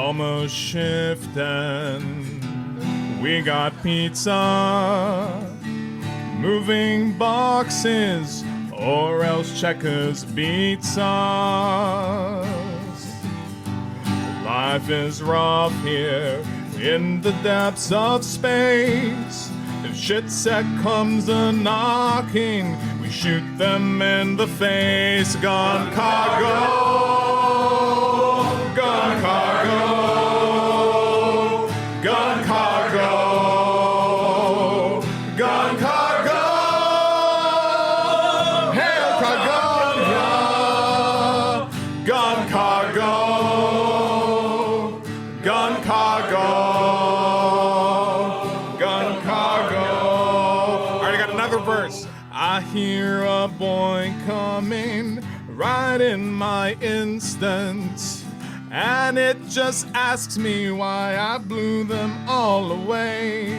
almost shifting. We got pizza, moving boxes, or else Checkers beats us. Life is rough here in the depths of space. If shit set comes a-knocking, we shoot them in the face. Gun cargo, gun cargo, gun cargo, gun cargo, hail cargo, gun cargo, gun cargo, gun cargo. Alright, I got another verse. I hear a boy coming right in my instance, and it just asks me why I blew them all away.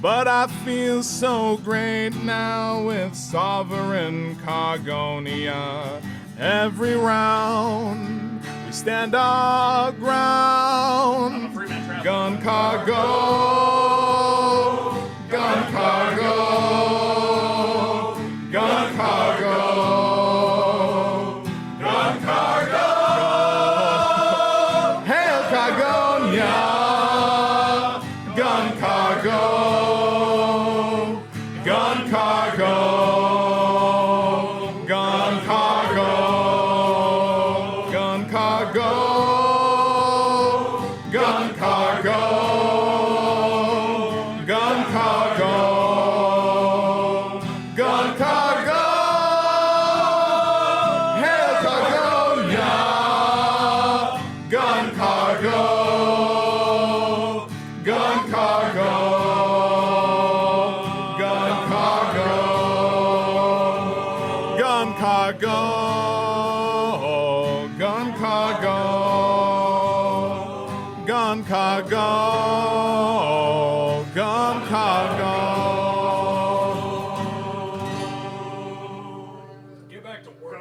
But I feel so great now with Sovereign Cargonia. Every round we stand our ground. Gun cargo, gun cargo, gun cargo, gun cargo, hail Cargonia, gun cargo, gun cargo, gun cargo, gun cargo, gun cargo, gun cargo, gun cargo, hail Cargonia, gun cargo, gun cargo, gun cargo, gun cargo, gun cargo, gun cargo, gun cargo. Get back to work.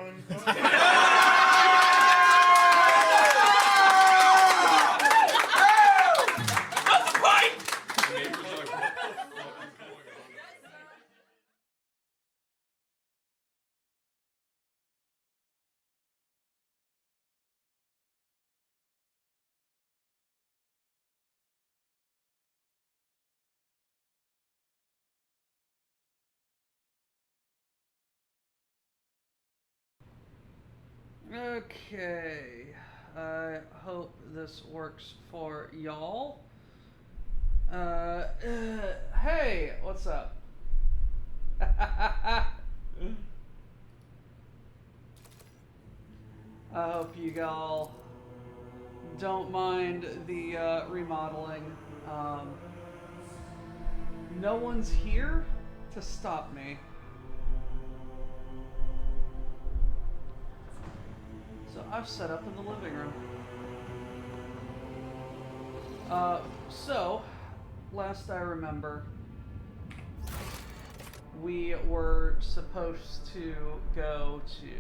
Okay, I hope this works for y'all. Hey, what's up? I hope you all don't mind the remodeling. No one's here to stop me. So I've set up in the living room. So, last I remember, we were supposed to go to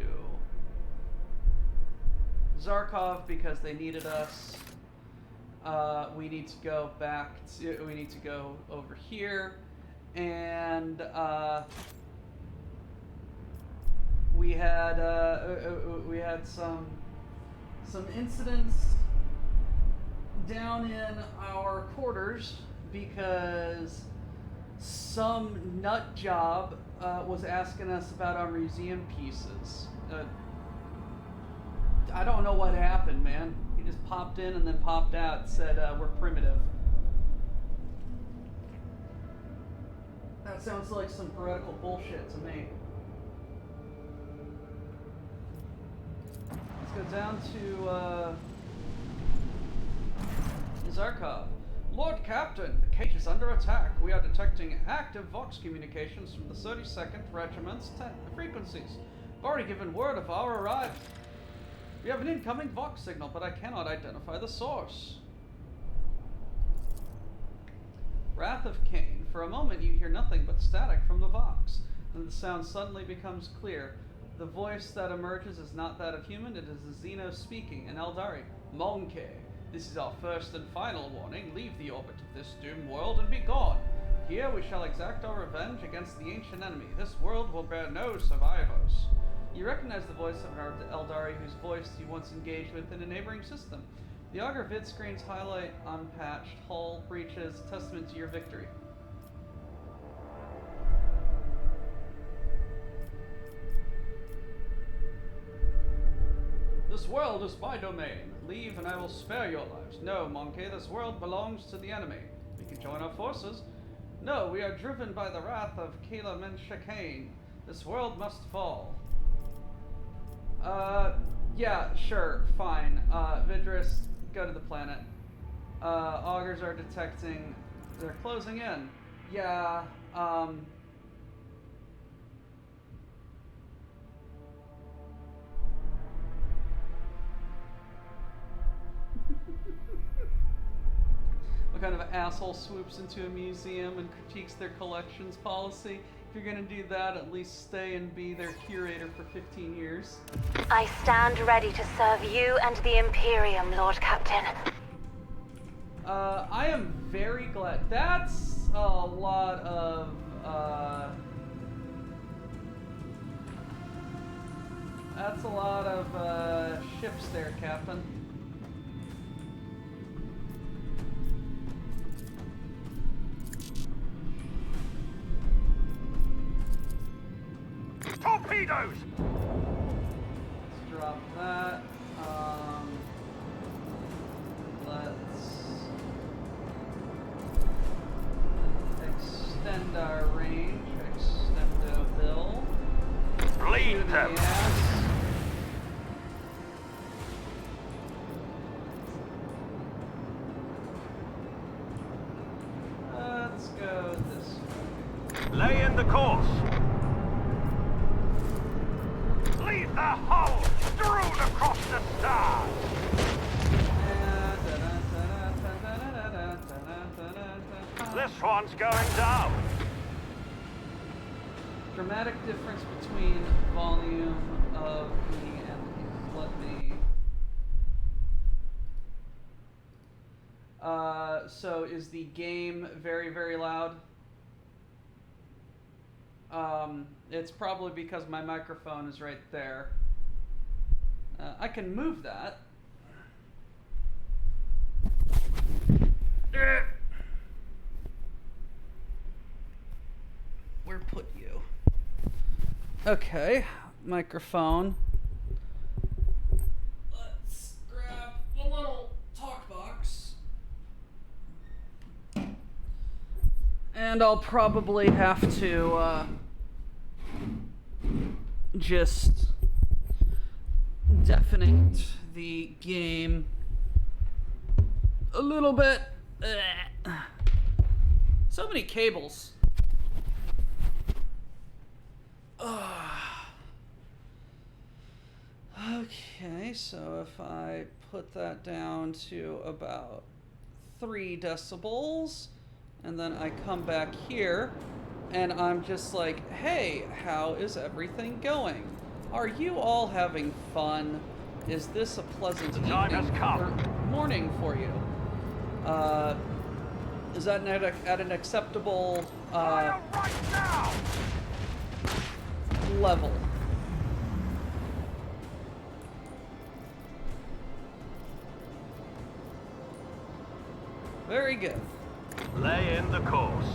Zarkov because they needed us. We need to go back to, we need to go over here, and we had some incidents down in our quarters because some nut job was asking us about our museum pieces. I don't know what happened, man. He just popped in and then popped out and said we're primitive. That sounds like some heretical bullshit to me. Let's go down to Zarkov. Lord Captain, the cage is under attack. We are detecting active Vox communications from the 32nd Regiment's frequencies. I've already given word of our arrival. We have an incoming Vox signal, but I cannot identify the source. Wrath of Cain. For a moment you hear nothing but static from the Vox. Then the sound suddenly becomes clear. The voice that emerges is not that of human, it is a Xeno speaking, an Eldari. Monke. This is our first and final warning. Leave the orbit of this doomed world and be gone. Here we shall exact our revenge against the ancient enemy. This world will bear no survivors. You recognize the voice of an Eldari whose voice you once engaged with in a neighboring system. The Augur vid screens highlight unpatched hull breaches, a testament to your victory. This world is my domain. Leave and I will spare your lives. No, Monkey, this world belongs to the enemy. We can join our forces. No, we are driven by the wrath of Kala Menshakane. This world must fall. Yeah, sure, fine. Vidrus, go to the planet. Augurs are detecting... They're closing in. Yeah, What kind of asshole swoops into a museum and critiques their collections policy? If you're gonna do that, at least stay and be their curator for 15 years. I stand ready to serve you and the Imperium, Lord Captain. I am very glad. That's a lot of, That's a lot of, ships there, Captain. Torpedoes! Let's drop that. Let's extend our range. Extendo Bill. Bleed them! Let's go this way. Lay in the course! Leave the hull strewn across the stars! This one's going down! Dramatic difference between volume of the and let me. So is the game very, very loud? It's probably because my microphone is right there. I can move that. Where put you? Okay, microphone. Let's grab the little talk box. And I'll probably have to just deafenate the game a little bit. So many cables. Okay, so if I put that down to about 3 decibels, and then I come back here, and I'm just like, hey, how is everything going? Are you all having fun? Is this a pleasant The time evening has come. or morning for you? Is that at an acceptable Fire right now! level? Very good. Lay in the course.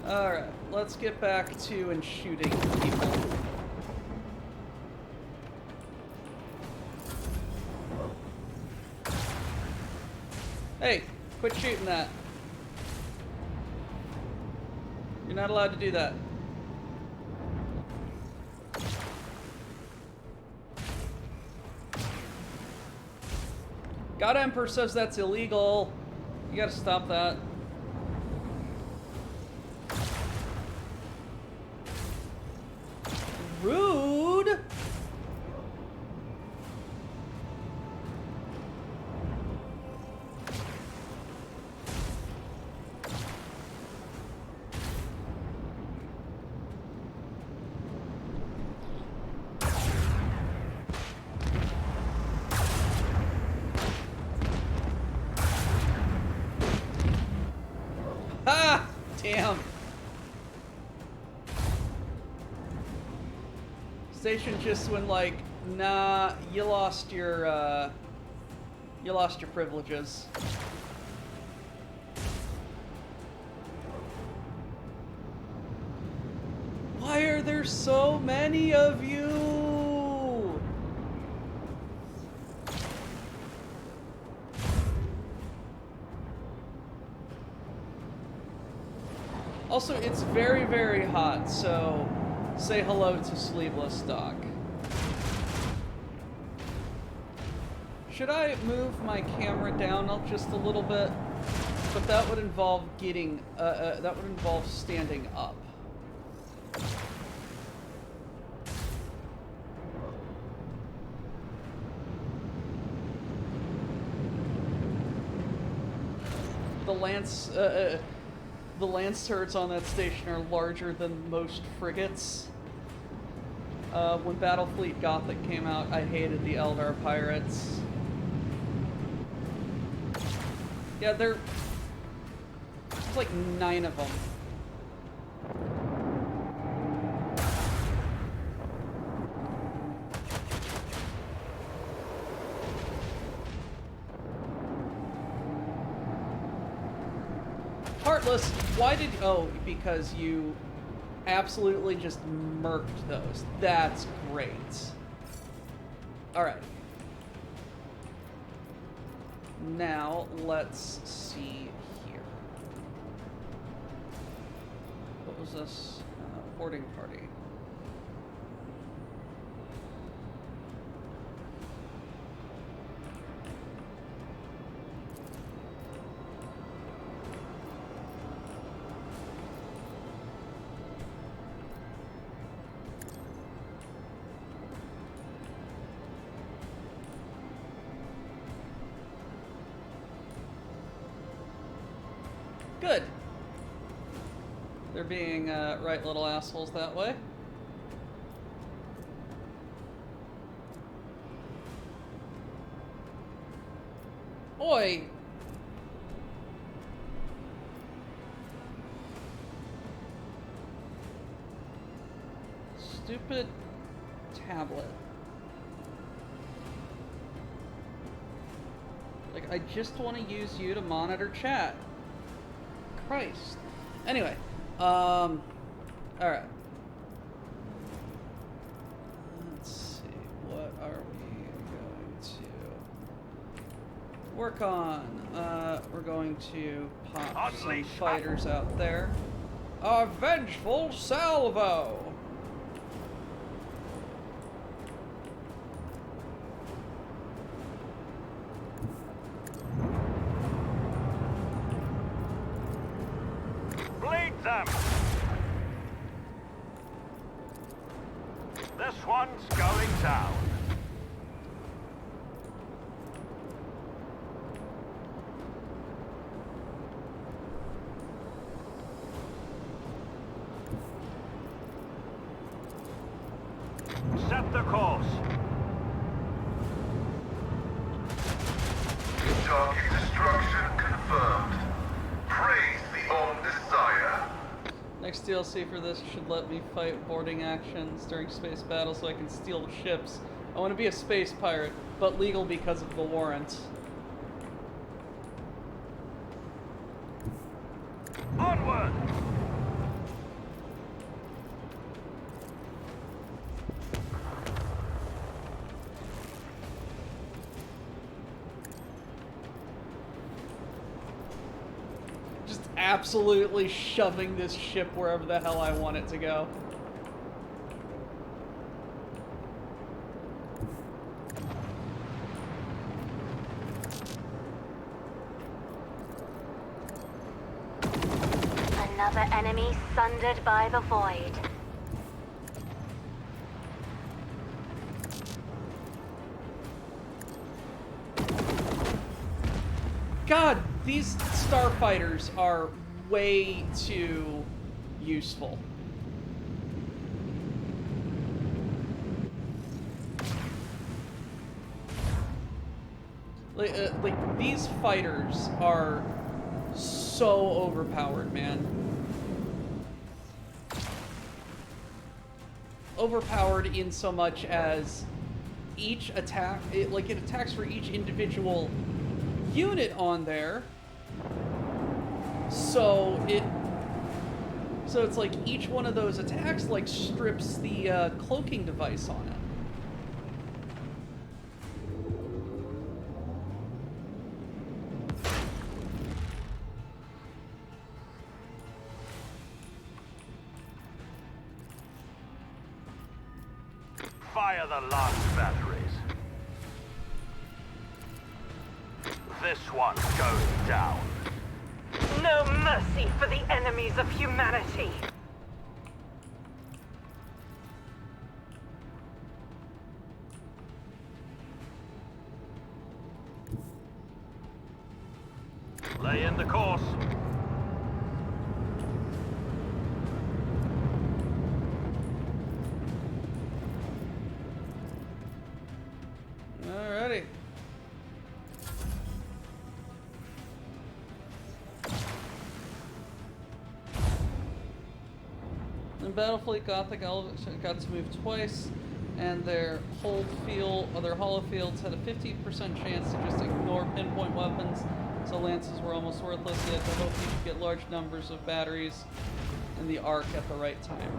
Alright, let's get back to and shooting people. Hey, quit shooting that. You're not allowed to do that. God Emperor says that's illegal. You gotta stop that. Rude! Damn. Station just went like, nah, you lost your privileges. Why are there so many of you? Also, it's very, very hot, so say hello to Sleeveless Doc. Should I move my camera down just a little bit? But that would involve getting, that would involve standing up. The lance turrets on that station are larger than most frigates. When Battlefleet Gothic came out, I hated the Eldar pirates. Yeah, there's like 9 of them. Heartless, why did... Oh, because you absolutely just murked those. That's great. Alright. Now, let's see here. What was this? Boarding party. Good. They're being right little assholes that way. Oi! Stupid tablet. Like, I just want to use you to monitor chat. Christ. Anyway, alright. Let's see, what are we going to work on? We're going to pop some fighters out there. A vengeful salvo! This one's going down. Set the course. Target destruction confirmed. Praise the All-Desire. Next DLC for this should let me fight boarding actions during space battles so I can steal the ships. I want to be a space pirate, but legal because of the warrant. Onward! Just absolutely shoving this ship wherever the hell I want it to go. Another enemy sundered by the void. God, these starfighters are way too useful. Like these fighters are so overpowered, man. overpowered in so much as each attack, it attacks for each individual unit on there. So it's like each one of those attacks like strips the cloaking device on it. Fire the last batteries. This one's going down. No mercy for the enemies of humanity. Lay in the course. Alrighty. In Battlefleet, Gothic got to move twice, and their holofields had a 50% chance to just ignore pinpoint weapons, so lances were almost worthless. You had to hope you could get large numbers of batteries in the arc at the right time.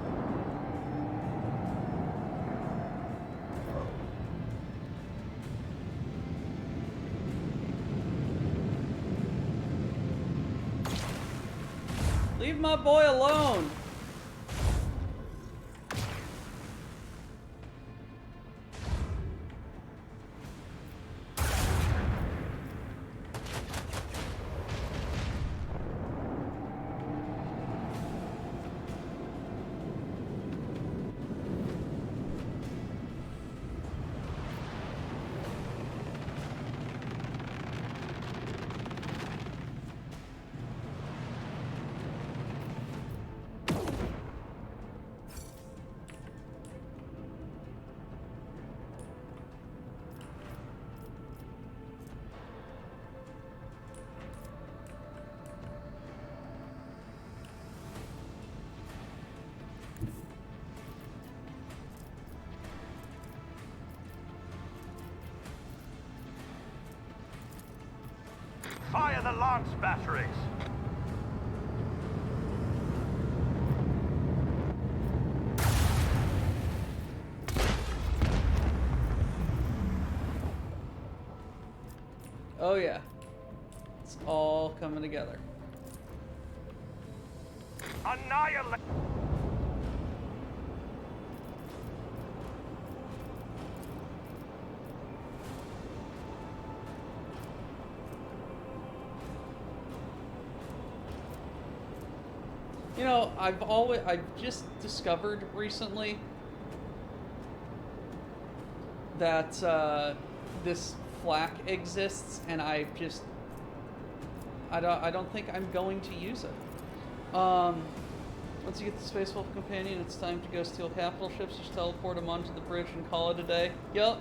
Leave my boy alone! Fire the lance batteries. Oh yeah. It's all coming together. Annihilate. You know, I've just discovered recently that this flak exists, and I don't think I'm going to use it. Once you get the Space Wolf companion, it's time to go steal capital ships. Just teleport them onto the bridge and call it a day. Yup.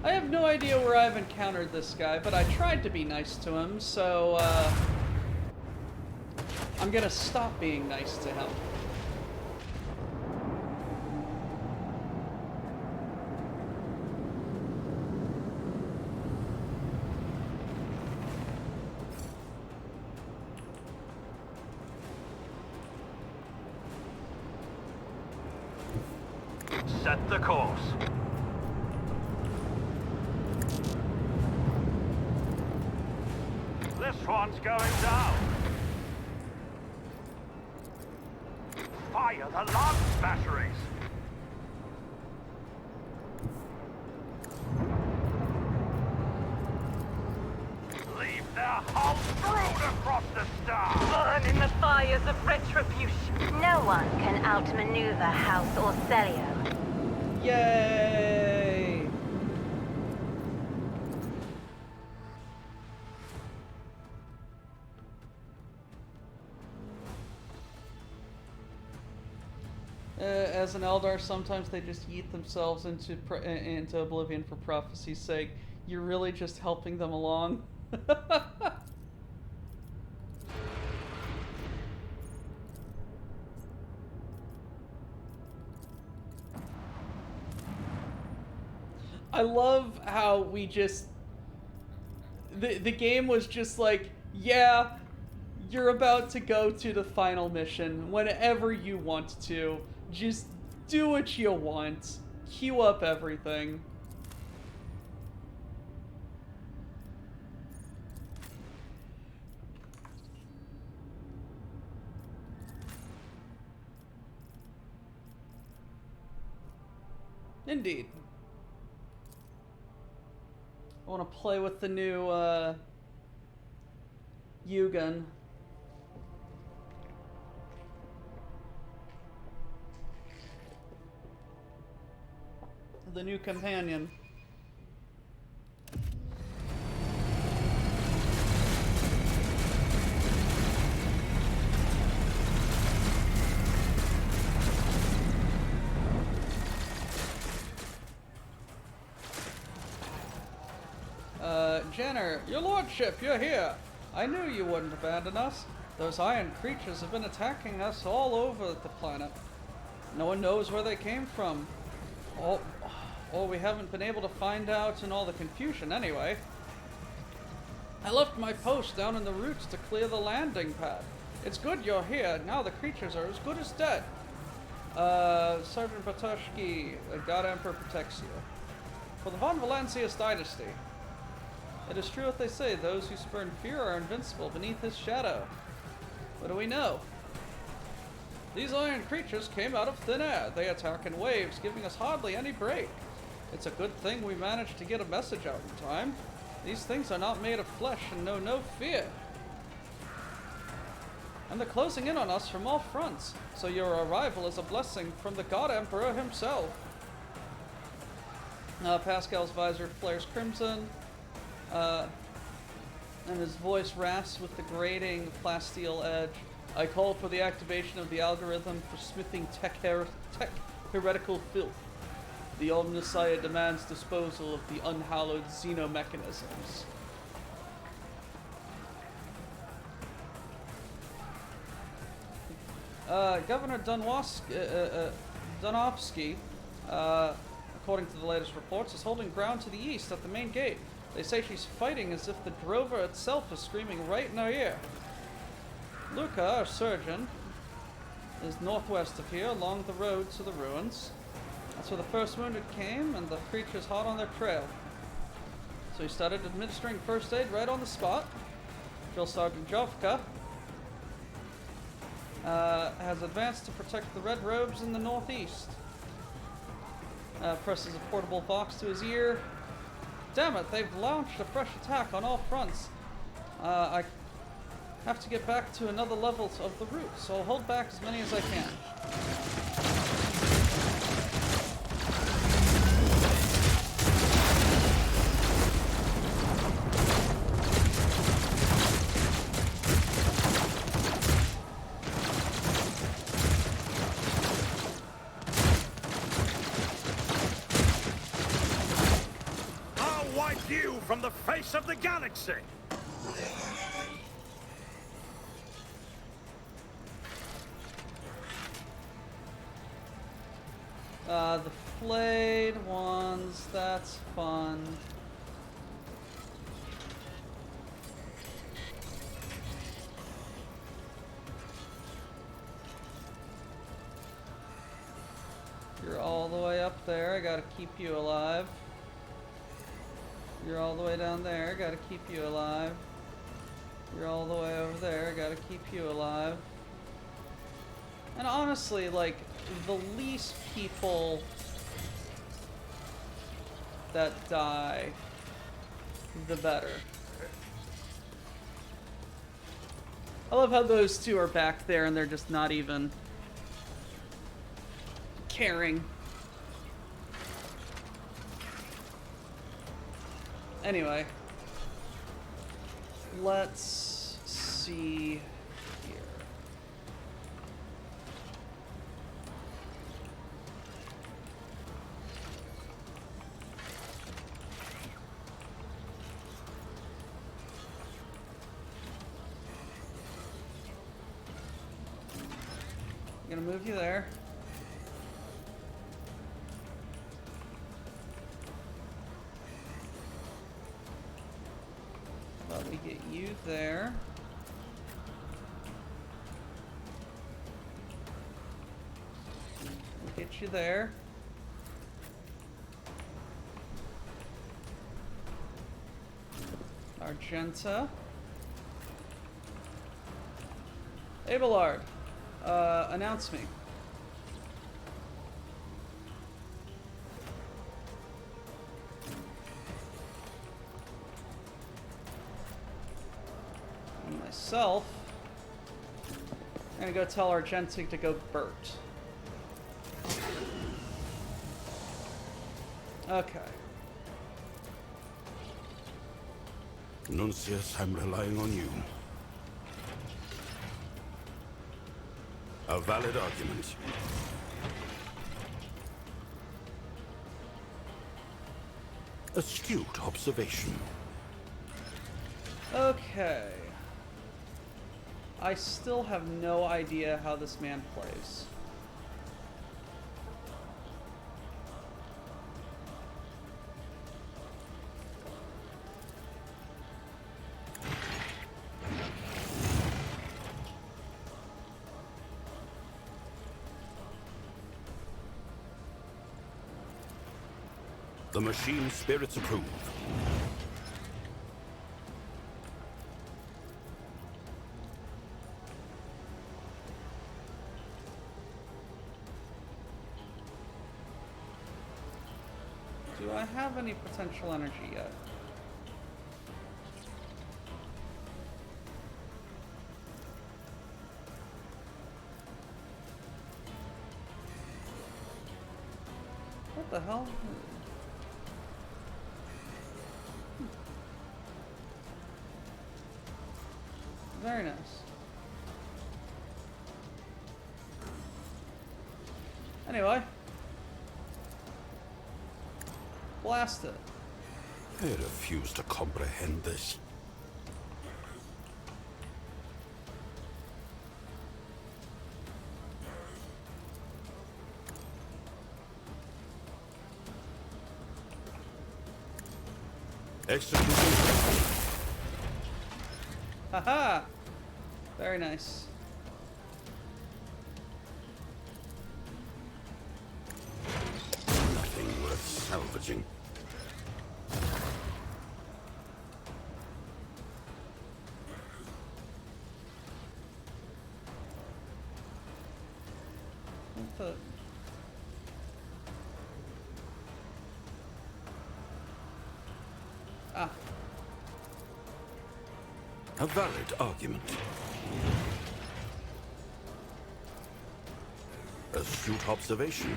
I have no idea where I've encountered this guy, but I tried to be nice to him, so I'm gonna stop being nice to him. Set the course. This one's going down. Fire the lance batteries. Leave their hull strewn across the star. Burn in the fires of retribution. No one can outmaneuver House Orcelio. Yay! As an Eldar, sometimes they just yeet themselves into oblivion for prophecy's sake. You're really just helping them along. I love how we just... The game was just like, yeah, you're about to go to the final mission whenever you want to. Just do what you want. Queue up everything. Indeed. I want to play with the new U-gun. The new companion. Jenner, your lordship, you're here. I knew you wouldn't abandon us. Those iron creatures have been attacking us all over the planet. No one knows where they came from. Or we haven't been able to find out in all the confusion anyway. I left my post down in the roots to clear the landing pad. It's good you're here. Now the creatures are as good as dead. Sergeant Batoshki, God Emperor protects you. For the Von Valancius dynasty. It is true what they say, those who spurn fear are invincible beneath his shadow. What do we know? These iron creatures came out of thin air. They attack in waves, giving us hardly any break. It's a good thing we managed to get a message out in time. These things are not made of flesh and know no fear. And they're closing in on us from all fronts, so your arrival is a blessing from the God Emperor himself. Pascal's visor flares crimson, and his voice rasps with the grating plasteel edge. I call for the activation of the algorithm for smithing tech heretical filth. The Omnissiah demands disposal of the unhallowed xenomechanisms. Governor Donovsky, according to the latest reports, is holding ground to the east at the main gate. They say she's fighting as if the drover itself is screaming right in her ear. Luca, our surgeon, is northwest of here, along the road to the ruins. That's where the first wounded came, and the creature's hot on their trail. So he started administering first aid right on the spot. Drill Sergeant Jovka has advanced to protect the Red Robes in the northeast. Presses a portable box to his ear. Damn it, they've launched a fresh attack on all fronts. I have to get back to another level of the route, so I'll hold back as many as I can. I'll wipe you from the face of the galaxy! The flayed ones, that's fun. You're all the way up there, I gotta keep you alive. You're all the way down there, I gotta keep you alive. You're all the way over there, I gotta keep you alive. And honestly, like, the least people that die, the better. I love how those two are back there and they're just not even caring. Anyway, let's see here. I'm gonna move you there. How about we get you there? We'll get you there. Argenta. Abelard, announce me. And myself, I'm gonna go tell Argenta to go Bert. Okay. Nuncius, I'm relying on you. A valid argument. Astute observation. Okay. I still have no idea how this man plays. The machine spirits approve. Do I have any potential energy yet? What the hell? Very nice. Anyway. Blast it. I refuse to comprehend this. Execution. Haha! Very nice. Nothing worth salvaging. What the? Ah. A valid argument. Astute observation.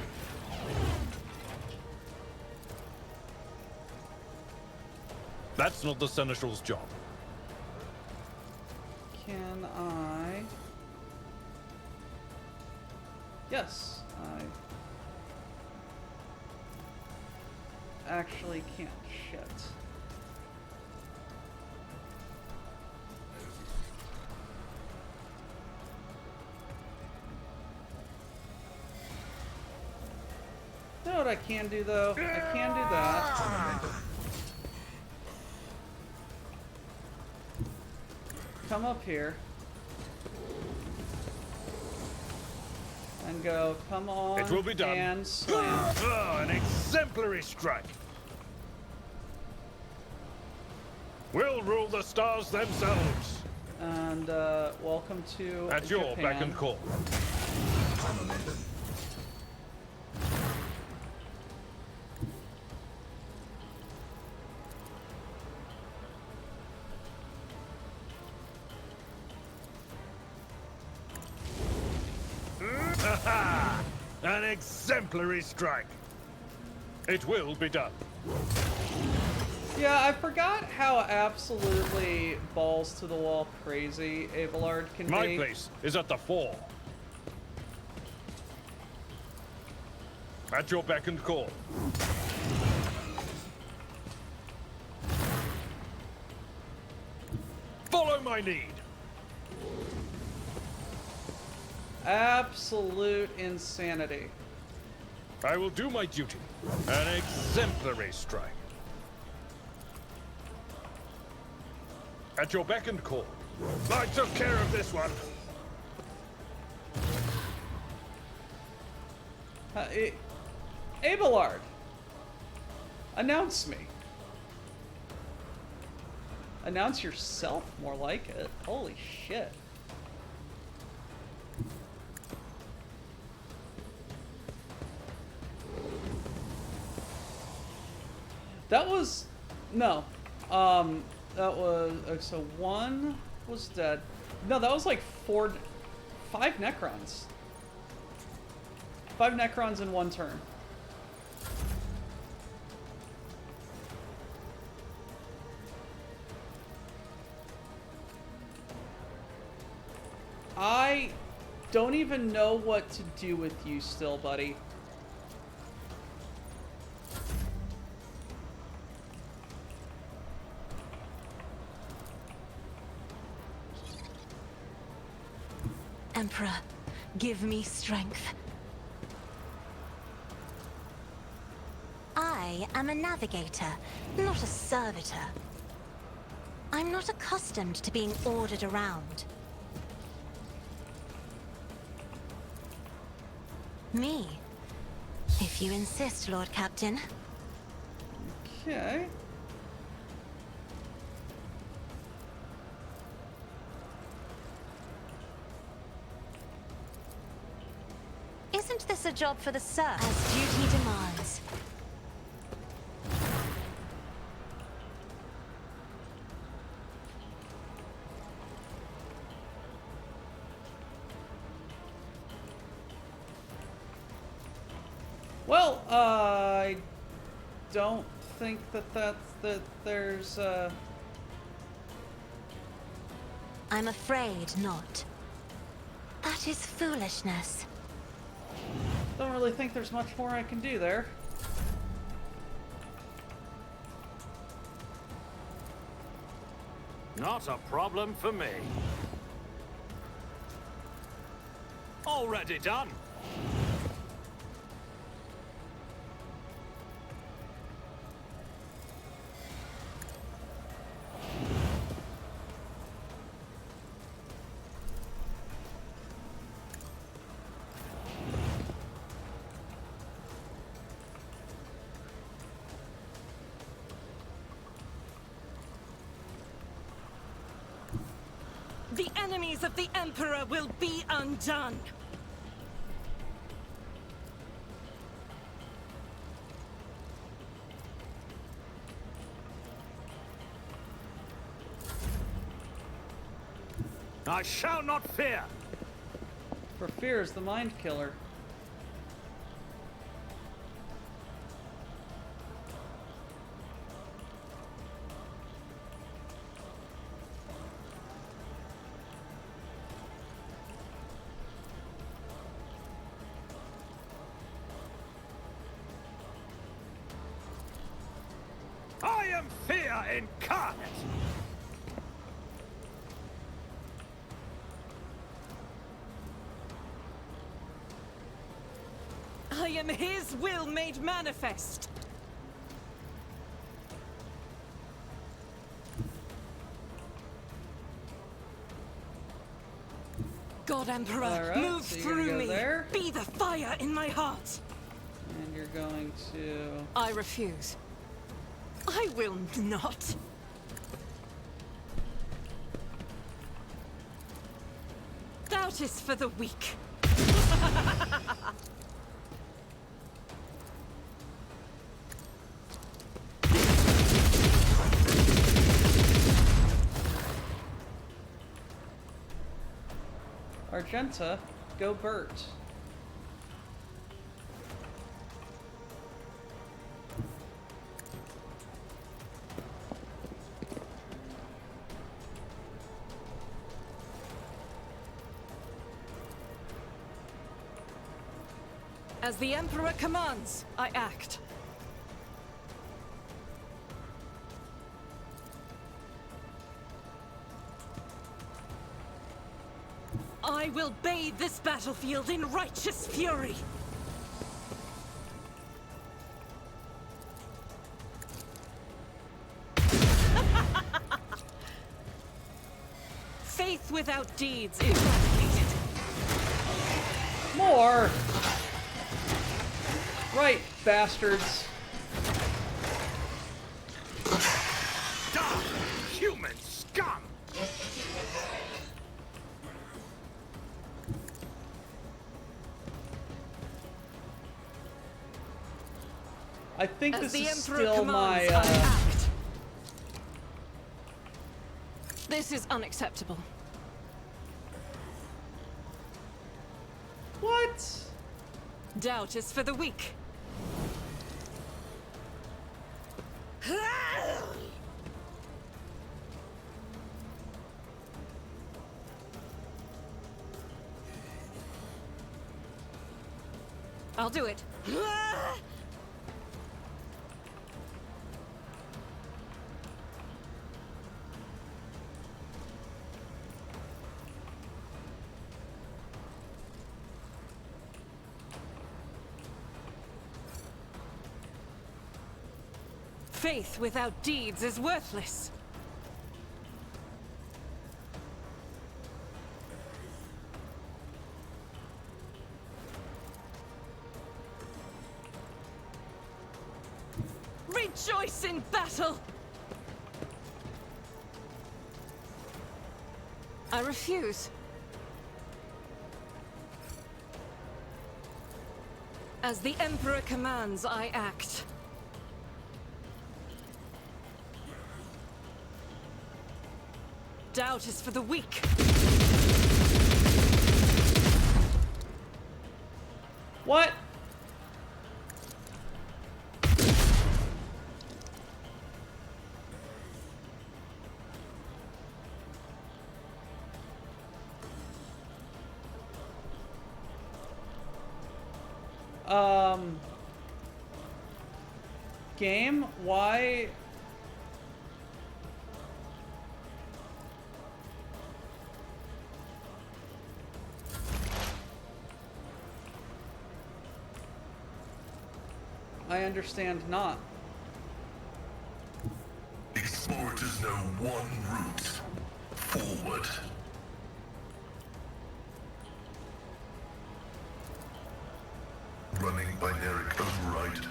That's not the Seneschal's job. Can I? Yes, I actually can't. Shit. You know what I can do though? I can do that. Come up here. And go, come on, It will be done. and slam. Oh, an exemplary strike. We'll rule the stars themselves. And welcome to At your Japan. beck and call. An exemplary strike. It will be done. Yeah, I forgot how absolutely balls to the wall crazy Abelard can My be. place is at the fore. At your beck and call. Follow my lead. Absolute insanity. I will do my duty. An exemplary strike. At your beck and call. I took care of this one. Abelard, announce me. Announce yourself, more like it. Holy shit. That was... No. That was... so one was dead. No, that was like 5 Necrons. 5 Necrons in one turn. I don't even know what to do with you still, buddy. Emperor, give me strength. I am a navigator, not a servitor. I'm not accustomed to being ordered around. Me, if you insist, Lord Captain. Okay. Isn't this a job for the Sir, as duty demands? Well, I don't think that there's I'm afraid not. That is foolishness. don't really think there's much more I can do there. Not a problem for me. Already done. The enemies of the Emperor will be undone. I shall not fear. For fear is the mind killer. I am fear incarnate. I am his will made manifest. God Emperor, Alright, move so you're gonna through go me. there. Be the fire in my heart. And you're going to... I refuse. I will not. Doubt is for the weak. Argenta, go Bert. As the Emperor commands, I act. I will bathe this battlefield in righteous fury. Faith without deeds is eradicated. More! Right, bastards. Die, human scum! I think As this the is Emperor still commands, my, I act. This is unacceptable. What? Doubt is for the weak. I'll do it. Faith without deeds is worthless. Rejoice in battle! I refuse. As the Emperor commands, I act. Doubt is for the weak. What? Game? Why? I understand not. Explorers know one route. Forward. Running binaric override.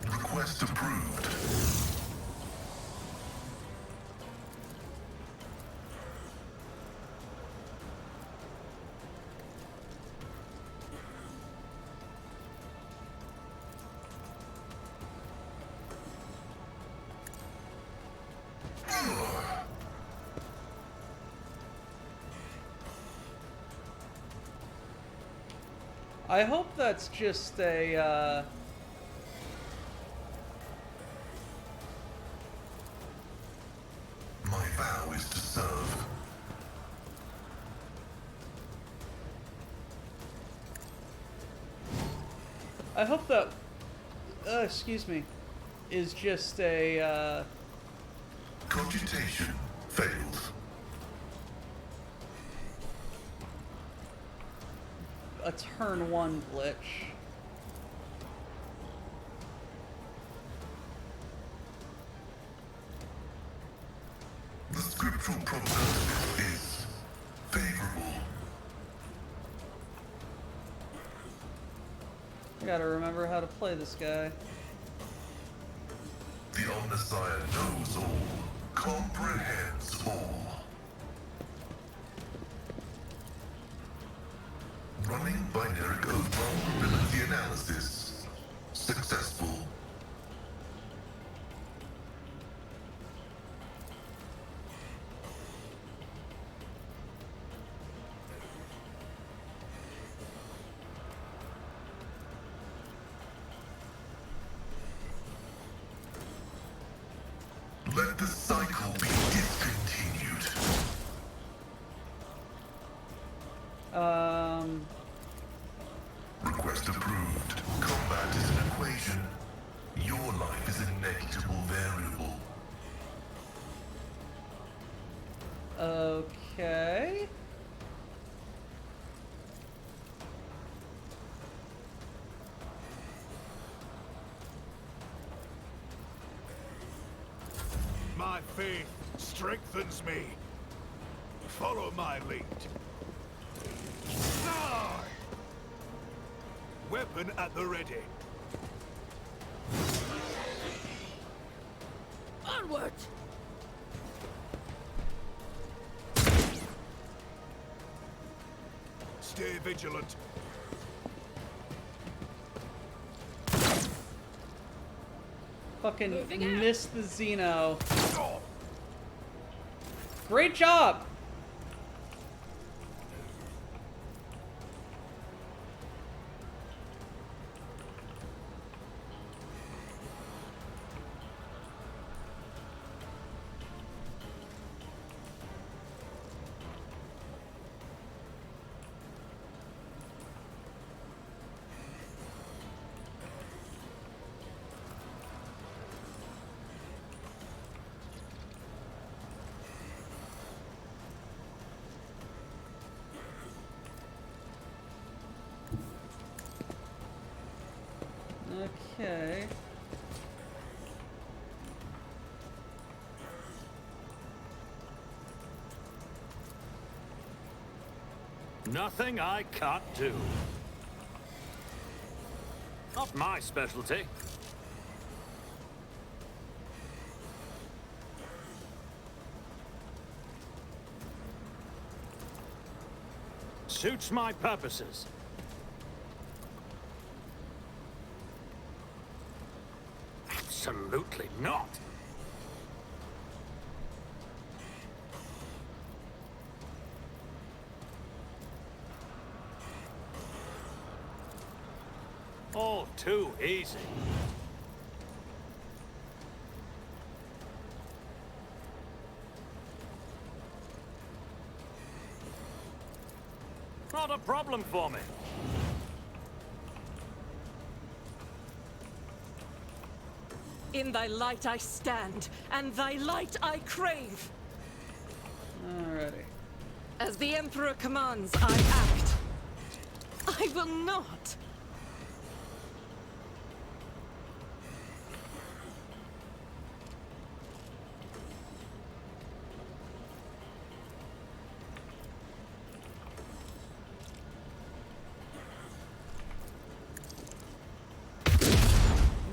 Request approved. I hope that's just a, My vow is to serve. I hope that, excuse me, is just a, Cogitation failed. a turn one glitch. The scriptural prognosis is favorable. I gotta remember how to play this guy. The Omnissiah knows all, comprehends all. Running binary code vulnerability analysis. Successful. Let the cycle be discontinued. Request approved. Combat is an equation. Your life is a negligible variable. Okay. My faith strengthens me. Follow my lead. Now! Weapon at the ready. Onward! Stay vigilant. Fucking Moving out. missed the Xeno. Oh, Great job! Okay. Nothing I can't do. Not my specialty. Suits my purposes. Absolutely not. All too easy. Not a problem for me. In thy light I stand, and thy light I crave. Alrighty. As the Emperor commands, I act. I will not.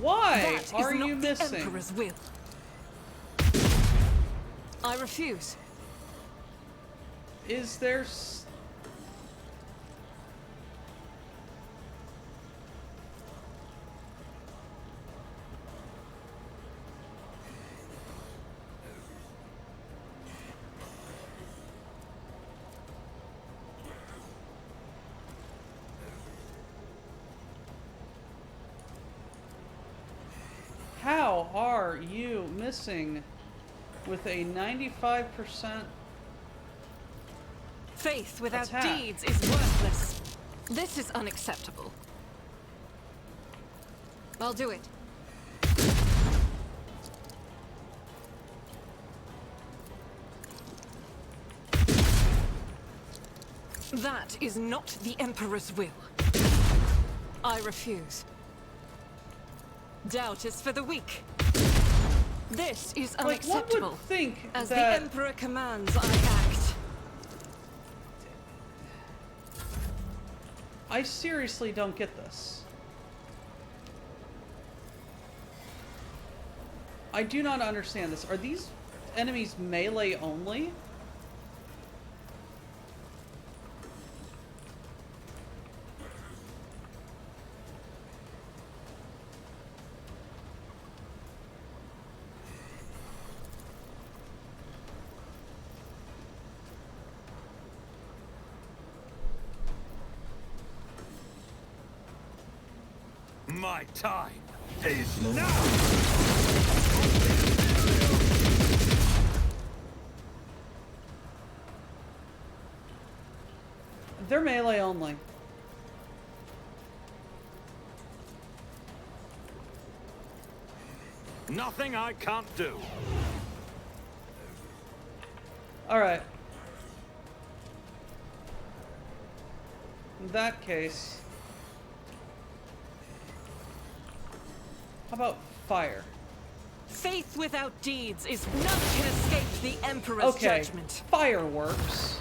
Why That is are not you the missing? Emperor's will. I refuse. Is there How are you missing with a 95%? Faith without Attack. deeds is worthless. This is unacceptable. I'll do it. That is not the Emperor's will. I refuse. Doubt is for the weak. This is Like, one unacceptable. would think As that the Emperor commands, I act. I seriously don't get this. I do not understand this. Are these enemies melee only? My time is now! They're melee only. Nothing I can't do. Alright. In that case... How about fire? Faith without deeds is none can escape the Emperor's Okay, judgment. fireworks.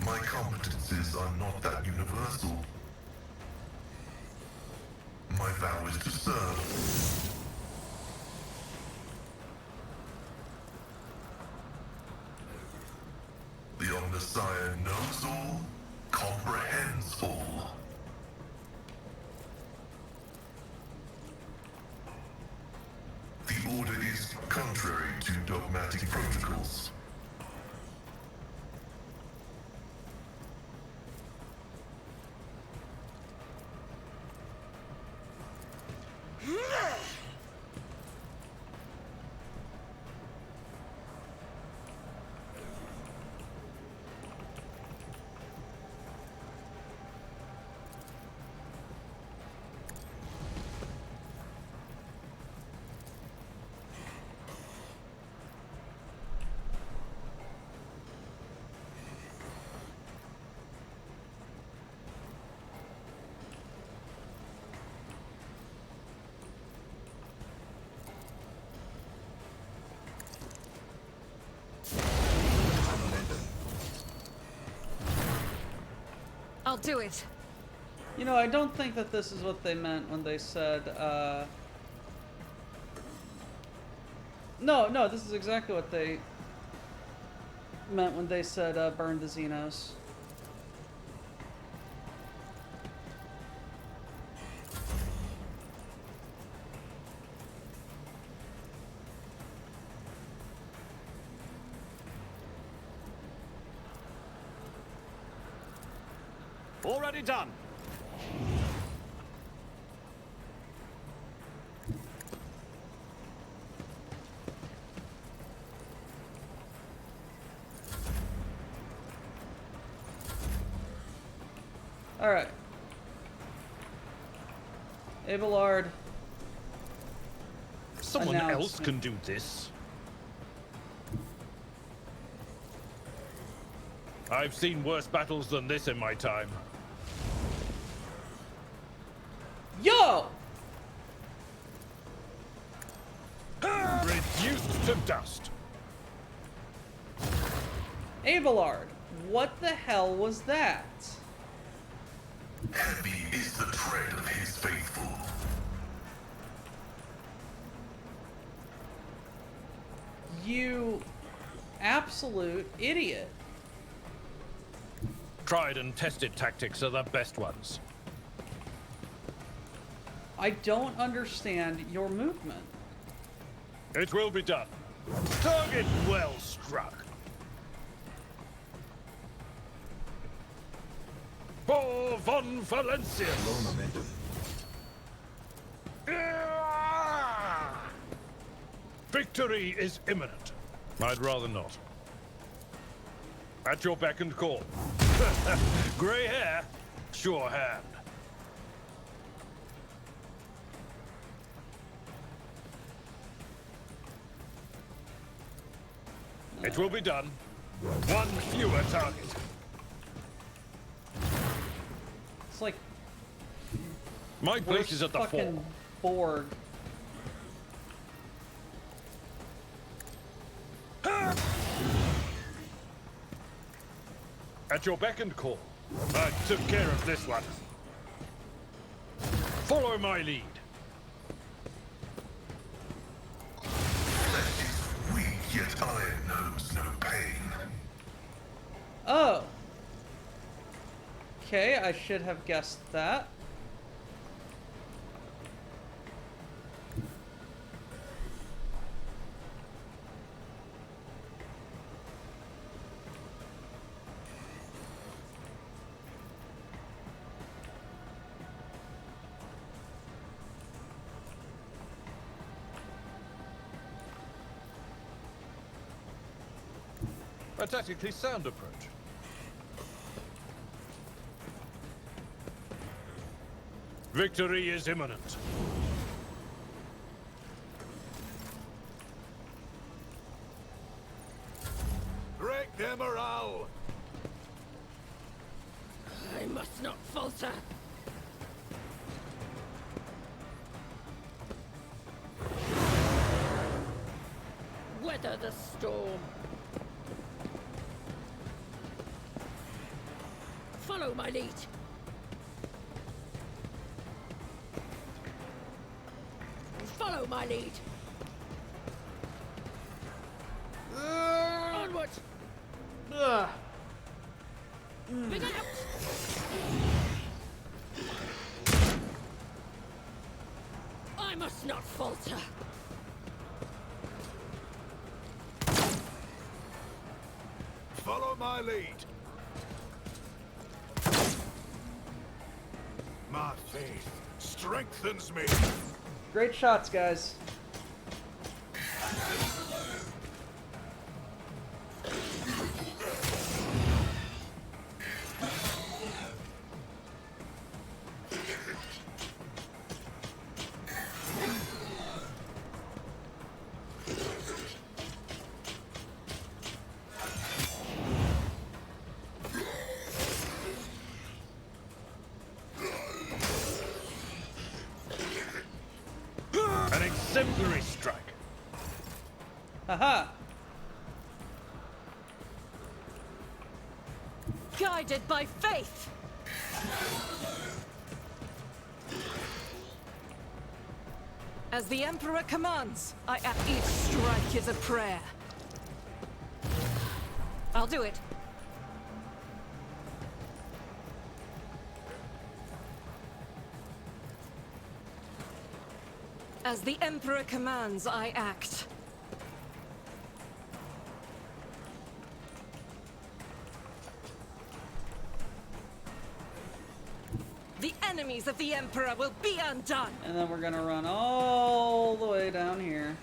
My competences are not that universal. My vow is to serve. The Omnissiah knows all, comprehends all. The Order is contrary to dogmatic protocols. I'll do it. You know, I don't think that this is what they meant when they said, No, this is exactly what they meant when they said, burn the Xenos. Already done. All right. Abelard. Someone else Announcement. can do this. I've seen worse battles than this in my time. Yo! Reduced to dust. Abelard, what the hell was that? Heavy is the tread of his faithful. You absolute idiot. Tried and tested tactics are the best ones. I don't understand your movement. It will be done. Target well struck. For von Valencia. Low momentum. Victory is imminent. I'd rather not. At your beck and call. Grey hair, sure hand. It will be done. One fewer target. It's like My place is at the fucking fore. Borg. At your beck and call. I took care of this one. Follow my lead. Flesh is weak, yet iron knows no pain. Oh. Okay, I should have guessed that. A tactically sound approach. Victory is imminent. Break their morale! I must not falter. Weather the storm. Follow my lead. Follow my lead. Onward. Bring it out. I must not falter. Follow my lead. My faith strengthens me. Great shots, guys. An exemplary strike. Haha. Guided by faith. As the Emperor commands, I act. Each strike is a prayer. I'll do it. As the Emperor commands, I act. The enemies of the Emperor will be undone! And then we're gonna run all the way down here.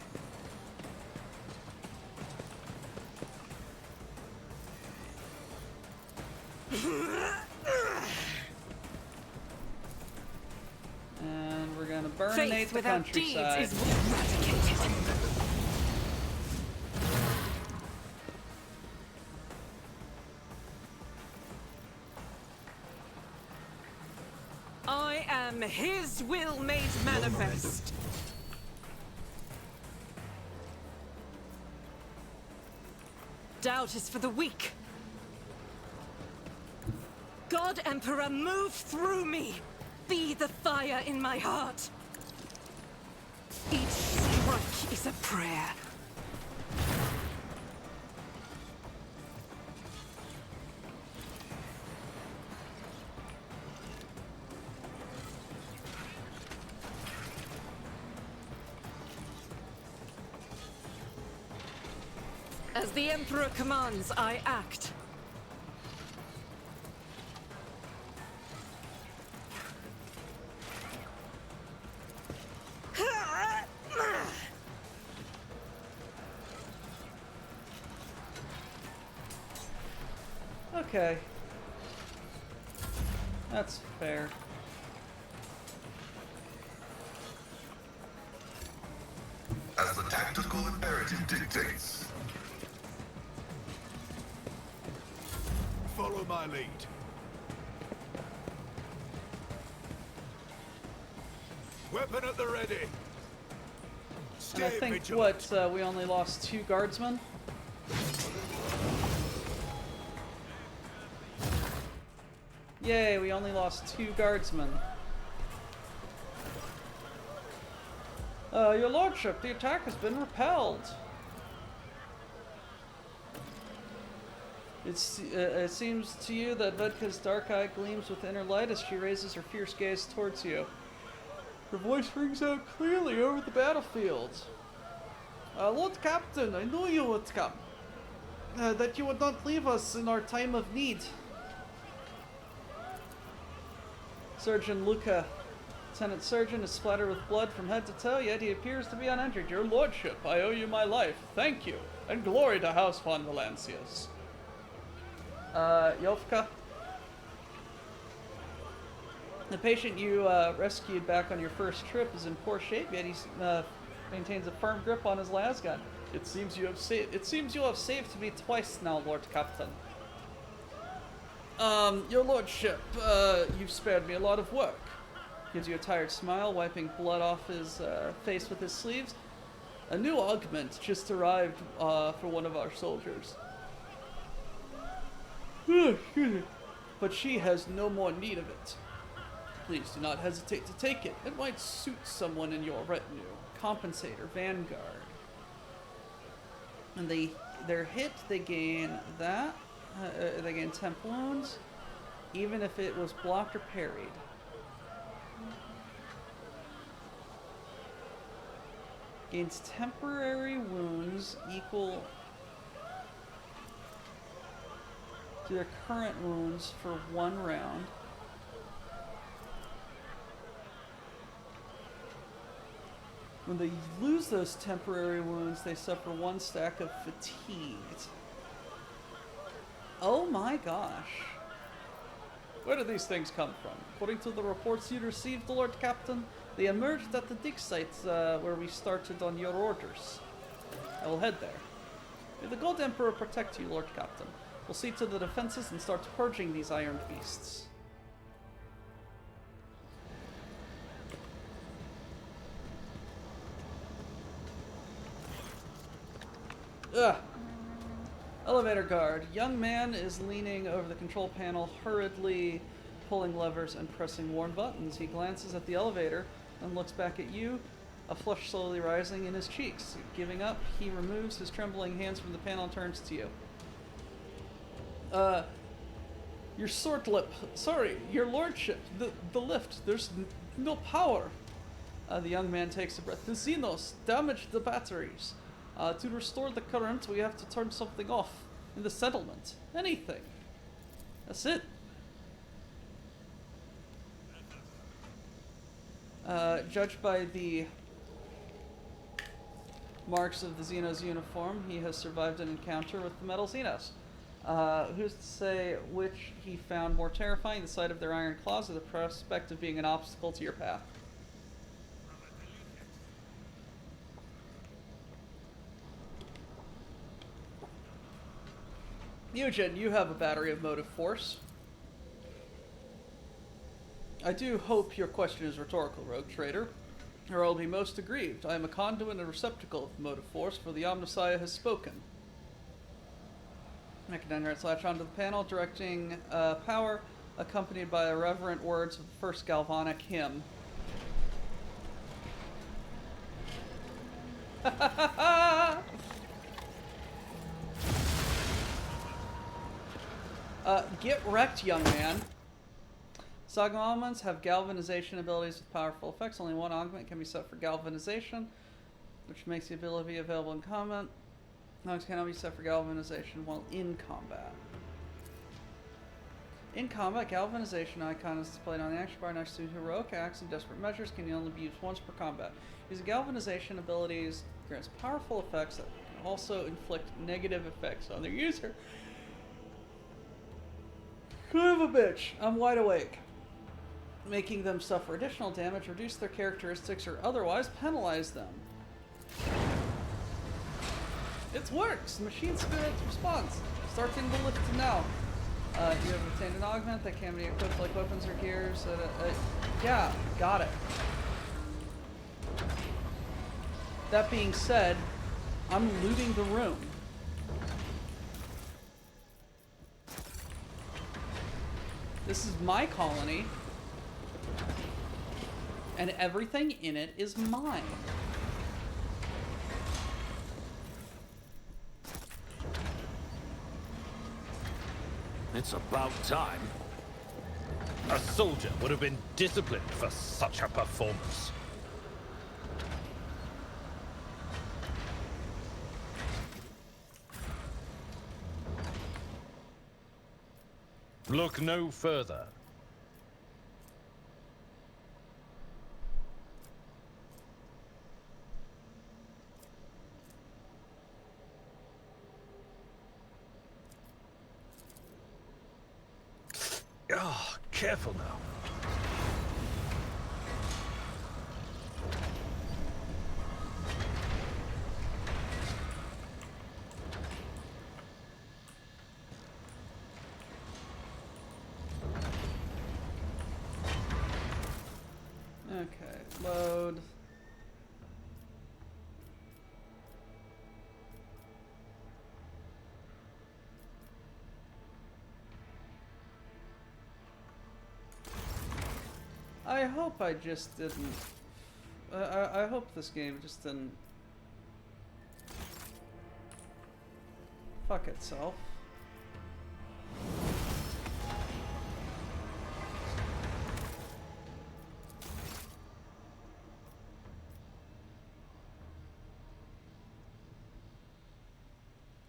And we're gonna burninate Faith the without countryside. deeds is eradicated. I am his will made manifest. Doubt is for the weak. God Emperor, move through me. Be the fire in my heart. Each strike is a prayer. As the Emperor commands, I act. Okay. That's fair. As the tactical imperative dictates. Follow my lead. Weapon at the ready. And I Stay think vigilant. what we only lost 2 guardsmen. Yay, we only lost 2 guardsmen. Your lordship, the attack has been repelled. It seems to you that Vedka's dark eye gleams with inner light as she raises her fierce gaze towards you. Her voice rings out clearly over the battlefield. Lord Captain, I knew you would come. That you would not leave us in our time of need. Surgeon Luca. Lieutenant Surgeon is splattered with blood from head to toe, yet he appears to be uninjured. Your lordship, I owe you my life. Thank you, and glory to House von Valancius. Yovka. The patient you rescued back on your first trip is in poor shape, yet he maintains a firm grip on his lasgun. It seems you have saved me twice now, Lord Captain. Your lordship, you've spared me a lot of work. Gives you a tired smile, wiping blood off his face with his sleeves. A new augment just arrived for one of our soldiers. But she has no more need of it. Please do not hesitate to take it. It might suit someone in your retinue. Compensator, Vanguard. And they're hit, they gain that. They gain temp wounds, even if it was blocked or parried. Gains temporary wounds equal to their current wounds for 1 round. When they lose those temporary wounds, they suffer 1 stack of fatigued. Oh my gosh. Where do these things come from? According to the reports you received, Lord Captain, they emerged at the dig site where we started on your orders. I will head there. May the Gold Emperor protect you, Lord Captain. We'll see to the defenses and start purging these iron beasts. Ugh. Elevator guard. Young man is leaning over the control panel, hurriedly pulling levers and pressing worn buttons. He glances at the elevator and looks back at you, a flush slowly rising in his cheeks. Giving up, he removes his trembling hands from the panel and turns to you. Your sword lip. Sorry, your lordship. The lift. There's no power. The young man takes a breath. The Xenos damaged the batteries. To restore the current, we have to turn something off in the settlement. Anything. That's it. Judged by the marks of the Xenos uniform, he has survived an encounter with the metal Xenos. Who's to say which he found more terrifying, the sight of their iron claws or the prospect of being an obstacle to your path? Eugen, you have a battery of motive force. I do hope your question is rhetorical, rogue trader, or I'll be most aggrieved. I am a conduit and a receptacle of motive force, for the Omnissiah has spoken. Mechanizer latch onto the panel, directing power, accompanied by irreverent words of the first galvanic hymn. Get wrecked, young man. Saga augments have galvanization abilities with powerful effects. Only 1 augment can be set for galvanization, which makes the ability available in combat. Augments cannot be set for galvanization while in combat. In combat, galvanization icon is displayed on the action bar next to heroic acts and desperate measures. Can only be used once per combat. Using galvanization abilities grants powerful effects that can also inflict negative effects on their user. Son of a bitch, I'm wide awake. Making them suffer additional damage, reduce their characteristics, or otherwise penalize them. It works! Machine Spirit response. Starting the lift now. You have obtained an augment that can be equipped like weapons or gears. Yeah, got it. That being said, I'm looting the room. This is my colony, and everything in it is mine. It's about time. A soldier would have been disciplined for such a performance. Look no further. Ah, careful now. Okay, load. I hope I just didn't. I hope this game just didn't fuck itself.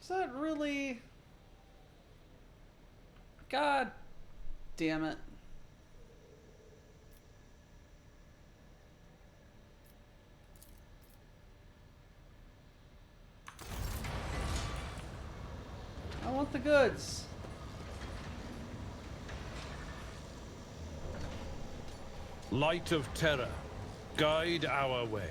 Is that really? God damn it. I want the goods. Light of terror, guide our way.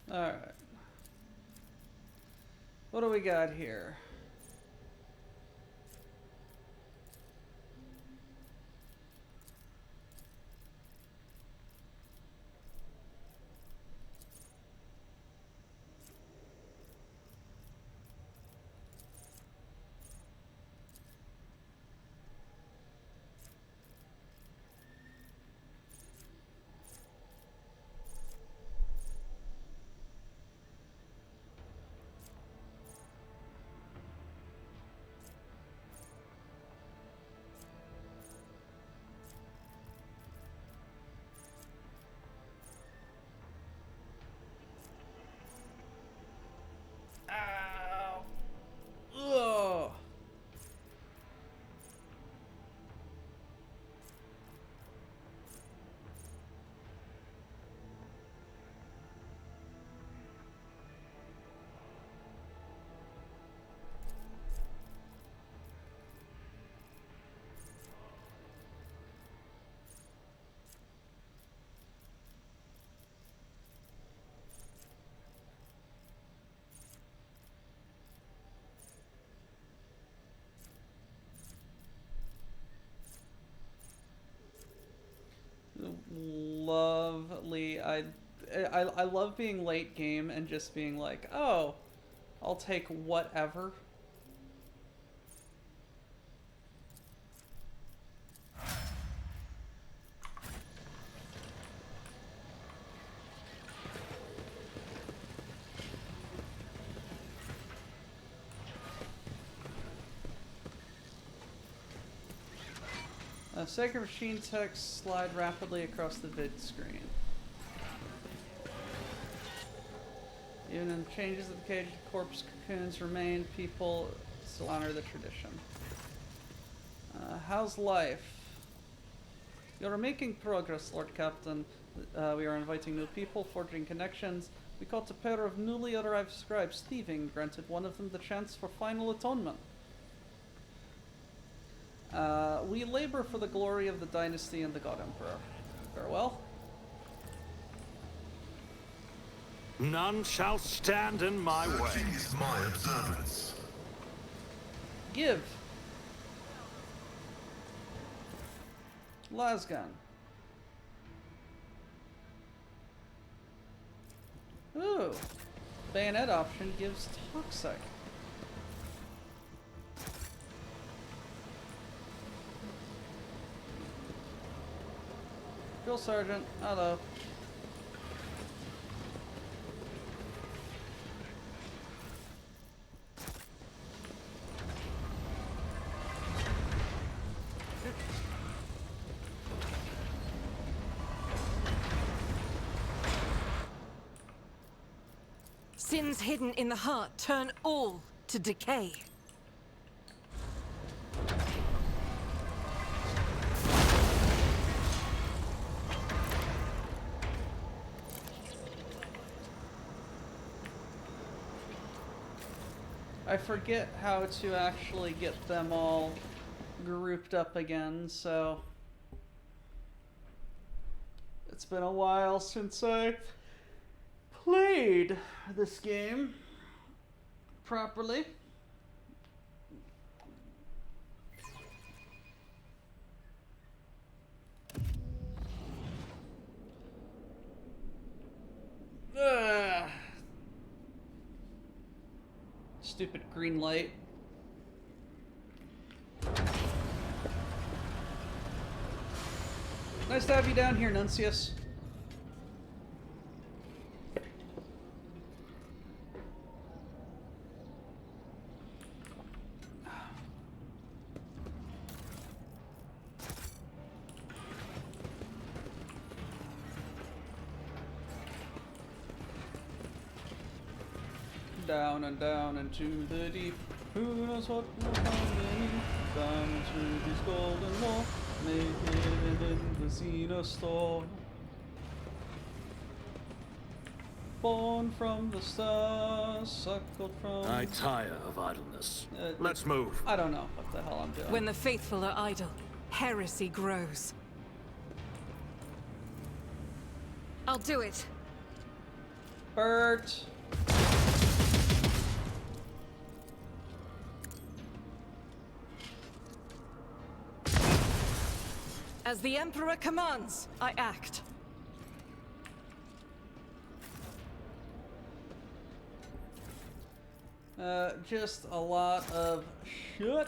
Alright. What do we got here? Ow. Ugh. Lovely. I love being late game and just being like, oh, I'll take whatever. Sacred machine text slide rapidly across the vid screen. Even in changes of the cage, corpse cocoons remain. People still honor the tradition. How's life? You're making progress, Lord Captain. We are inviting new people, forging connections. We caught a pair of newly arrived scribes thieving, granted one of them the chance for final atonement. We labor for the glory of the dynasty and the God Emperor. Farewell. None shall stand in my way. Searching is my observance. Give. Lasgun. Ooh. Bayonet option gives toxic. Drill Sergeant, hello. Sins hidden in the heart turn all to decay. I forget how to actually get them all grouped up again, so it's been a while since I played this game properly. Stupid green light. Nice to have you down here, Nuncius. Down and down into the deep. Who knows what will come beneath? Diamonds through this golden wall, naked in the Xena store. Born from the stars, suckled from... I tire of idleness. Let's move. I don't know what the hell I'm doing. When the faithful are idle, heresy grows. I'll do it. Bert. As the Emperor commands, I act. Just a lot of shit.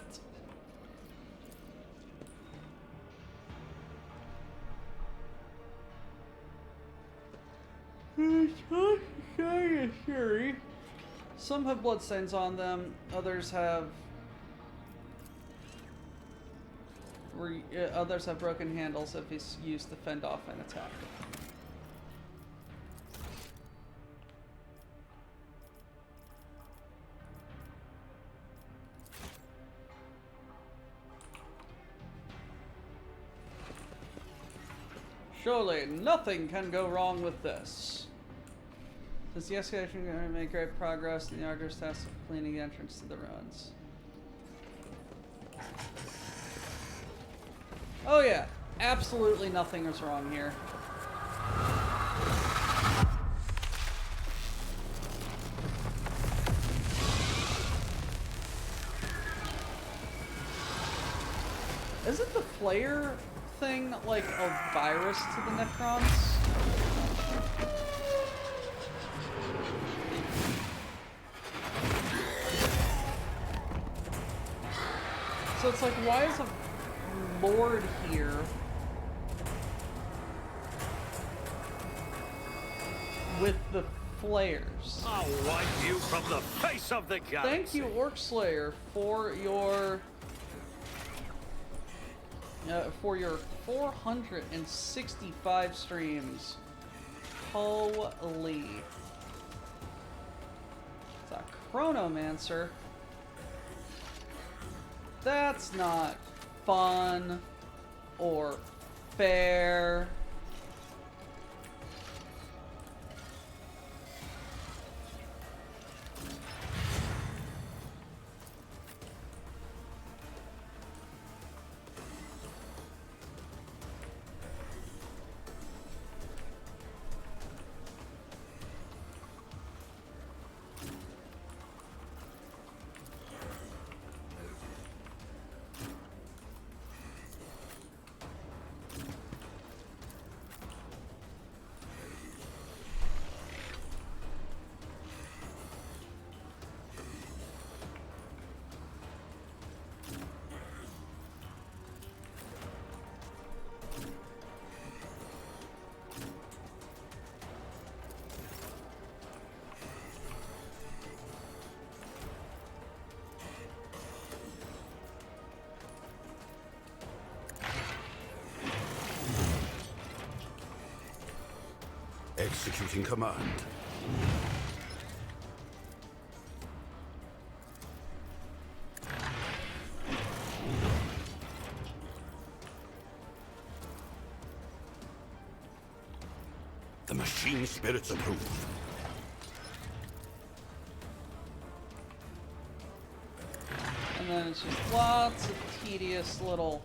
Some have bloodstains on them, others have broken handles if he's used to fend off an attack. Surely nothing can go wrong with this. Since the excavation can make great progress in the arduous task of cleaning the entrance to the ruins. Oh yeah, absolutely nothing is wrong here. Isn't the flare thing like a virus to the Necrons? So it's like, why is a lord here with the flares? I'll wipe you from the face of the galaxy. Thank you, Orcslayer, for your 465 streams. Holy. It's a Chronomancer. That's not fun or fair. Executing command. The machine spirits approve. And then it's just lots of tedious little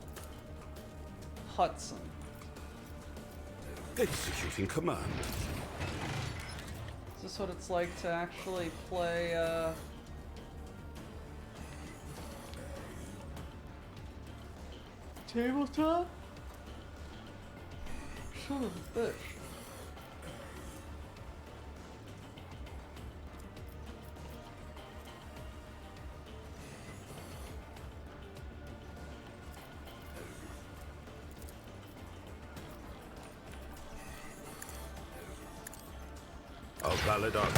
huts. Executing command. Is this what it's like to actually play, tabletop? Son of a bitch. I'll valid up.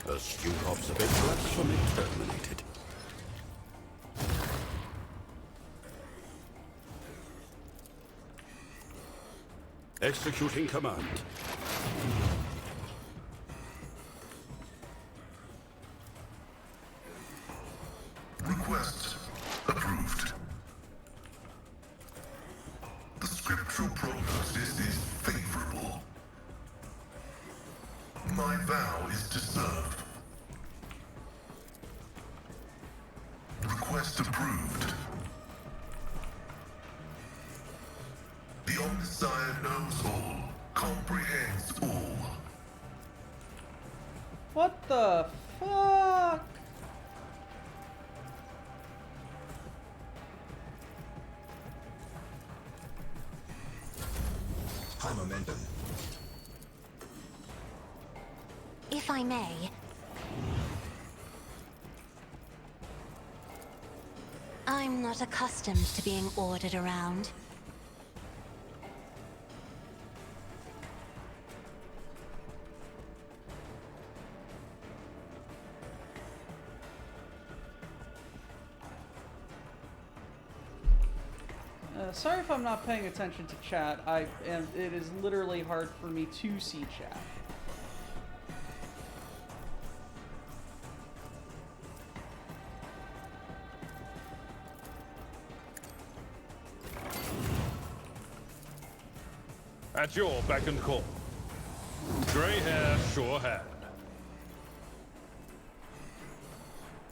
Astute observation. Blasphemy terminated. Executing command. Request approved. The scriptural prognosis is favorable. My vow is to serve. Request approved. The Omnissiah knows all, comprehends all. What the fuck? High momentum. If I may. I'm not accustomed to being ordered around. Sorry if I'm not paying attention to chat. It is literally hard for me to see chat. At your beck and call. Grey hair, sure hand.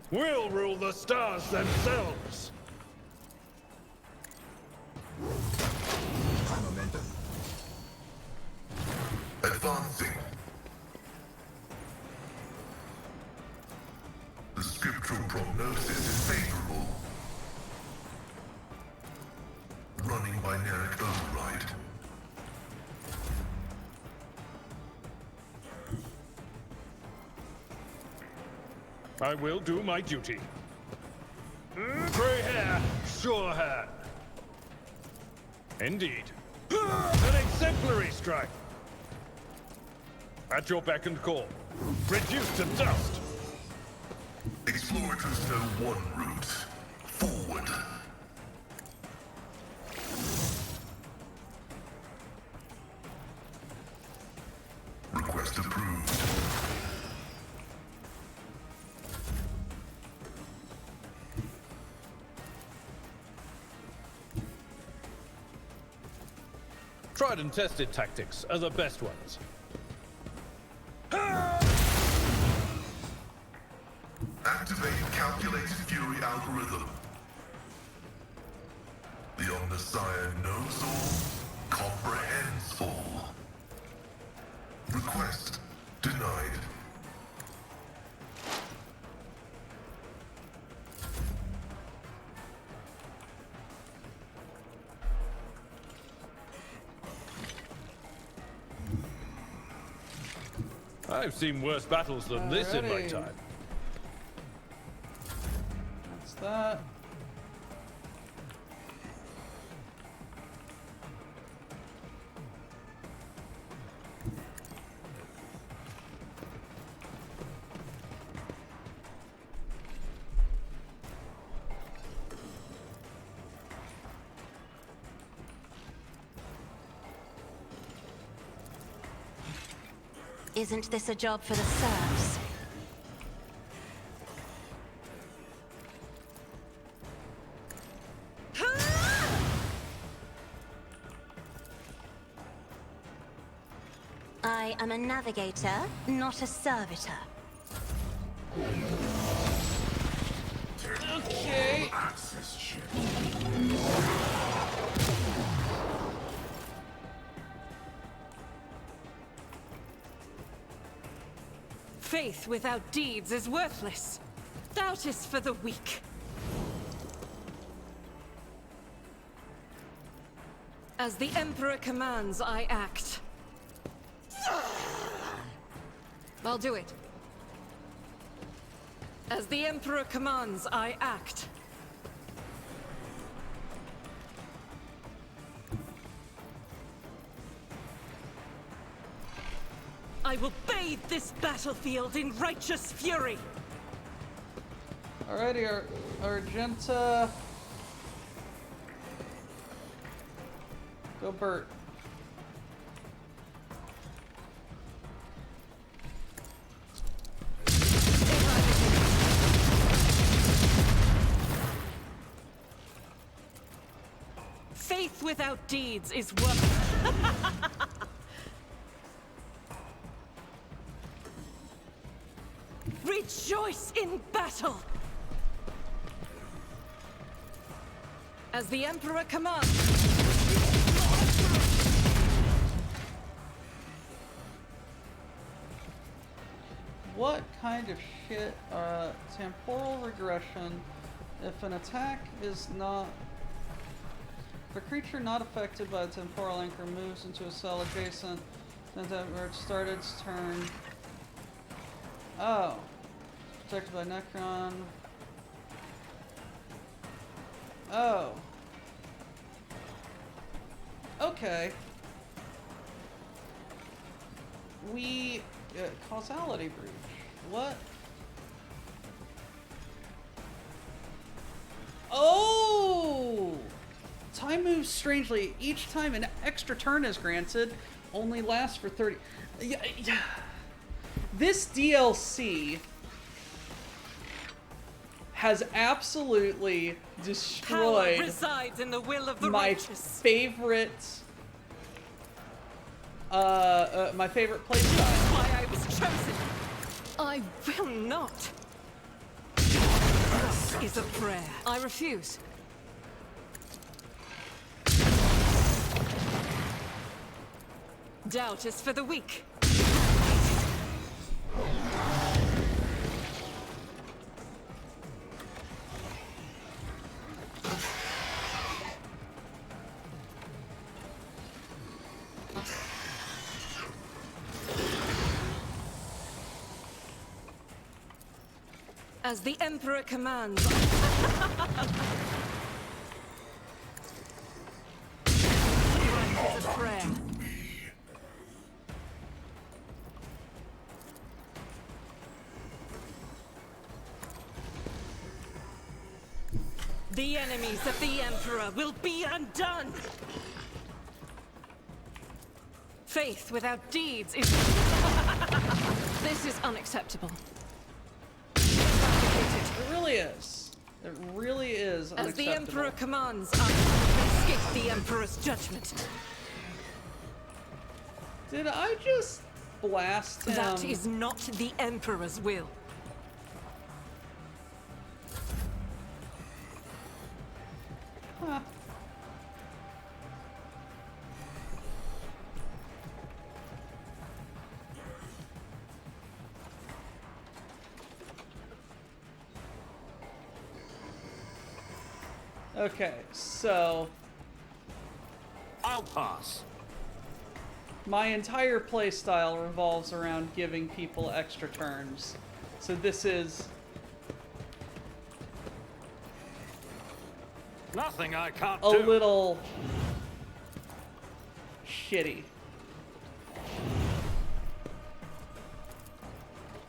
We'll rule the stars themselves! High momentum. Advancing. The scriptural prognosis is favorable. Running binaric override. I will do my duty. Grey hair, sure hand. Indeed. An exemplary strike. At your beck and call. Reduced to dust. Explorators know one route. Forward. Request approved. Tried and tested tactics are the best ones. Activate calculated fury algorithm. The Omnissiah knows all, comprehends all. Request denied. I've seen worse battles than this in my Alrighty. time. That's that. Isn't this a job for the serfs? I am a navigator, not a servitor. Okay. Access ship. Faith without deeds is worthless. Doubt is for the weak. As the Emperor commands, I act. I'll do it. As the Emperor commands, I act. I will bathe this battlefield in righteous fury. Alrighty, Argenta. Go Bert. Faith without deeds is worthless. Rejoice in battle! As the Emperor commands. What kind of shit? Temporal regression. If an attack is not... If a creature not affected by a temporal anchor moves into a cell adjacent, then that where it started its turn. Oh. Protected by Necron. Oh. Okay. We... causality breach. What? Oh! Time moves strangely. Each time an extra turn is granted, only lasts for 30... Yeah. This DLC has absolutely destroyed Power resides in the will of the my righteous. favorite my favorite playstyle. Why I was chosen. I will not. That is a prayer. I refuse. Doubt is for the weak. As the Emperor commands. Grant is a prayer. The enemies of the Emperor will be undone! Faith without deeds is... This is unacceptable. It really is. It really is unacceptable. As the Emperor commands, I will escape the Emperor's judgment. Did I just blast him? That is not the Emperor's will. Huh. Okay, so I'll pass. my entire playstyle revolves around giving people extra turns. So this is Nothing I can't a do. little shitty.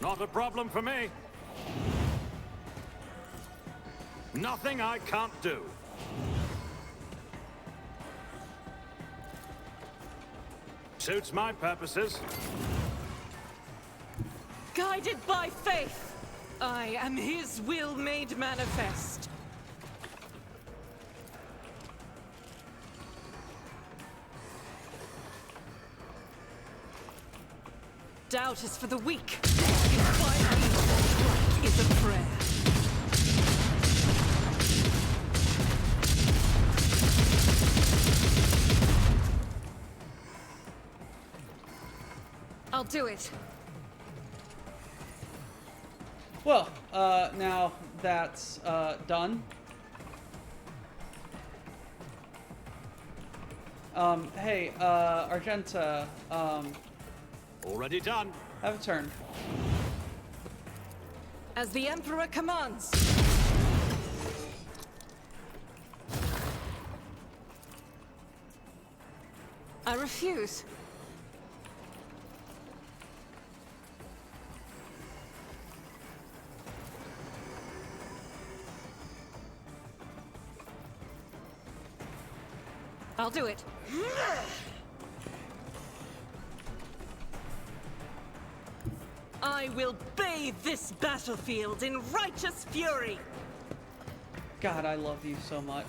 Not a problem for me. Nothing I can't do. Suits my purposes. Guided by faith, I am his will made manifest. Doubt is for the weak. Inspiring strike is a prayer. I'll do it. Well, now that's done. Hey, Argenta, Already done. have a turn. As the Emperor commands. I refuse. I'll do it. I will bathe this battlefield in righteous fury. God, I love you so much.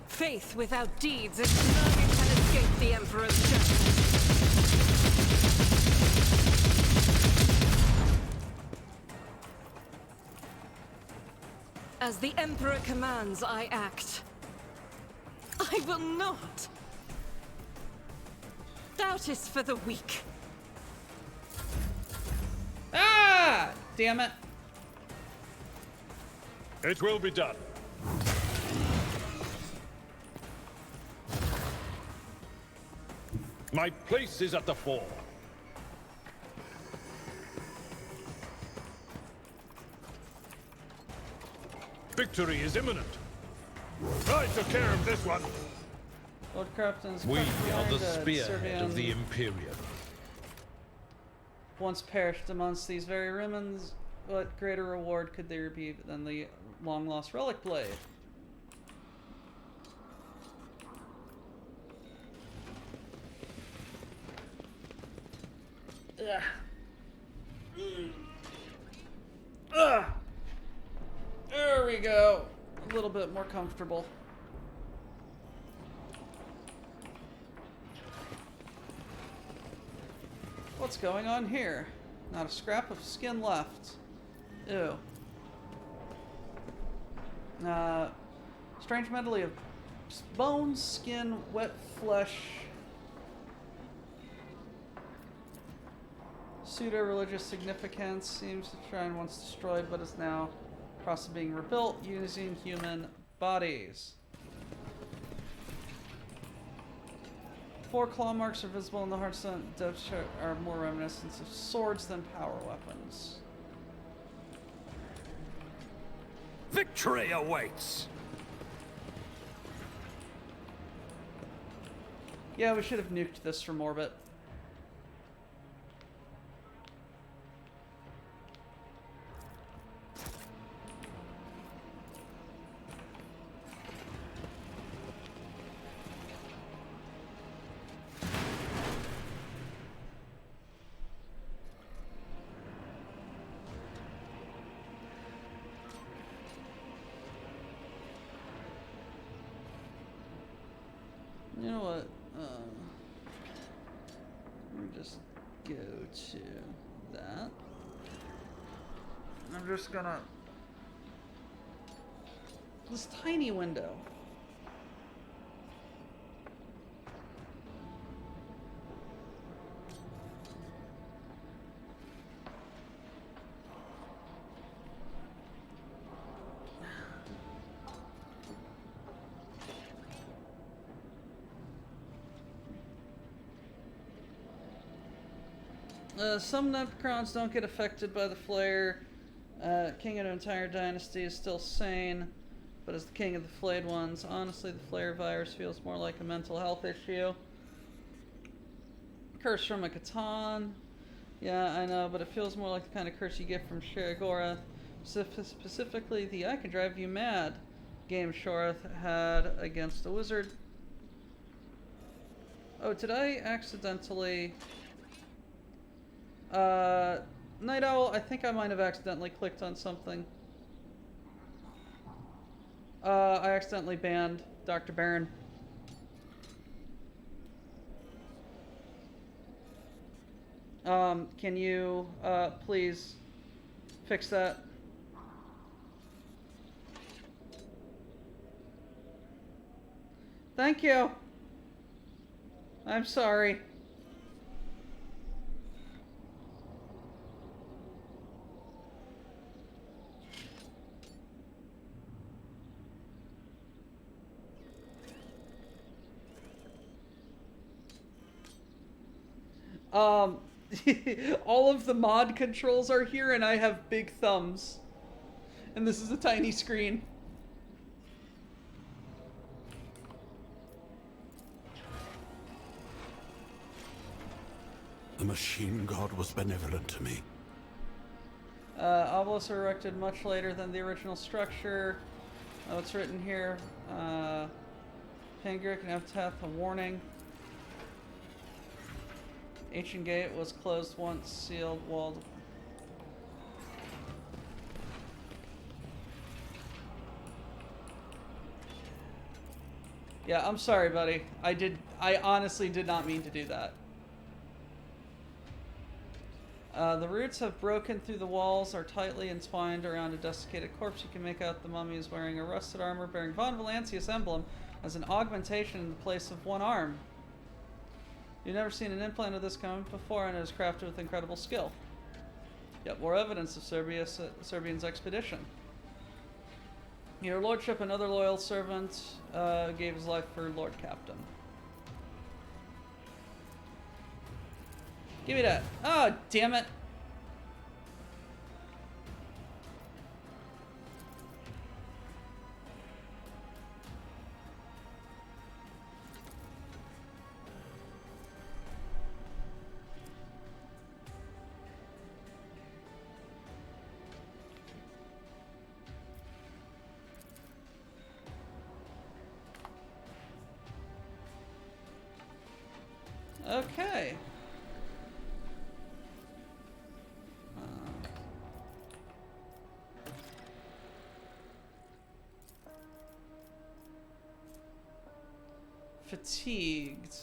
Faith without deeds is nothing can escape the Emperor's judgment. As the Emperor commands, I act. I will not. Doubt is for the weak. Ah! Damn it. It will be done. My place is at the fore. Victory is imminent. I took care of this one. Lord Crafton's We crouched are the behind a spearhead of the Servian Imperium. once perished amongst these very ruins. What greater reward could there be than the long-lost relic blade? Ugh. Ugh. There we go. A little bit more comfortable. What's going on here? Not a scrap of skin left. Ew. Strange medley of bones, skin, wet flesh. Pseudo-religious significance. Seems the shrine once destroyed but is now process of being rebuilt using human bodies. 4 claw marks are visible in the Hearthstone depths are more reminiscent of swords than power weapons. Victory awaits! Yeah, we should have nuked this from orbit. You know what? Let me just go to that. I'm just gonna... This tiny window. Some Necrons don't get affected by the flare. King of an entire dynasty is still sane, but as the king of the flayed ones, honestly, the flare virus feels more like a mental health issue. Curse from a Catan. Yeah, I know, but it feels more like the kind of curse you get from Sheogorath. Specifically, the I Can Drive You Mad game Shorath had against a wizard. Oh, did I accidentally... Night Owl, I think I might have accidentally clicked on something. I accidentally banned Dr. Baron. Can you, please fix that? Thank you. I'm sorry. All of the mod controls are here, and I have big thumbs. And this is a tiny screen. The machine god was benevolent to me. Obelisks were erected much later than the original structure. What's written here? Pangric and Epitaph, a warning. Ancient gate was closed once, sealed, walled. Yeah, I'm sorry, buddy. I honestly did not mean to do that. The roots have broken through the walls, are tightly entwined around a desiccated corpse. You can make out the mummy is wearing a rusted armor bearing Von Valancius emblem as an augmentation in the place of one arm. You've never seen an implant of this kind before, and it is crafted with incredible skill. Yet more evidence of Serbian's expedition. Your lordship, another loyal servant, gave his life for Lord Captain. Give me that. Oh, damn it. Okay. Fatigued.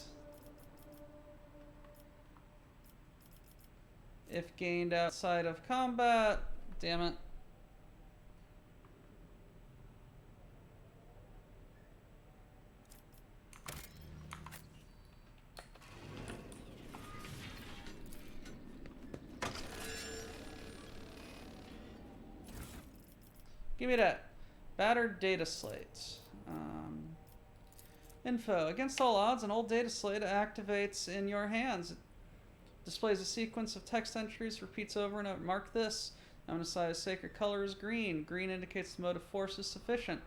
If gained outside of combat. Damn it. Give me that. Battered data slate. Info. Against all odds, an old data slate activates in your hands. It displays a sequence of text entries, repeats over and over. Mark this. Amnesia's sacred color is green. Green indicates the motive force is sufficient.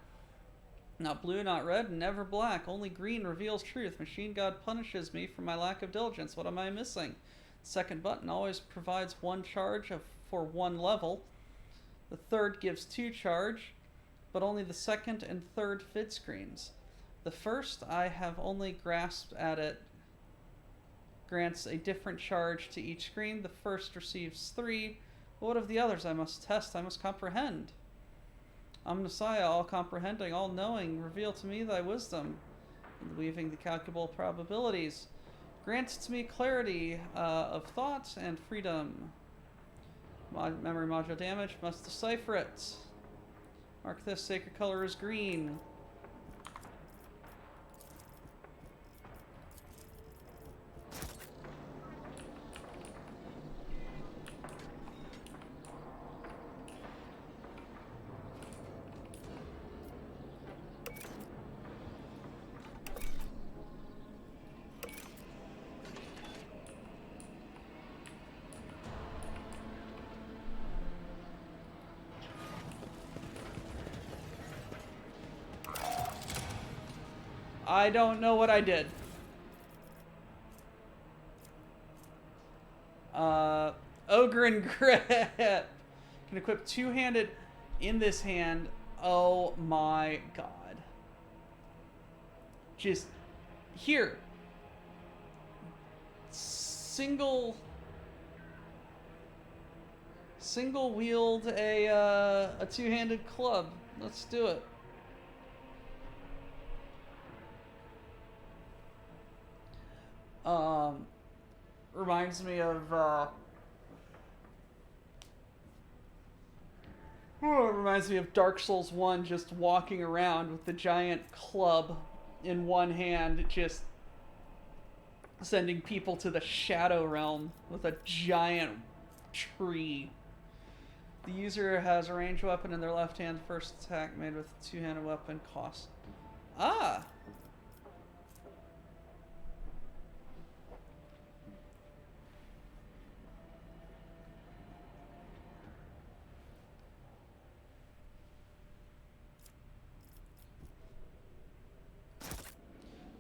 Not blue, not red, never black. Only green reveals truth. Machine God punishes me for my lack of diligence. What am I missing? Second button always provides one charge for one level. The third gives 2 charge, but only the second and third fid screens. The first, I have only grasped at it, grants a different charge to each screen. The first receives 3. What of the others? I must test, I must comprehend. Omnissiah, all-comprehending, all-knowing, reveal to me thy wisdom, and weaving the calculable probabilities. Grant to me clarity of thought and freedom. Memory module damage, must decipher it. Mark this, sacred color is green. I don't know what I did. Ogre and Grip. Can equip two-handed in this hand. Oh my god. Just here. Single wield a two-handed club. Let's do it. reminds me of Dark Souls 1, just walking around with the giant club in one hand, just sending people to the Shadow Realm with a giant tree. The user has a ranged weapon in their left hand. First attack made with a two-handed weapon costs. Ah!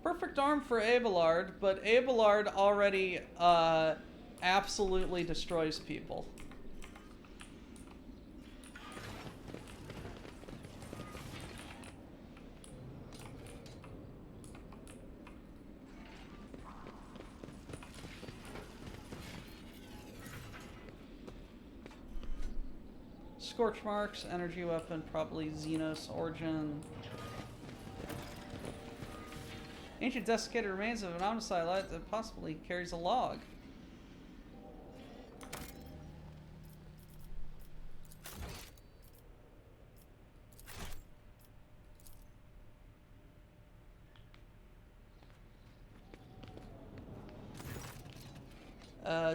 Perfect arm for Abelard, but Abelard already absolutely destroys people. Scorch marks, energy weapon, probably Xenos origin. Ancient desiccated remains of an omnicide that possibly carries a log.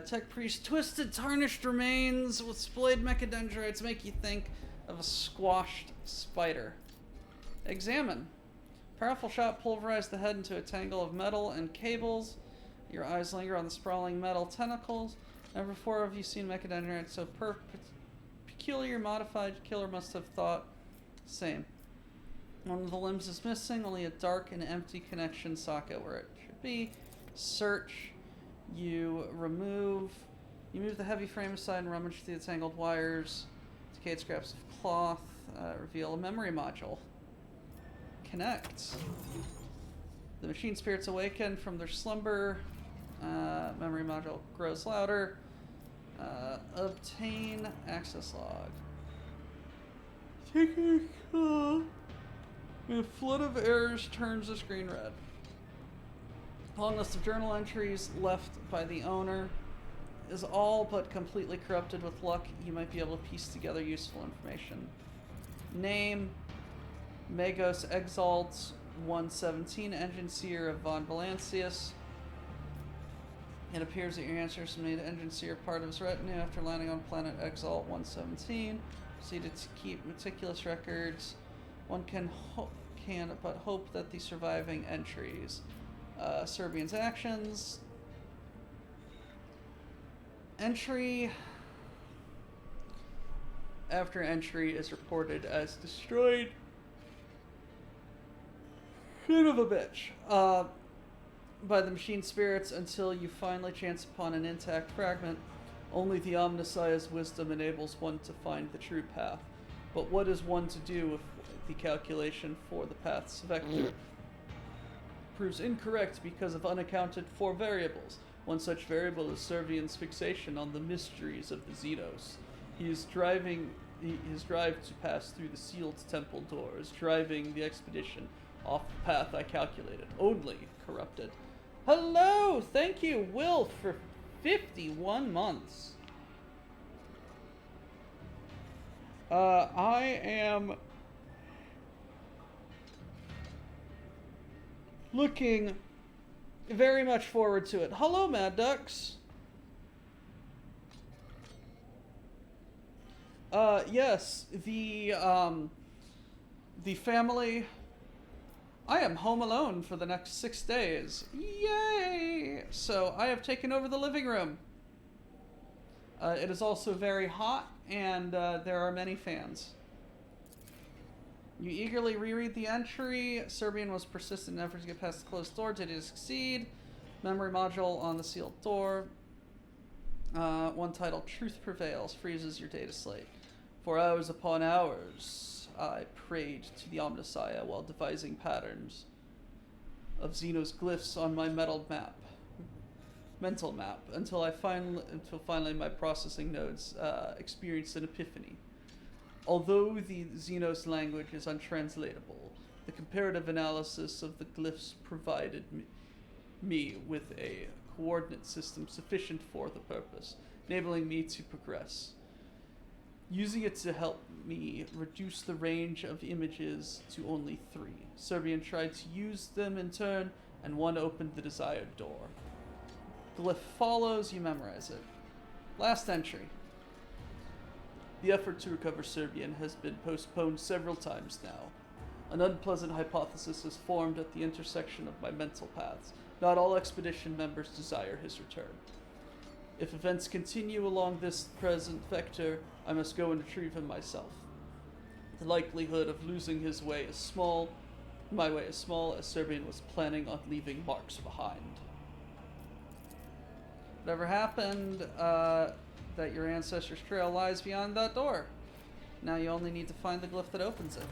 Tech Priest, twisted, tarnished remains with splayed mechadendrites make you think of a squashed spider. Examine. Powerful shot pulverized the head into a tangle of metal and cables. Your eyes linger on the sprawling metal tentacles. Never before have you seen mechadendrites so peculiar. Modified killer must have thought same. One of the limbs is missing, only a dark and empty connection socket where it should be. Search. You move the heavy frame aside and rummage through the tangled wires. Decayed scraps of cloth. Reveal a memory module. Connect. The machine spirits awaken from their slumber. Memory module grows louder. Obtain access log. Taking a call. A flood of errors turns the screen red. Long list of journal entries left by the owner is all but completely corrupted. With luck, you might be able to piece together useful information. Name: Magos Exalt 117, Engine Seer of Von Valancius. It appears that your ancestors made Engine Seer part of his retinue after landing on planet Exalt 117. Proceeded to keep meticulous records. One can but hope that the surviving entries. Serbian's actions. Entry. After entry is reported as destroyed. Kind of a bitch. By the machine spirits until you finally chance upon an intact fragment. Only the Omnissiah's wisdom enables one to find the true path. But what is one to do if the calculation for the path's vector proves incorrect because of unaccounted for variables? One such variable is Servian's fixation on the mysteries of the Xenos. His drive to pass through the sealed temple doors, driving the expedition off the path I calculated, only corrupted. Hello! Thank you, Will, for 51 months. I am looking very much forward to it. Hello, Mad Ducks. Yes, the family. I am home alone for the next 6 days. Yay! So I have taken over the living room. It is also very hot, and there are many fans. You eagerly reread the entry. Serbian was persistent in efforts to get past the closed door. Did he succeed? Memory module on the sealed door. One titled Truth Prevails freezes your data slate. For hours upon hours, I prayed to the Omnissiah while devising patterns of Xenos glyphs on my mental map, until finally my processing nodes experienced an epiphany. Although the Xenos language is untranslatable, the comparative analysis of the glyphs provided me with a coordinate system sufficient for the purpose, enabling me to progress. Using it to help me reduce the range of images to only 3. Serbian tried to use them in turn, and one opened the desired door. Glyph follows, you memorize it. Last entry. The effort to recover Serbian has been postponed several times now. An unpleasant hypothesis has formed at the intersection of my mental paths. Not all expedition members desire his return. If events continue along this present vector, I must go and retrieve him myself. The likelihood of losing his way is small, my way is small, as Serbian was planning on leaving marks behind. Whatever happened, that your ancestors' trail lies beyond that door. Now you only need to find the glyph that opens it.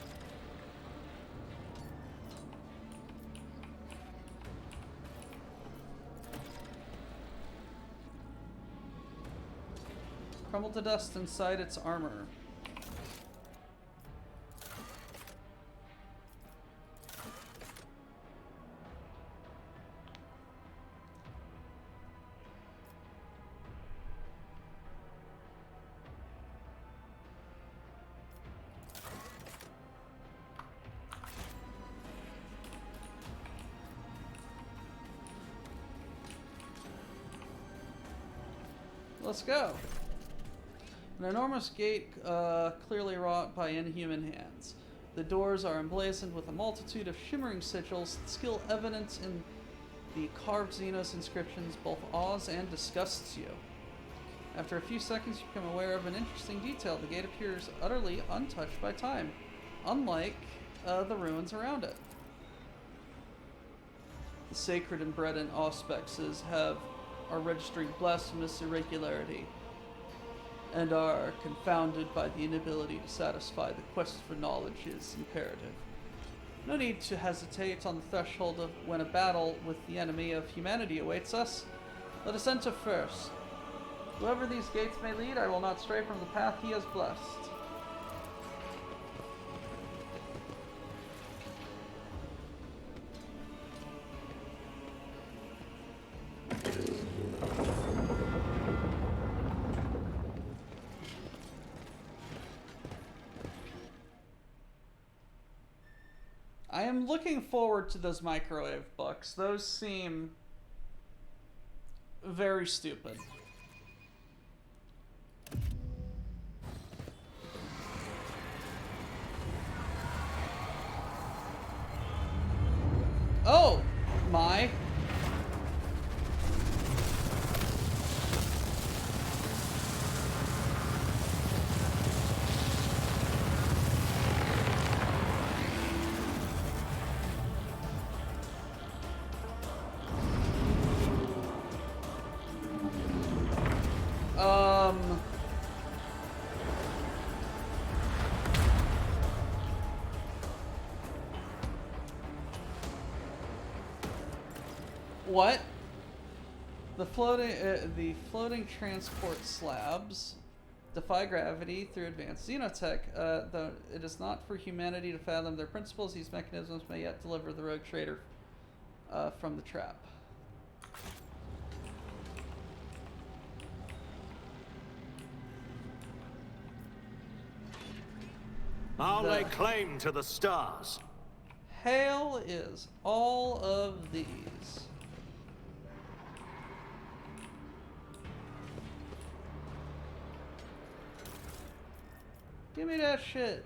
Crumble to dust inside its armor. Let's go. An enormous gate, clearly wrought by inhuman hands. The doors are emblazoned with a multitude of shimmering sigils, skill evident in the carved Xenos inscriptions both awes and disgusts you. After a few seconds, you become aware of an interesting detail. The gate appears utterly untouched by time, unlike the ruins around it. The sacred and bred in auspexes are registering blasphemous irregularity and are confounded by the inability to satisfy the quest for knowledge is imperative. No need to hesitate on the threshold of when a battle with the enemy of humanity awaits us. Let us enter first. Whoever these gates may lead, I will not stray from the path he has blessed. I am looking forward to those microwave books. Those seem very stupid. Oh my. What? The floating transport slabs defy gravity through advanced xenotech. Though it is not for humanity to fathom their principles, these mechanisms may yet deliver the rogue trader from the trap. I'll lay claim to the stars. Hail is all of these. Give me that shit.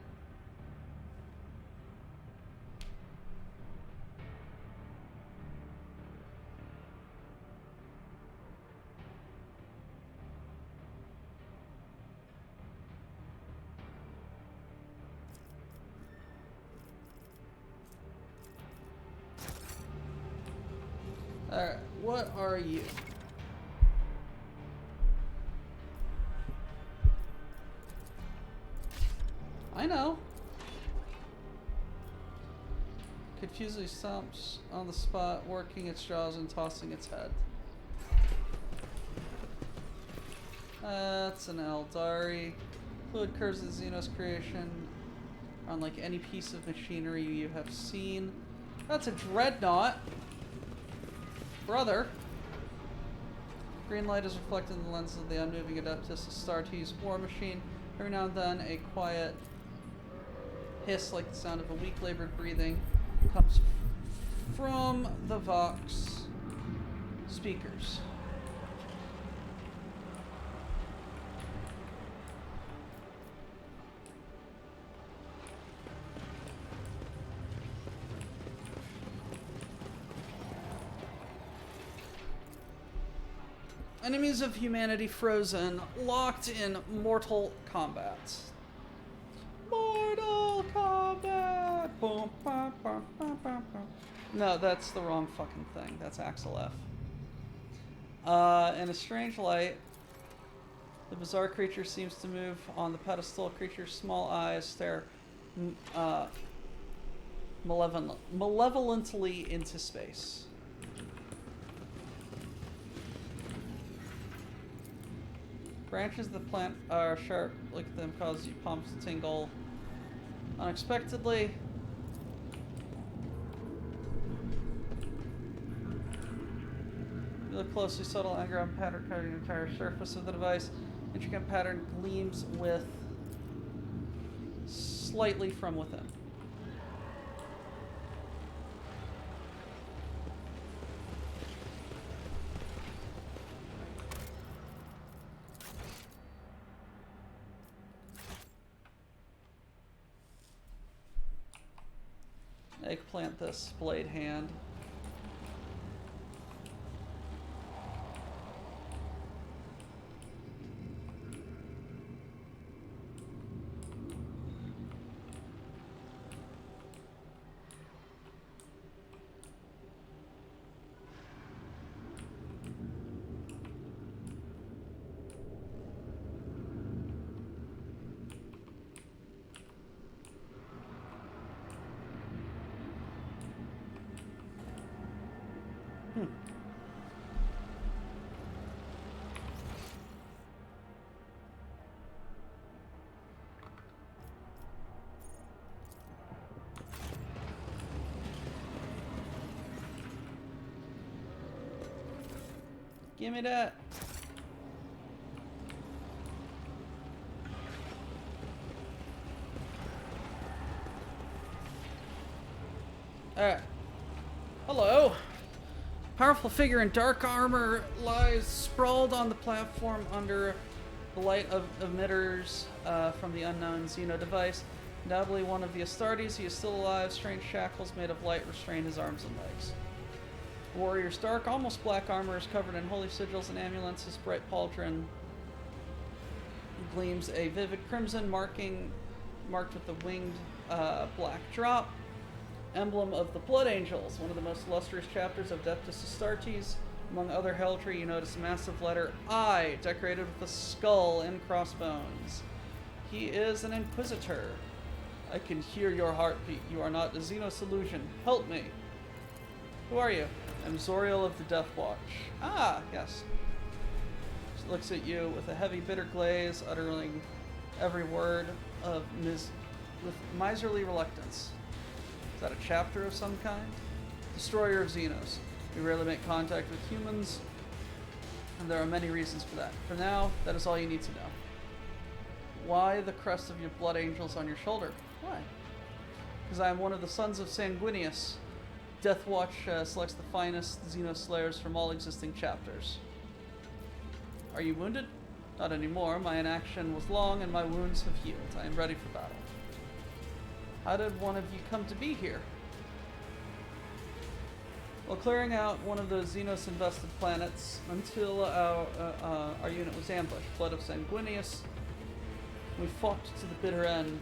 Alright, what are you? I know. Confusedly stomps on the spot, working its jaws and tossing its head. That's an Eldari. Fluid curves of Xenos creation, unlike any piece of machinery you have seen. That's a dreadnought. Brother. Green light is reflected in the lenses of the unmoving Adeptus Astartes war machine. Every now and then, a quiet hiss, like the sound of a weak, labored breathing, comes from the Vox speakers. Enemies of humanity frozen, locked in mortal combat. Mortal Kombat! Boom, bum, bum, bum, bum, bum. No, that's the wrong fucking thing. That's Axel F. In a strange light, the bizarre creature seems to move on the pedestal. Creature's small eyes stare malevolently into space. Branches of the plant are sharp. Look at them, cause your palms to tingle unexpectedly. You look closely, subtle underground pattern covering the entire surface of the device. Intricate pattern gleams with slightly from within. Eggplant this blade hand. Give me that. Alright. Hello. Powerful figure in dark armor lies sprawled on the platform under the light of emitters from the unknown Xeno device. Undoubtedly one of the Astartes, he is still alive. Strange shackles made of light restrain his arms and legs. Warrior's dark, almost black armor is covered in holy sigils and amulets. His bright pauldron gleams a vivid crimson, marked with the winged black drop. Emblem of the Blood Angels, one of the most illustrious chapters of Adeptus Astartes. Among other heraldry, you notice a massive letter I, decorated with a skull and crossbones. He is an Inquisitor. I can hear your heartbeat. You are not a Xenos illusion. Help me. Who are you? I'm Zoriel of the Death Watch. Ah, yes. She looks at you with a heavy, bitter glaze, uttering every word with miserly reluctance. Is that a chapter of some kind? Destroyer of Xenos. We rarely make contact with humans, and there are many reasons for that. For now, that is all you need to know. Why the crest of your blood angels on your shoulder? Why? Because I am one of the sons of Sanguinius. Death Watch selects the finest Xenoslayers from all existing chapters. Are you wounded? Not anymore. My inaction was long and my wounds have healed. I am ready for battle. How did one of you come to be here? While clearing out one of those Xenos-invested planets until our unit was ambushed. Blood of Sanguinius. We fought to the bitter end,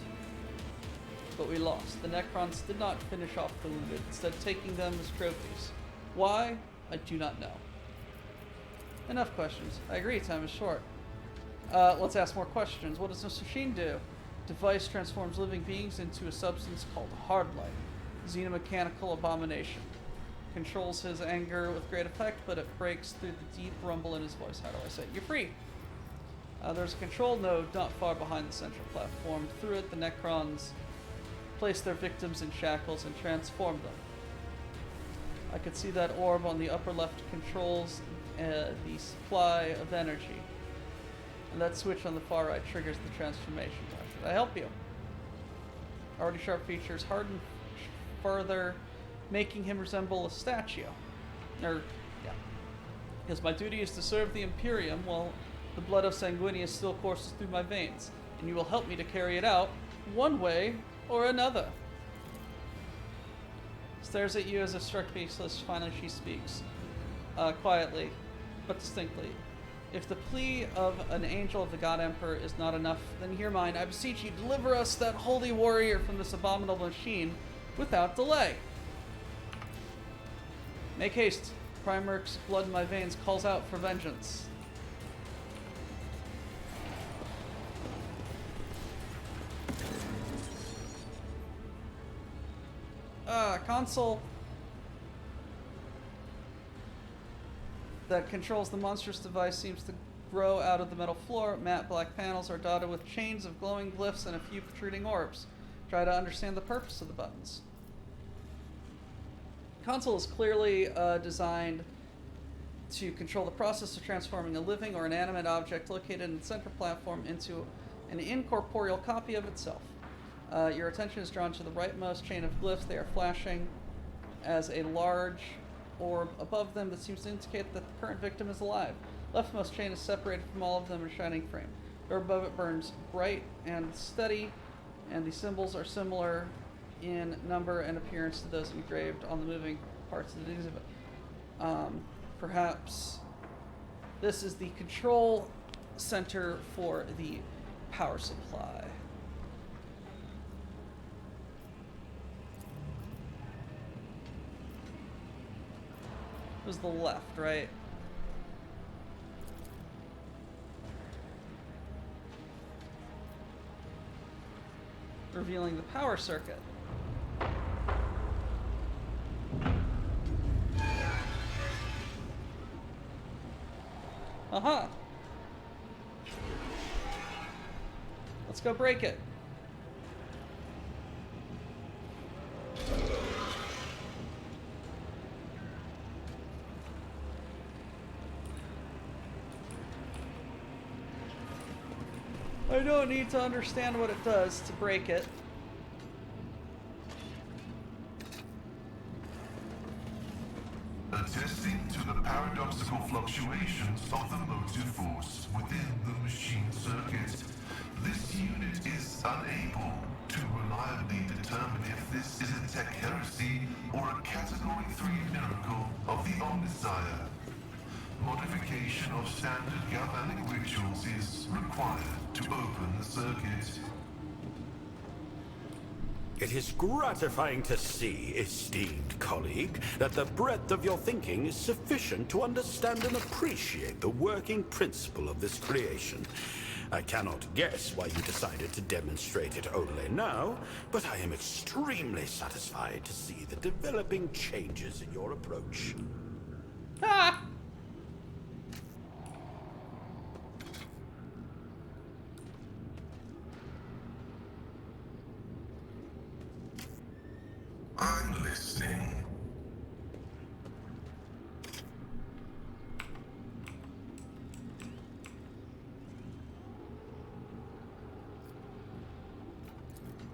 but we lost. The Necrons did not finish off the wounded, instead taking them as trophies. Why? I do not know. Enough questions. I agree, time is short. Let's ask more questions. What does this machine do? Device transforms living beings into a substance called Hardlight. Xenomechanical abomination. Controls his anger with great effect, but it breaks through the deep rumble in his voice. How do I say it? You're free. There's a control node not far behind the central platform. Through it, the Necrons place their victims in shackles and transform them. I could see that orb on the upper left controls the supply of energy. And that switch on the far right triggers the transformation. How should I help you? Already sharp features harden further, making him resemble a statue. Yeah. Because my duty is to serve the Imperium while the blood of Sanguinius still courses through my veins, and you will help me to carry it out one way or another. Stares at you as if struck speechless. Finally she speaks. Quietly, but distinctly. If the plea of an angel of the God Emperor is not enough, then hear mine. I beseech you, deliver us, that holy warrior, from this abominable machine without delay. Make haste. Primarch's blood in my veins calls out for vengeance. Console that controls the monstrous device seems to grow out of the metal floor. Matte black panels are dotted with chains of glowing glyphs and a few protruding orbs. Try to understand the purpose of the buttons. Console is clearly designed to control the process of transforming a living or inanimate object located in the center platform into an incorporeal copy of itself. Your attention is drawn to the rightmost chain of glyphs. They are flashing as a large orb above them that seems to indicate that the current victim is alive. Leftmost chain is separated from all of them in a shining frame. The orb above it burns bright and steady, and the symbols are similar in number and appearance to those engraved on the moving parts of the exhibit. Perhaps this is the control center for the power supply. It was the left, right? Revealing the power circuit. Aha! Let's go break it. I don't need to understand what it does to break it. Attesting to the paradoxical fluctuations of the motive force within the machine circuit, this unit is unable to reliably determine if this is a tech heresy or a Category 3 miracle of the Omnissiah. Modification of standard galvanic rituals is required to open the circuit. It is gratifying to see, esteemed colleague, that the breadth of your thinking is sufficient to understand and appreciate the working principle of this creation. I cannot guess why you decided to demonstrate it only now, but I am extremely satisfied to see the developing changes in your approach. Ah! I'm listening.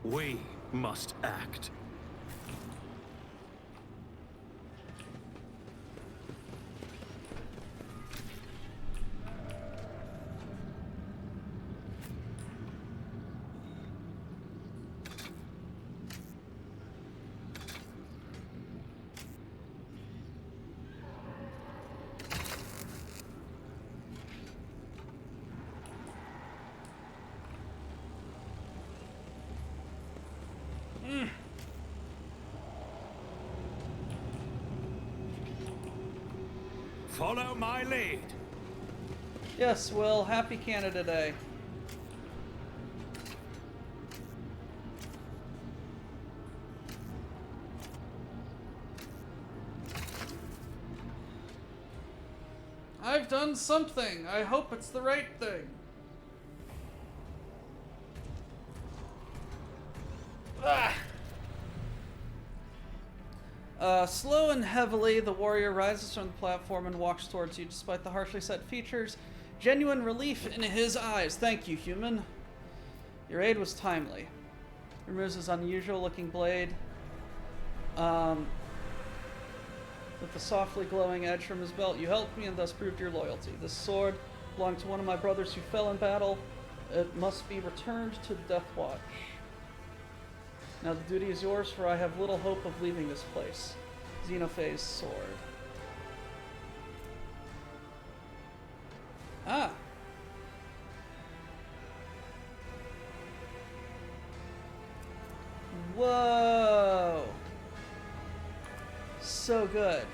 We must act. Follow my lead. Yes, Will. Happy Canada Day. I've done something. I hope it's the right thing. Ah. Slow and heavily, the warrior rises from the platform and walks towards you. Despite the harshly set features, genuine relief in his eyes. Thank you, human. Your aid was timely. Removes his unusual-looking blade with the softly glowing edge from his belt. You helped me and thus proved your loyalty. This sword belonged to one of my brothers who fell in battle. It must be returned to the Death Watch. Now the duty is yours, for I have little hope of leaving this place. Xenophase sword. Ah. Whoa. So good.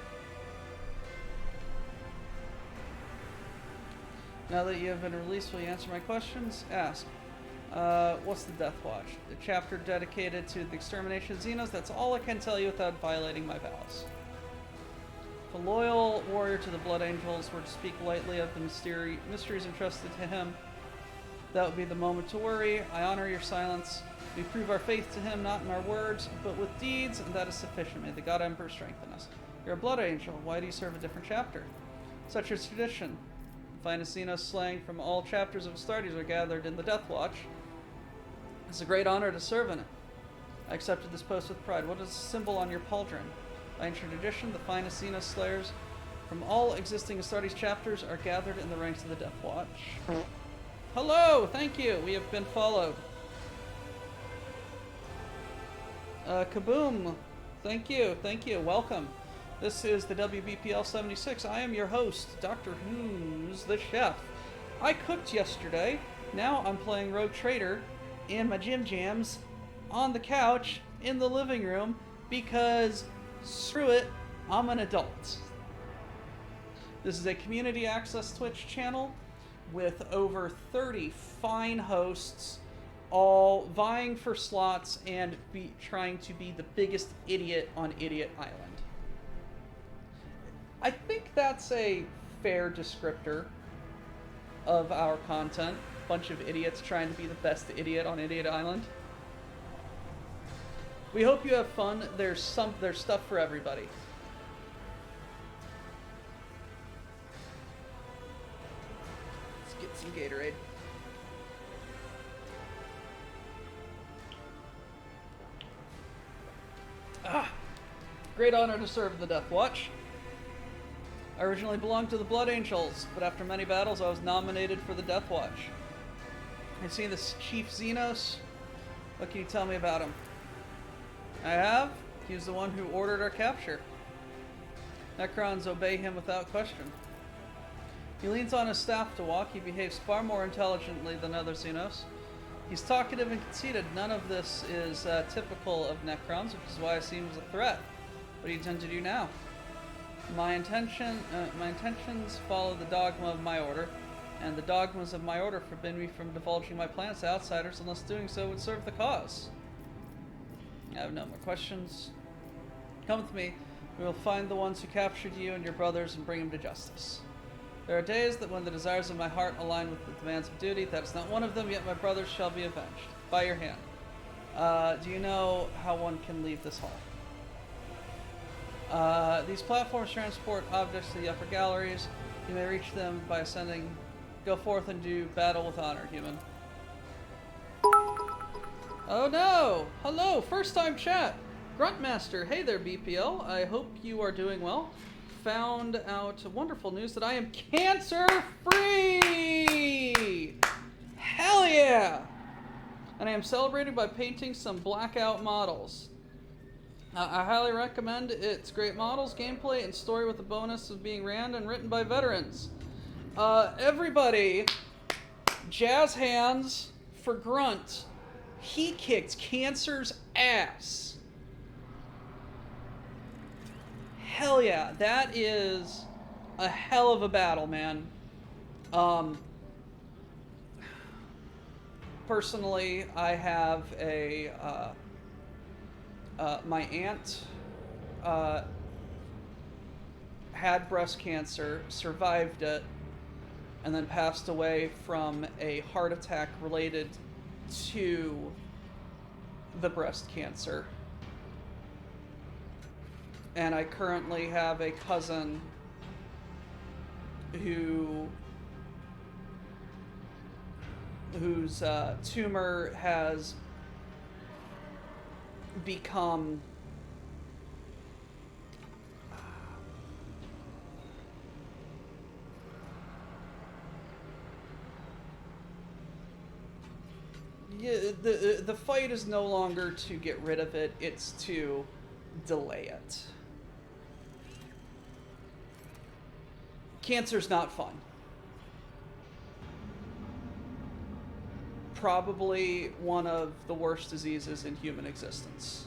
Now that you have been released, will you answer my questions? Ask. What's the Death Watch? The chapter dedicated to the extermination of Xenos. That's all I can tell you without violating my vows. If a loyal warrior to the Blood Angels were to speak lightly of the mysteries entrusted to him, that would be the moment to worry. I honor your silence. We prove our faith to him, not in our words, but with deeds, and that is sufficient. May the God Emperor strengthen us. You're a Blood Angel. Why do you serve a different chapter? Such is tradition. The finest Xenos slaying from all chapters of Astartes are gathered in the Death Watch. It's a great honor to serve in it. I accepted this post with pride. What is the symbol on your pauldron? By ancient tradition, the finest Xenos slayers from all existing Astartes chapters are gathered in the ranks of the Death Watch. Hello! Thank you! We have been followed. Kaboom! Thank you, welcome. This is the WBPL 76. I am your host, Dr. Who's the Chef. I cooked yesterday. Now I'm playing Rogue Trader in my gym jams on the couch in the living room because screw it, I'm an adult. This is a community access Twitch channel with over 30 fine hosts, all vying for slots and trying to be the biggest idiot on Idiot Island. I think that's a fair descriptor of our content. Bunch of idiots trying to be the best idiot on Idiot Island. We hope you have fun. There's stuff for everybody. Let's get some Gatorade. Great honor to serve the Death Watch. I originally belonged to the Blood Angels, but after many battles I was nominated for the Death Watch. I've seen this Chief Xenos. What can you tell me about him? I have. He's the one who ordered our capture. Necrons obey him without question. He leans on his staff to walk. He behaves far more intelligently than other Xenos. He's talkative and conceited. None of this is typical of Necrons, which is why I see him as a threat. What do you intend to do now? My intentions follow the dogma of my order, and the dogmas of my order forbid me from divulging my plans to outsiders unless doing so would serve the cause. I have no more questions. Come with me. We will find the ones who captured you and your brothers and bring them to justice. There are days that when the desires of my heart align with the demands of duty. That is not one of them, yet my brothers shall be avenged. By your hand. Do you know how one can leave this hall? These platforms transport objects to the upper galleries. You may reach them by ascending. Go forth and do battle with honor, human. Oh no! Hello, first time chat! Gruntmaster, hey there BPL, I hope you are doing well. Found out wonderful news that I am cancer-free! Hell yeah! And I am celebrating by painting some blackout models. I highly recommend it. It's great models, gameplay, and story with the bonus of being ran and written by veterans. Everybody, jazz hands for Grunt. He kicked Cancer's ass. Hell yeah, that is a hell of a battle, man. Personally, I have a, my aunt, had breast cancer, survived it, and then passed away from a heart attack related to the breast cancer. and I currently have a cousin whose tumor has become the fight is no longer to get rid of it, it's to delay it. Cancer's not fun. Probably one of the worst diseases in human existence.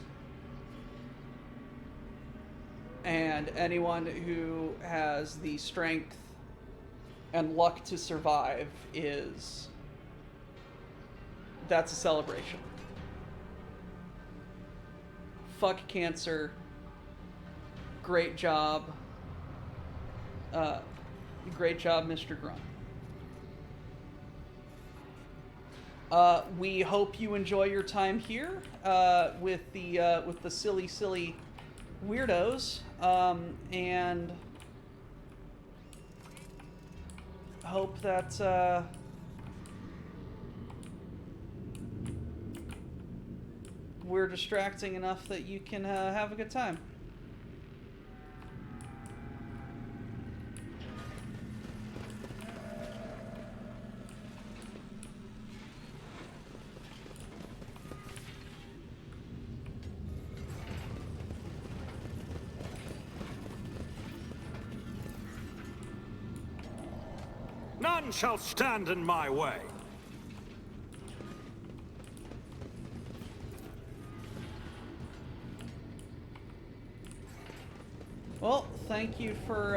And anyone who has the strength and luck to survive that's a celebration. Fuck cancer. Great job. Great job, Mr. Grunt. We hope you enjoy your time here with the silly weirdos, and hope that we're distracting enough that you can have a good time. None shall stand in my way. Well, thank you for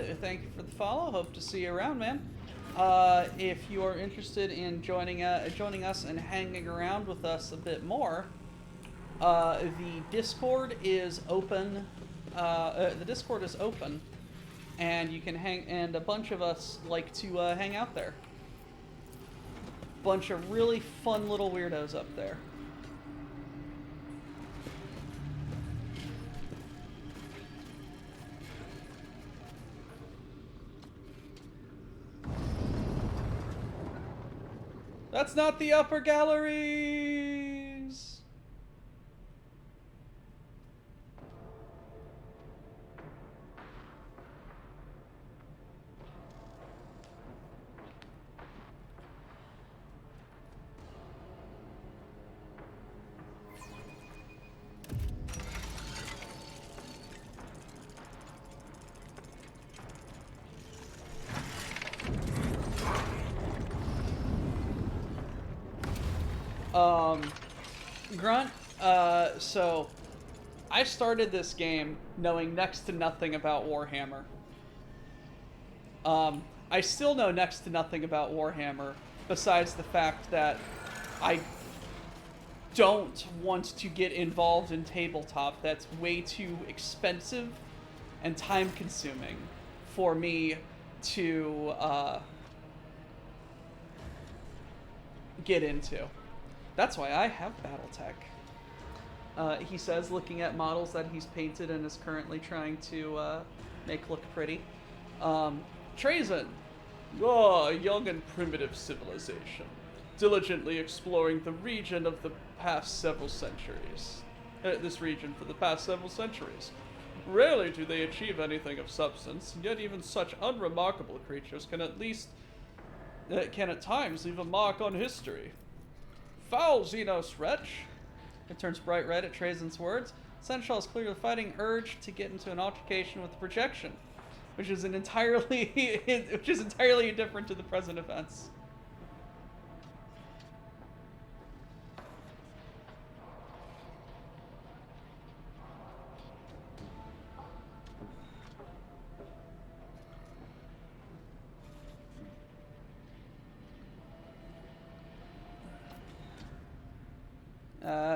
the follow. Hope to see you around, man. If you are interested in joining us and hanging around with us a bit more, the Discord is open. And you can hang. And a bunch of us like to hang out there. Bunch of really fun little weirdos up there. That's not the upper galleries! Grunt, so I started this game knowing next to nothing about Warhammer. I still know next to nothing about Warhammer, besides the fact that I don't want to get involved in tabletop. That's way too expensive and time-consuming for me to get into. That's why I have Battletech. He says, looking at models that he's painted and is currently trying to make look pretty. Trazyn. Oh, young and primitive civilization. Diligently exploring the region of the past several centuries. This region for the past several centuries. Rarely do they achieve anything of substance, yet even such unremarkable creatures can at times leave a mark on history. Foul Xenos wretch! It turns bright red at Trazyn's words. Seneschal is clearly fighting urge to get into an altercation with the projection, which is entirely indifferent to the present events.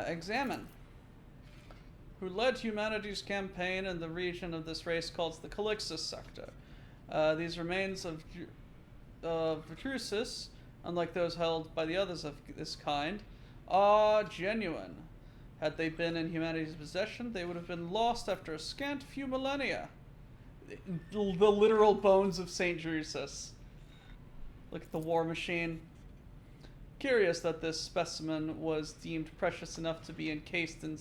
Examine. Who led humanity's campaign in the region of this race called the Calixis sector. These remains of Vitruvius, unlike those held by the others of this kind, are genuine. Had they been in humanity's possession, they would have been lost after a scant few millennia. The literal bones of St. Drusus. Look at the war machine. Curious that this specimen was deemed precious enough to be encased in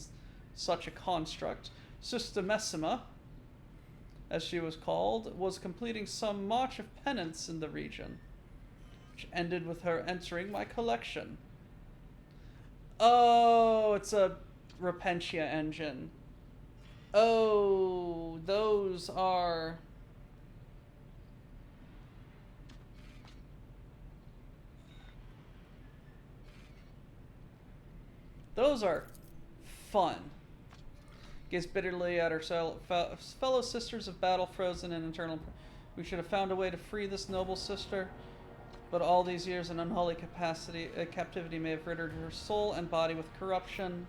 such a construct. Sister Messima, as she was called, was completing some march of penance in the region, which ended with her entering my collection. Oh, it's a Repentia engine. Oh, those are... Those are fun. Gazes bitterly at her fellow sisters of battle, frozen in eternal... We should have found a way to free this noble sister, but all these years in unholy captivity may have riddled her soul and body with corruption.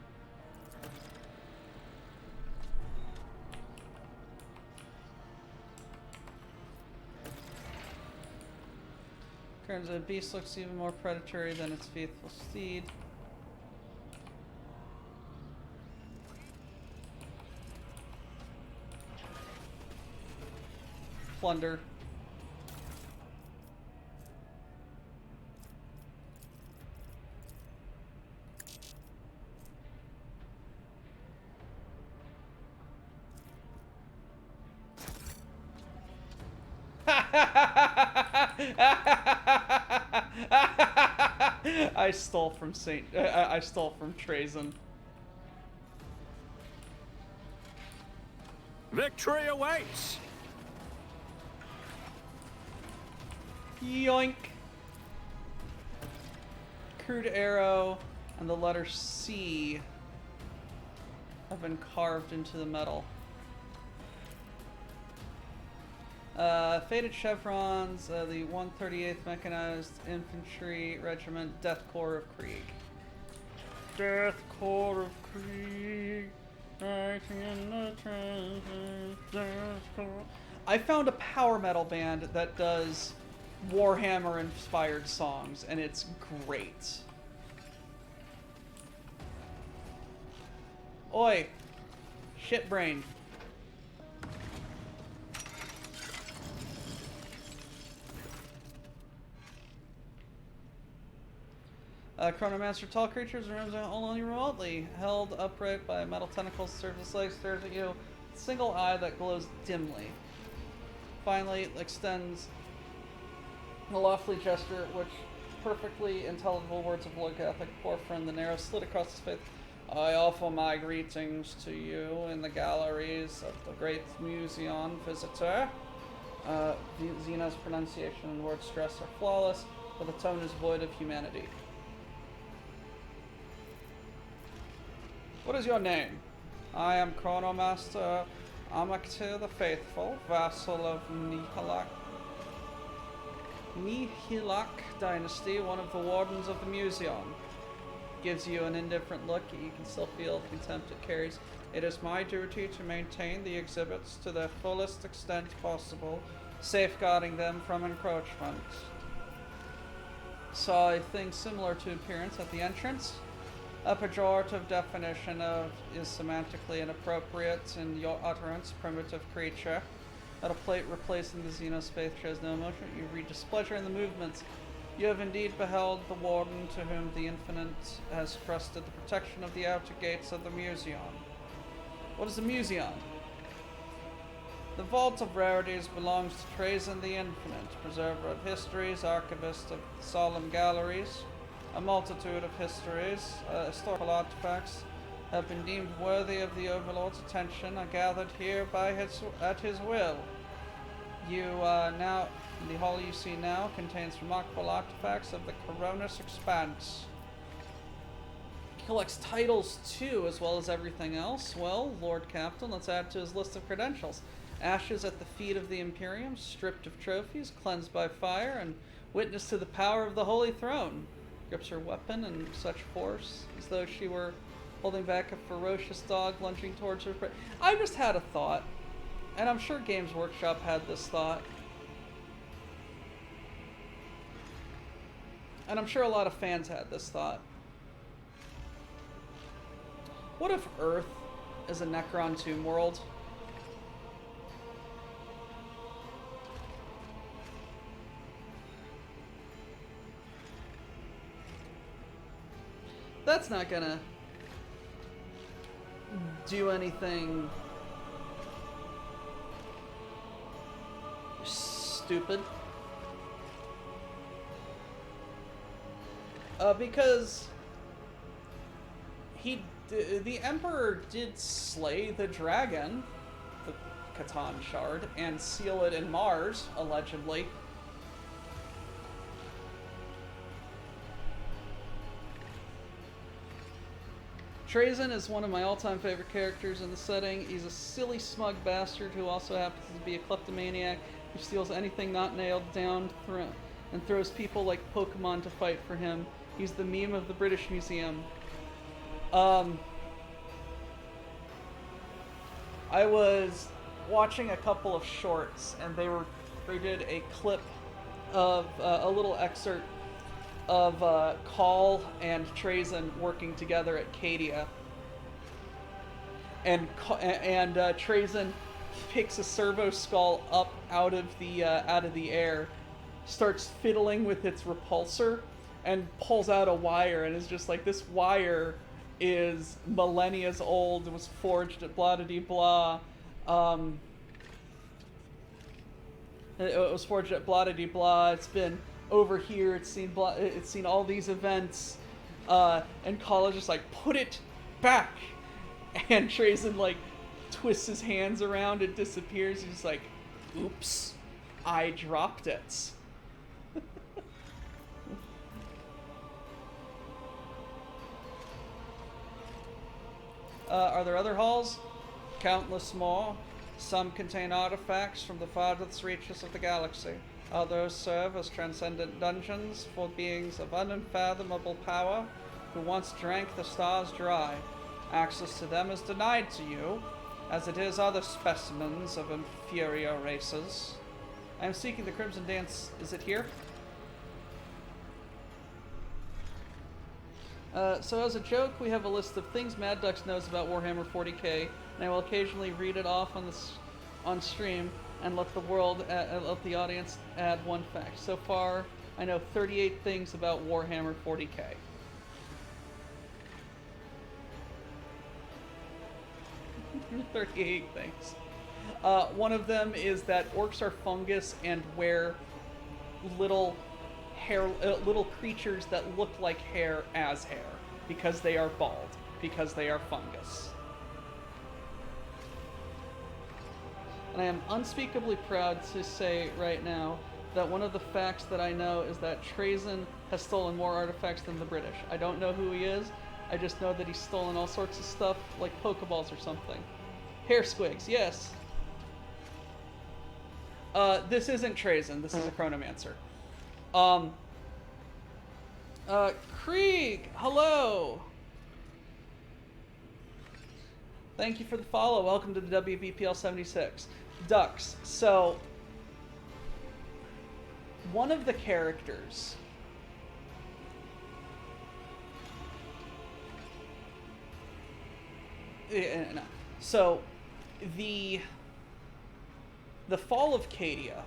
The beast looks even more predatory than its faithful steed. Plunder. I stole from I stole from Trazen. Victory awaits! Yoink! Crude arrow and the letter C have been carved into the metal. Faded chevrons, the 138th Mechanized Infantry Regiment, Death Corps of Krieg. Death Corps of Krieg, fighting in the trenches, Death Corps. I found a power metal band that does Warhammer-inspired songs, and it's great. Oi! Shitbrain. Chronomancer, tall creatures only remotely held upright by metal tentacles, surface legs, stares at you, single eye that glows dimly. Finally, it extends a lofty gesture, which perfectly intelligible words of Lord Catholic pour from the narrow slit across his face. I offer my greetings to you in the galleries of the great Museon visitor. Xena's pronunciation and word stress are flawless, but the tone is void of humanity. What is your name? I am Chronomaster Amaktir the Faithful, vassal of Nihilak Dynasty, one of the wardens of the Museon. Gives you an indifferent look, you can still feel the contempt it carries. It is my duty to maintain the exhibits to their fullest extent possible, safeguarding them from encroachment. Saw a thing similar to appearance at the entrance. A pejorative definition of is semantically inappropriate in your utterance, primitive creature. At a plate replacing the Xenos faith shows no emotion. You read displeasure in the movements. You have indeed beheld the warden to whom the Infinite has trusted the protection of the outer gates of the Museon. What is the Museon? The Vault of Rarities belongs to Trazen the Infinite, preserver of histories, archivist of the solemn galleries. A multitude of historical artifacts have been deemed worthy of the Overlord's attention and gathered here at his will. The hall you see now contains remarkable artifacts of the Coronis Expanse. Collects titles too, as well as everything else. Well, Lord Captain, let's add to his list of credentials. Ashes at the feet of the Imperium, stripped of trophies, cleansed by fire, and witness to the power of the Holy Throne. Grips her weapon in such force, as though she were holding back a ferocious dog lunging towards her prey. I just had a thought, and I'm sure Games Workshop had this thought. And I'm sure a lot of fans had this thought. What if Earth is a Necron tomb world? That's not gonna do anything stupid. Because the Emperor did slay the dragon, the Catan Shard, and seal it in Mars, allegedly. Trazyn is one of my all-time favorite characters in the setting. He's a silly, smug bastard who also happens to be a kleptomaniac who steals anything not nailed down and throws people like Pokemon to fight for him. He's the meme of the British Museum. I was watching a couple of shorts, and they did a clip of a little excerpt of Call and Trazyn working together at Cadia, and Trazyn picks a servo skull up out of the air, starts fiddling with its repulsor, and pulls out a wire, and is just like, this wire is millennia old. It was forged at blah de blah. It was forged at blah de blah. It's been over here. It's seen all these events. And Call just like, put it back. And Trazyn like twists his hands around. It disappears. He's like, oops, I dropped it. Are there other halls? Countless more. Some contain artifacts from the farthest reaches of the galaxy. Others serve as transcendent dungeons for beings of unfathomable power who once drank the stars dry. Access to them is denied to you, as it is other specimens of inferior races. I am seeking the Crimson Dance. Is it here? So as a joke, we have a list of things Mad Dux knows about Warhammer 40k, and I will occasionally read it off on stream and let the audience add one fact. So far, I know 38 things about Warhammer 40k. $38 things. One of them is that orcs are fungus and wear little creatures that look like hair as hair, because they are bald, because they are fungus. And I am unspeakably proud to say right now that one of the facts that I know is that Trazyn has stolen more artifacts than the British. I don't know who he is, I just know that he's stolen all sorts of stuff, like Pokeballs or something. Hair squigs, yes. This isn't Trazyn, this is a Chronomancer. Krieg, hello! Thank you for the follow. Welcome to the WBPL 76. Dux, so one of the characters no. So the fall of Cadia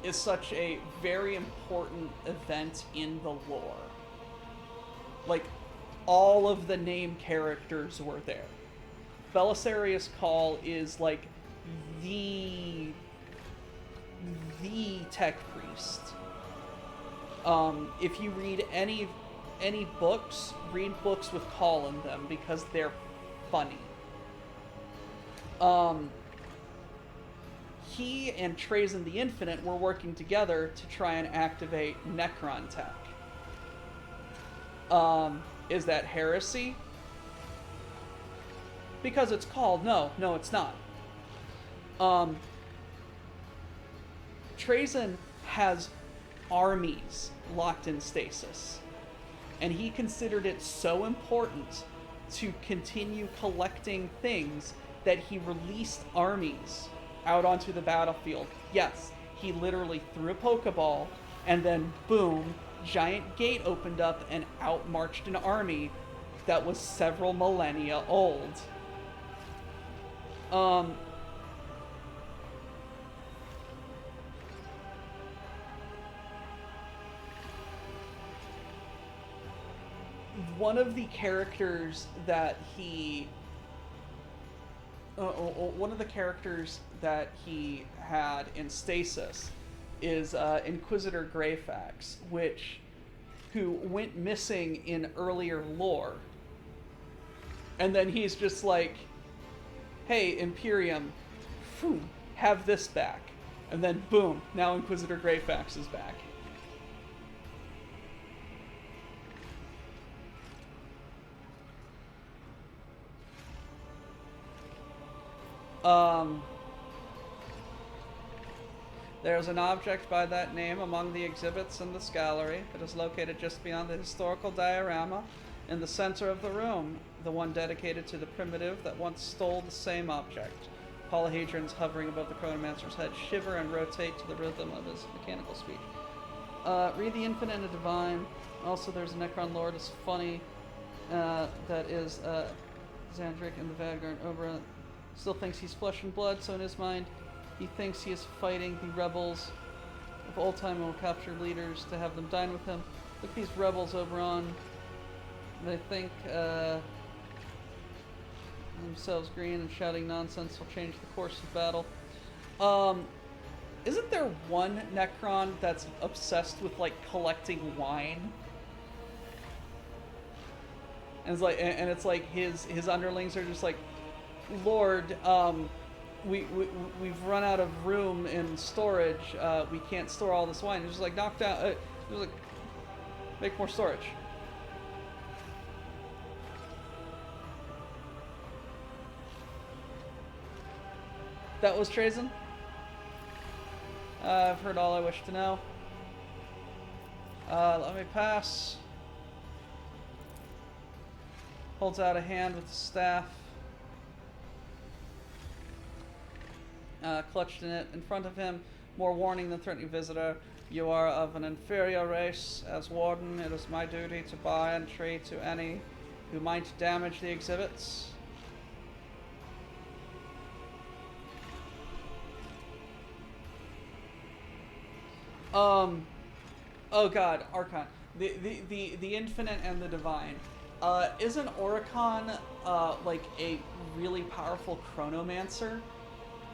is such a very important event in the lore. Like, all of the name characters were there. Belisarius Cawl is like the tech priest. If you read any books, read books with Cawl in them because they're funny. He and Trazyn the Infinite were working together to try and activate Necron tech. Is that heresy? Because it's called. No, it's not. Trazyn has armies locked in stasis. And he considered it so important to continue collecting things that he released armies out onto the battlefield. Yes, he literally threw a Pokeball, and then boom, giant gate opened up and out marched an army that was several millennia old. One of the characters that he had in Stasis is Inquisitor Greyfax, who went missing in earlier lore. And then he's just like, hey, Imperium, have this back. And then boom, now Inquisitor Greyfax is back. There's an object by that name among the exhibits in this gallery. It is located just beyond the historical diorama in the center of the room, the one dedicated to the primitive that once stole the same object. Polyhedrons hovering above the Chronomancer's head shiver and rotate to the rhythm of his mechanical speech. Read the Infinite and the Divine. Also, there's a Necron Lord. It's funny. That is Xandric and the Vanguard. Oberon still thinks he's flesh and blood, so in his mind, he thinks he is fighting the rebels of old time and will capture leaders to have them dine with him. Look at these rebels, Oberon. They think themselves green and shouting nonsense will change the course of battle. Isn't there one Necron that's obsessed with like collecting wine? And it's like his underlings are just like, Lord, we've run out of room in storage. We can't store all this wine. It's just like knock down. Just like make more storage. That was Trazen. I've heard all I wish to know. Let me pass. Holds out a hand with the staff. Clutched in it in front of him, more warning than threatening visitor. You are of an inferior race. As warden, it is my duty to bar entry to any who might damage the exhibits. Oh god, Archon. The Infinite and the Divine. Isn't Oricon like a really powerful chronomancer?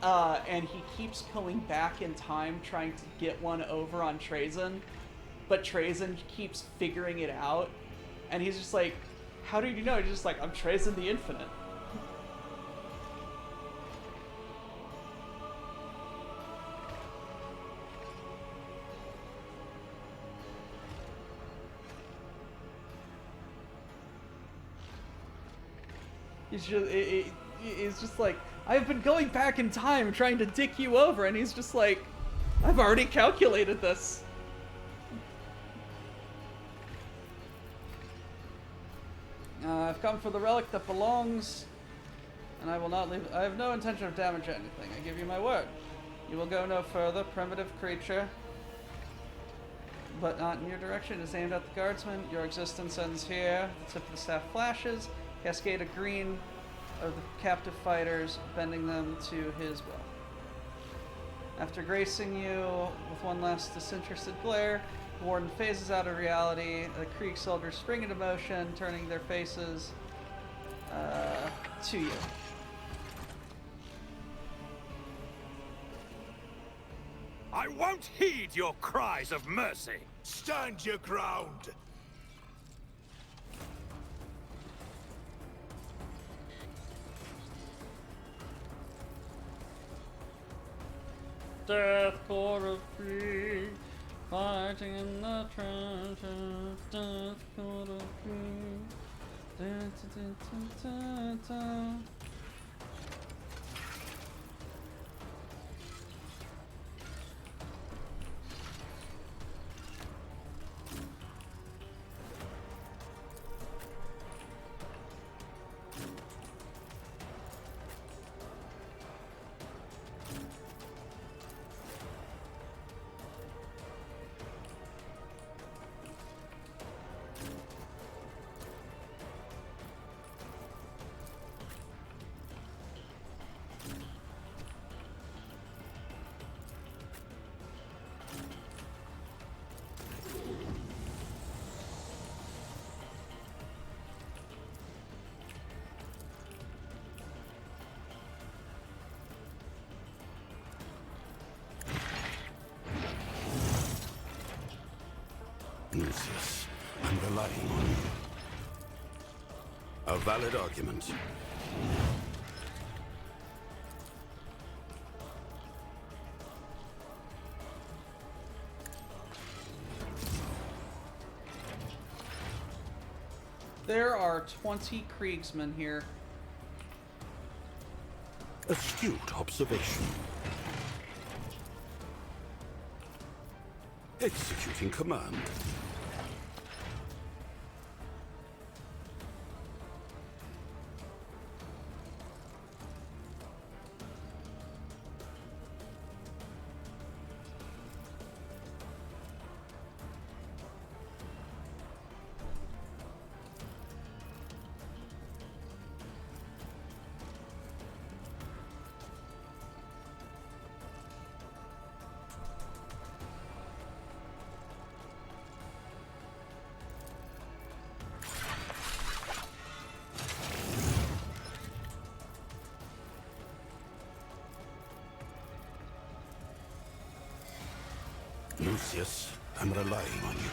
And he keeps going back in time trying to get one over on Trazen, but Trazen keeps figuring it out, and he's just like, how did you know? He's just like, I'm Trazen the Infinite. He's just like, I've been going back in time trying to dick you over, and he's just like, I've already calculated this. I've come for the relic that belongs, and I will not leave. I have no intention of damaging anything. I give you my word. You will go no further, primitive creature, but not in your direction. It is aimed at the guardsman. Your existence ends here. The tip of the staff flashes. Cascade of green of the captive fighters, bending them to his will. After gracing you with one last disinterested glare, the warden phases out of reality. The Krieg soldiers spring into motion, turning their faces to you. I won't heed your cries of mercy. Stand your ground. Death Court of Krieg, fighting in the trenches. Death Court of Krieg. Da, da, da, da, da. A valid argument. There are 20 Kriegsmen here. Astute observation. Executing command. Lucius, I'm relying on you.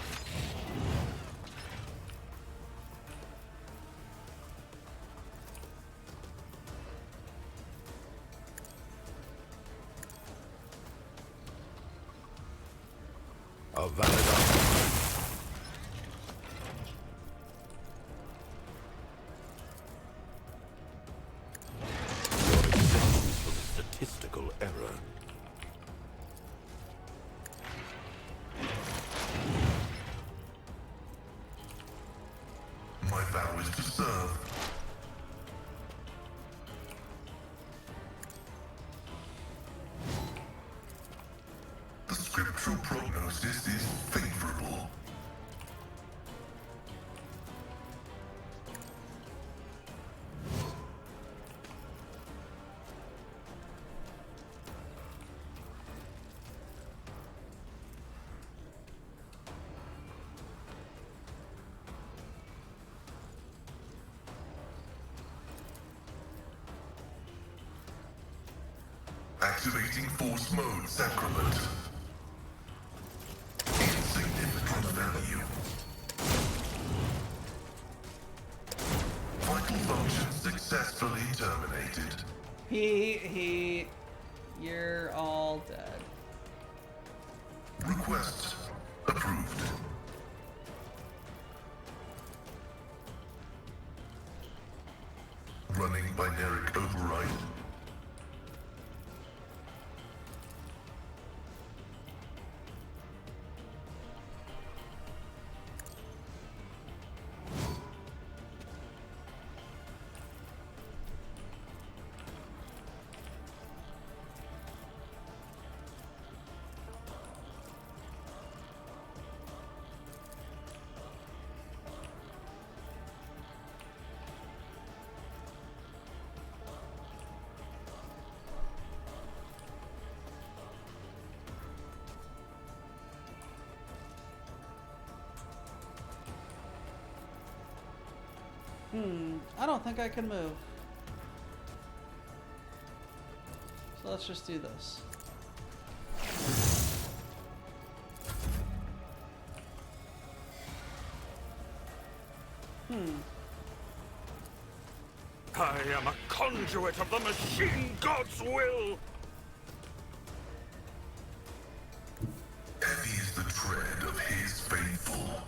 A valid argument. Your existence was a statistical error. My vow is to serve. The scriptural prognosis is favorable. Activating force mode, Sacrament. Insignificant value. Vital function successfully terminated. You're all dead. Request approved. Running binaric override. I don't think I can move. So let's just do this. I am a conduit of the machine god's will! Heavy is the tread of his faithful.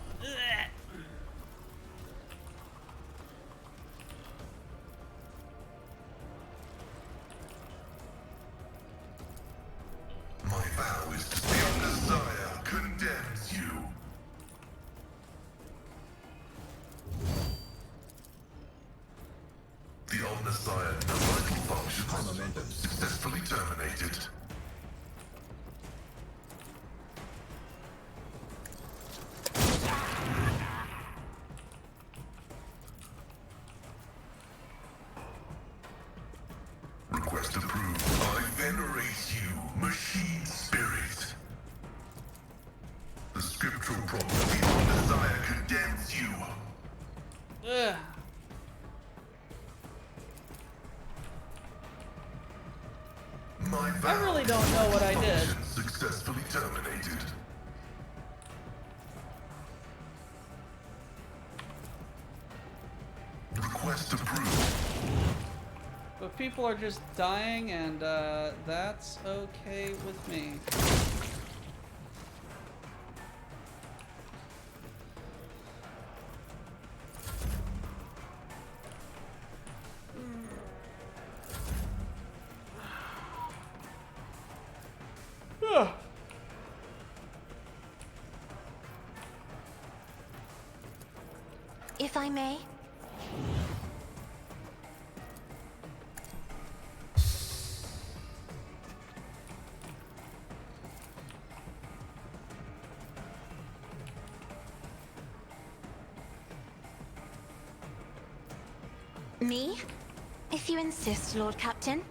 My vow is to the Messiah condemns you. The Omnissiah no vital functions successfully terminated. Request approved. I venerate you, machine spirit. The scriptural problem of the Omnissiah condemns you. Ugh. My I really don't know what I did. function successfully terminated. Request Request approved. But people are just dying, and that's okay with me. If I may. Me? If you insist, Lord Captain.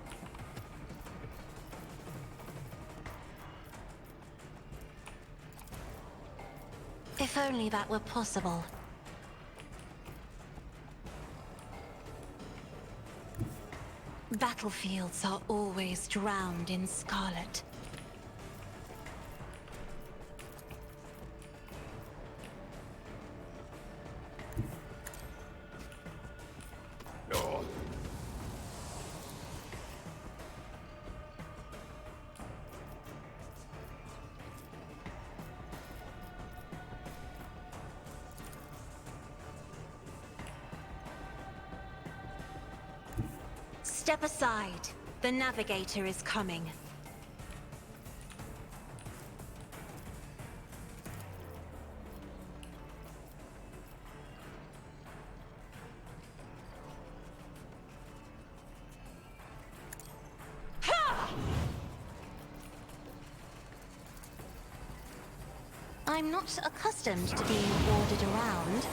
If only that were possible. Battlefields are always drowned in scarlet. Step aside. The navigator is coming. Ha! I'm not accustomed to being ordered around.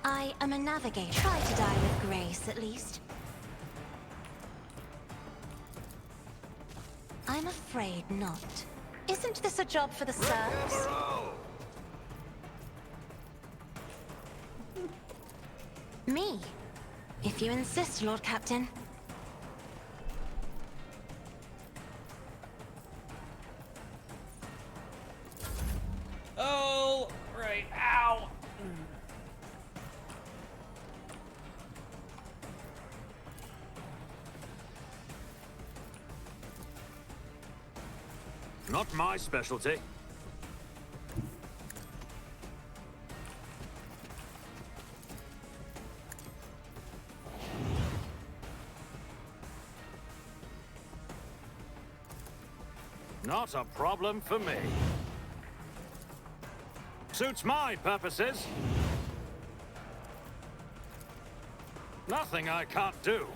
I am a navigator. Try to die with grace, at least. I'm afraid not. Isn't this a job for the serfs? Me? If you insist, Lord Captain. Oh, right. Ow. Not my specialty. Not a problem for me. Suits my purposes. Nothing I can't do.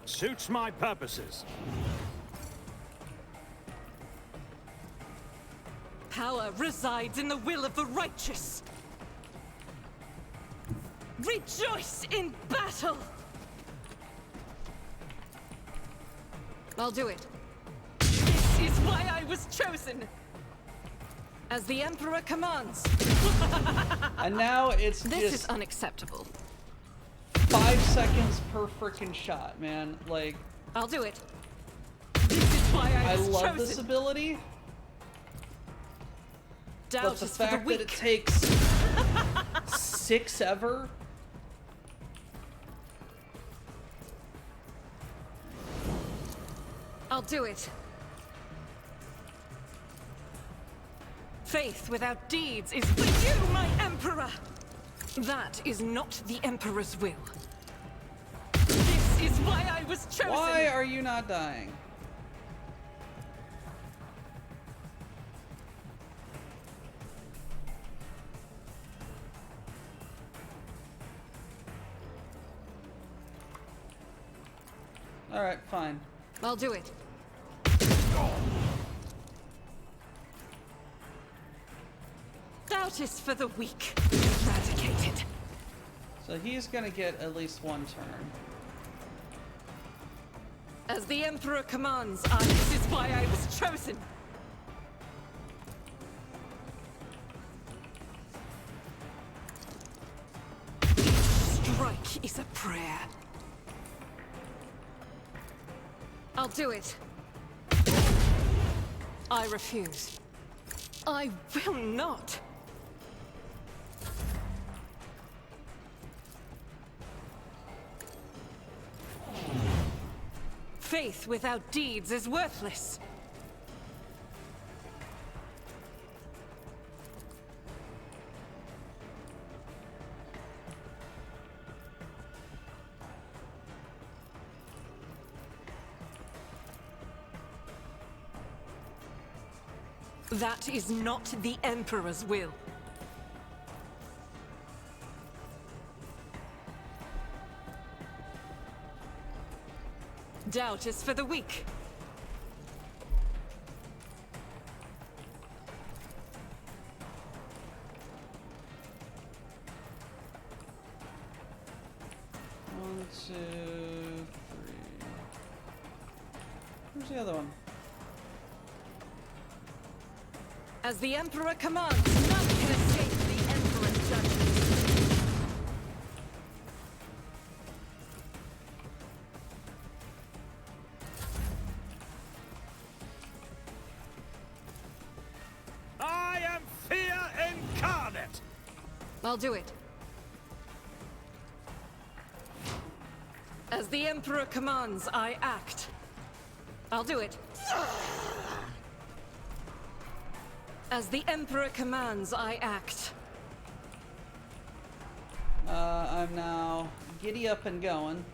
Suits my purposes. Power resides in the will of the righteous. Rejoice in battle! I'll do it. This is why I was chosen! As the Emperor commands. And now it's This just is unacceptable. 5 seconds per freaking shot, man. Like, I'll do it. This is why I was love chosen. this ability, Doubt but the is for the fact that weak. it takes 6 ever. I'll do it. Faith without deeds is for you, my Emperor! That is not the Emperor's will. This is why I was chosen! Why are you not dying? Alright, fine. I'll do it. Doubt is for the weak. Eradicated. So he's gonna get at least 1 turn. As the Emperor commands, this is why I was chosen. is a prayer. I'll do it. I refuse. I will not. Faith without deeds is worthless. That is not the Emperor's will. Doubt is for the weak. One, two, three. Where's the other one? As the Emperor commands, none can escape the Emperor's judgment. I am fear incarnate! I'll do it. As the Emperor commands, I act. I'll do it. As the Emperor commands, I act. I'm now giddy up and going.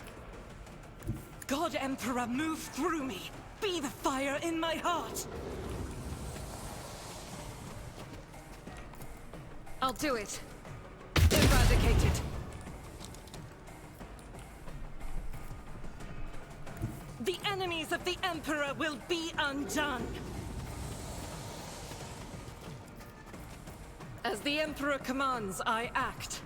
God Emperor, move through me. Be the fire in my heart. I'll do it. Eradicate it. The enemies of the Emperor will be undone. As the Emperor commands, I act.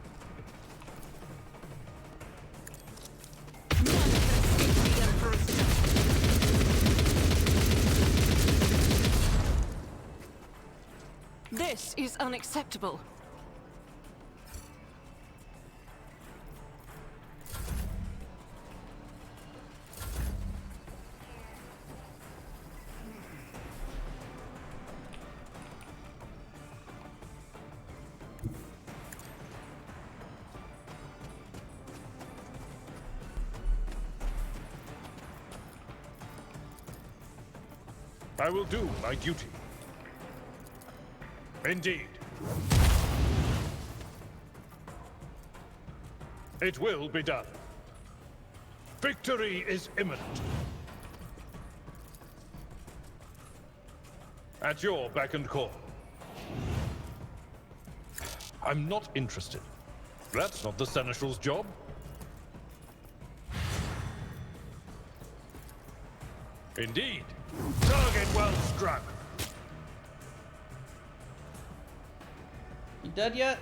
None can escape the Emperor's judgment. This is unacceptable. I will do my duty. Indeed. It will be done. Victory is imminent. At your beck and call. I'm not interested. That's not the Seneschal's job. Indeed. Target well struck. You dead yet?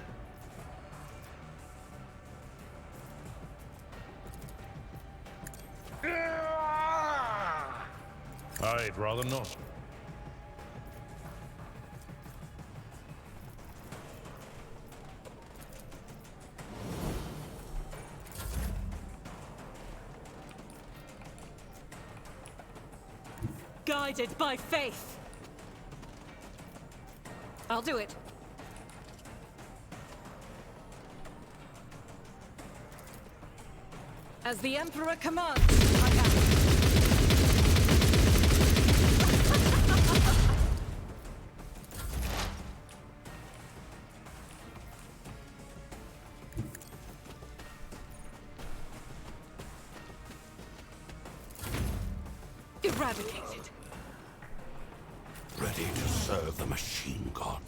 I'd rather not. Guided by faith. I'll do it. As the Emperor commands, I act. Eradicated. Ready to serve the machine god.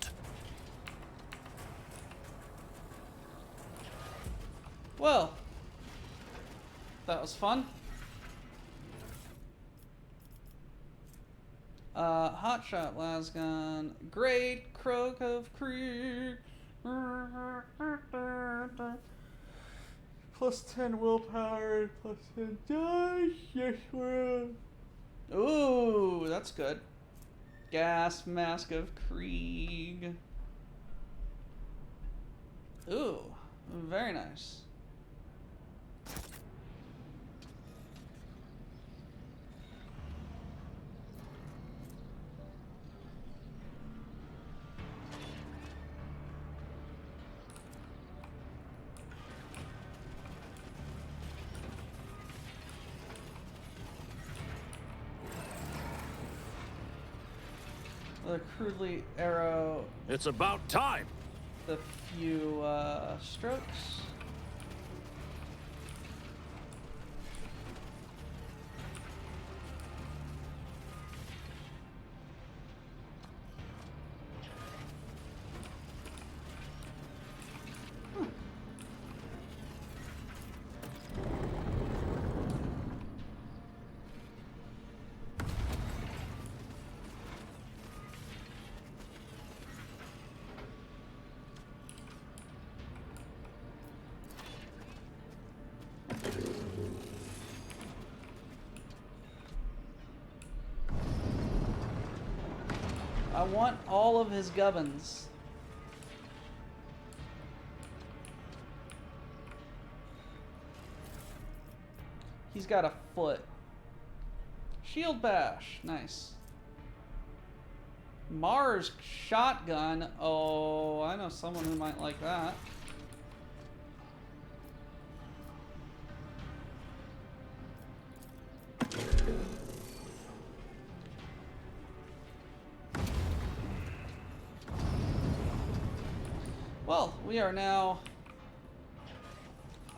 Well, that was fun. Hotshot Lasgun, Great Croak of Creek. Plus 10 willpower, plus 10 dice. Yes, we're. Ooh, that's good. Gas Mask of Krieg. Ooh, very nice. The crudely arrow It's about time. the few strokes. I want all of his gubbins. He's got a foot. Shield bash, nice. Mars shotgun. Oh, I know someone who might like that. Well, we are now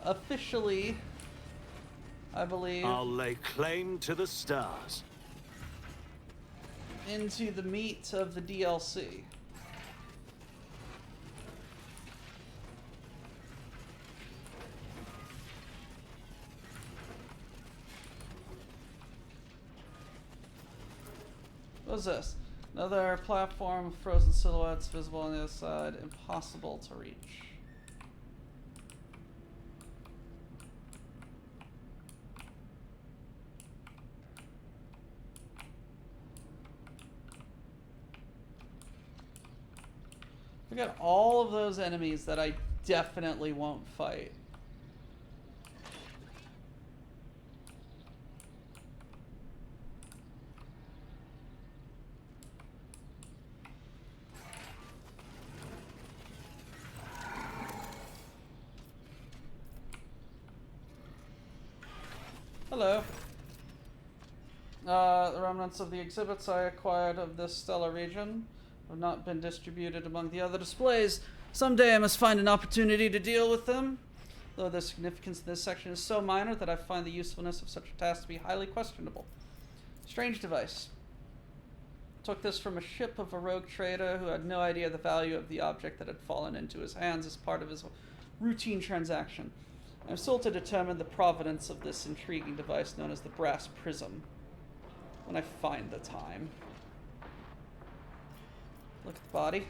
officially, I believe, I'll lay claim to the stars. into the meat of the DLC. What's this? Another platform of frozen silhouettes visible on the other side, impossible to reach. We got all of those enemies that I definitely won't fight. Hello. The remnants of the exhibits I acquired of this stellar region have not been distributed among the other displays. Someday I must find an opportunity to deal with them, though their significance in this section is so minor that I find the usefulness of such a task to be highly questionable. Strange device. Took this from a ship of a rogue trader who had no idea the value of the object that had fallen into his hands as part of his routine transaction. I'm still to determine the provenance of this intriguing device known as the Brass Prism when I find the time. Look at the body.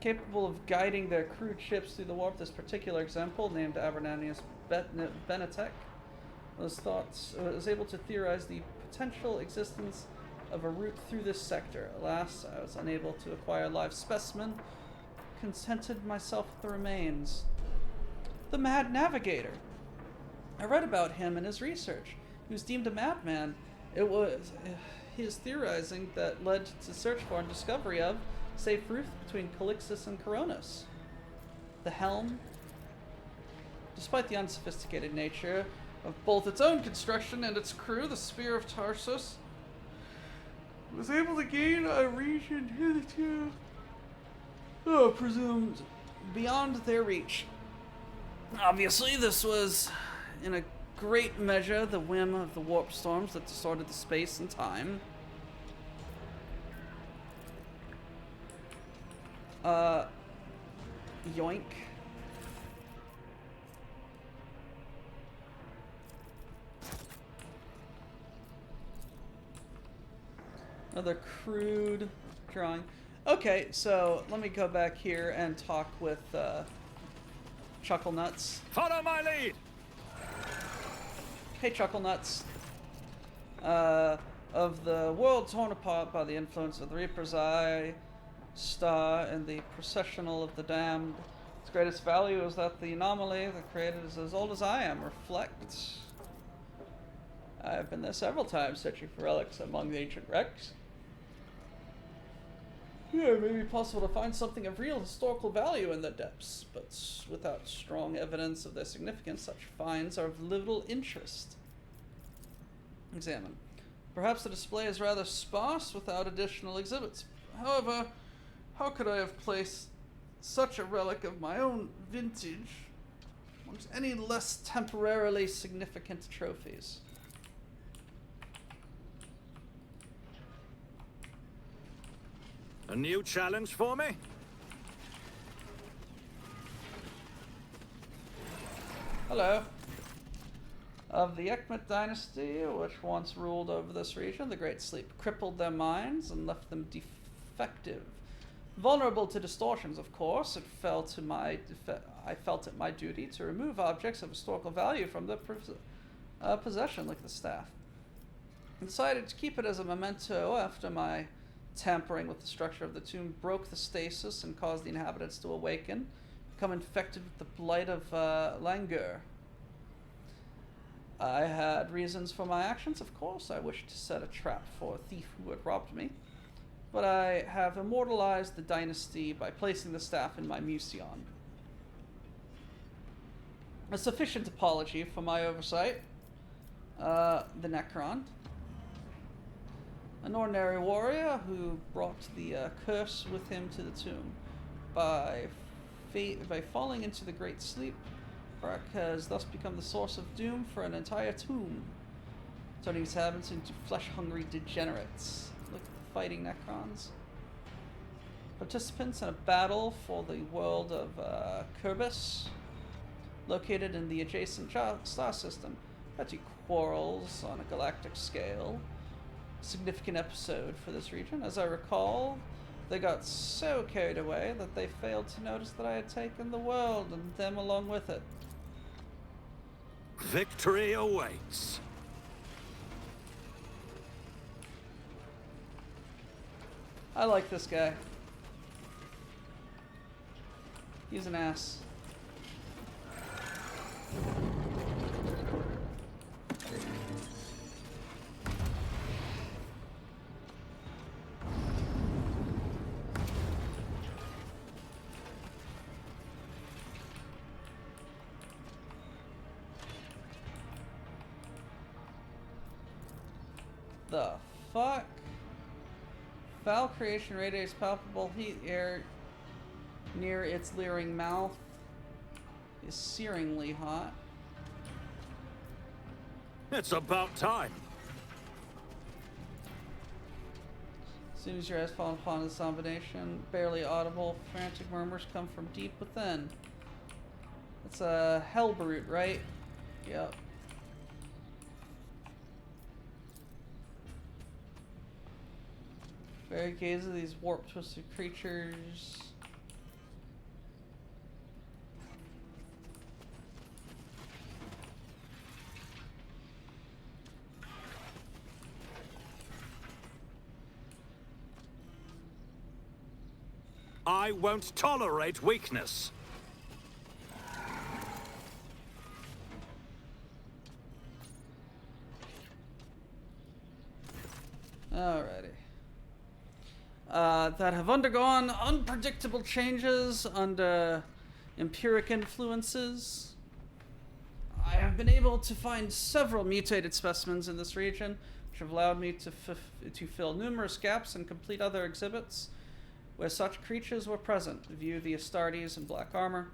Capable of guiding their crewed ships through the warp, this particular example, named Abernanius Benetek, was able to theorize the potential existence of a route through this sector. Alas, I was unable to acquire a live specimen, contented myself with the remains. The Mad Navigator. I read about him in his research. He was deemed a madman. It was his theorizing that led to search for and discovery of safe route between Calixtus and Coronis. The helm, despite the unsophisticated nature of both its own construction and its crew, the Spear of Tarsus was able to gain a region hitherto presumed beyond their reach. Obviously, this was, in a great measure, the whim of the warp storms that distorted the space and time. Yoink. Another crude drawing. Okay, so let me go back here and talk with Chuckle Nuts. Follow my lead! Hey, Chuckle Nuts. Of the world torn apart by the influence of the Reaper's Eye, Star, and the Processional of the Damned, its greatest value is that the anomaly that created is as old as I am. Reflect. I've been there several times searching for relics among the ancient wrecks. Yeah, it may be possible to find something of real historical value in the depths, but without strong evidence of their significance, such finds are of little interest. Examine. Perhaps the display is rather sparse without additional exhibits. However, how could I have placed such a relic of my own vintage amongst any less temporarily significant trophies? A new challenge for me? Hello. Of the Ekmet dynasty, which once ruled over this region, the Great Sleep crippled their minds and left them defective. Vulnerable to distortions, of course, I felt it my duty to remove objects of historical value from their possession, like the staff. I decided to keep it as a memento after my tampering with the structure of the tomb broke the stasis and caused the inhabitants to awaken, become infected with the blight of languor. I had reasons for my actions, of course. I wished to set a trap for a thief who had robbed me. But I have immortalized the dynasty by placing the staff in my museum. A sufficient apology for my oversight. The Necron. An ordinary warrior who brought the curse with him to the tomb. By falling into the Great Sleep, Barak has thus become the source of doom for an entire tomb, turning its inhabitants into flesh-hungry degenerates. Look at the fighting Necrons. Participants in a battle for the world of Kerbis, located in the adjacent star system. Petty quarrels on a galactic scale. Significant episode for this region. As I recall, they got so carried away that they failed to notice that I had taken the world and them along with it. Victory awaits. I like this guy. He's an ass. The fuck? Foul creation radiates palpable heat air near its leering mouth is searingly hot. It's about time. As soon as your eyes fall upon this combination, barely audible, frantic murmurs come from deep within. It's a Hellbrute, right? Yep. Very gaze of these warped, twisted creatures. I won't tolerate weakness. Alrighty. That have undergone unpredictable changes under empiric influences. I have been able to find several mutated specimens in this region, which have allowed me to fill numerous gaps and complete other exhibits where such creatures were present. View the Astartes in black armor.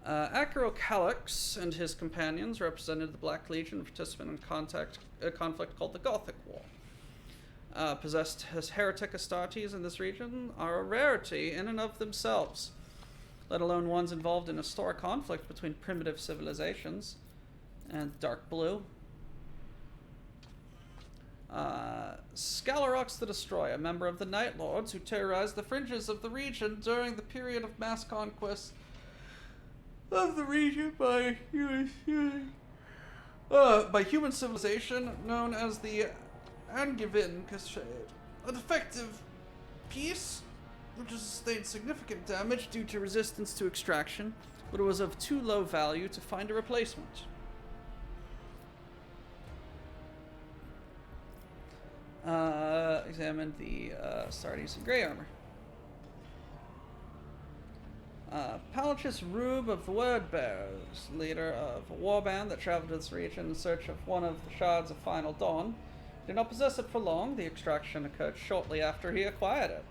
Acrocalix and his companions represented the Black Legion, participant in a conflict called the Gothic War. Possessed as heretic Astartes in this region are a rarity in and of themselves, let alone ones involved in a historic conflict between primitive civilizations and Dark Blue. Scalarox the Destroyer, a member of the Night Lords who terrorized the fringes of the region during the period of mass conquest of the region by human civilization known as the Angevin Crusade. A defective piece which has sustained significant damage due to resistance to extraction, but it was of too low value to find a replacement. Examine the Astartes in gray armor. Palachus Rube of the Word Bearers, leader of a warband that traveled to this region in search of one of the shards of Final Dawn, did not possess it for long. The extraction occurred shortly after he acquired it.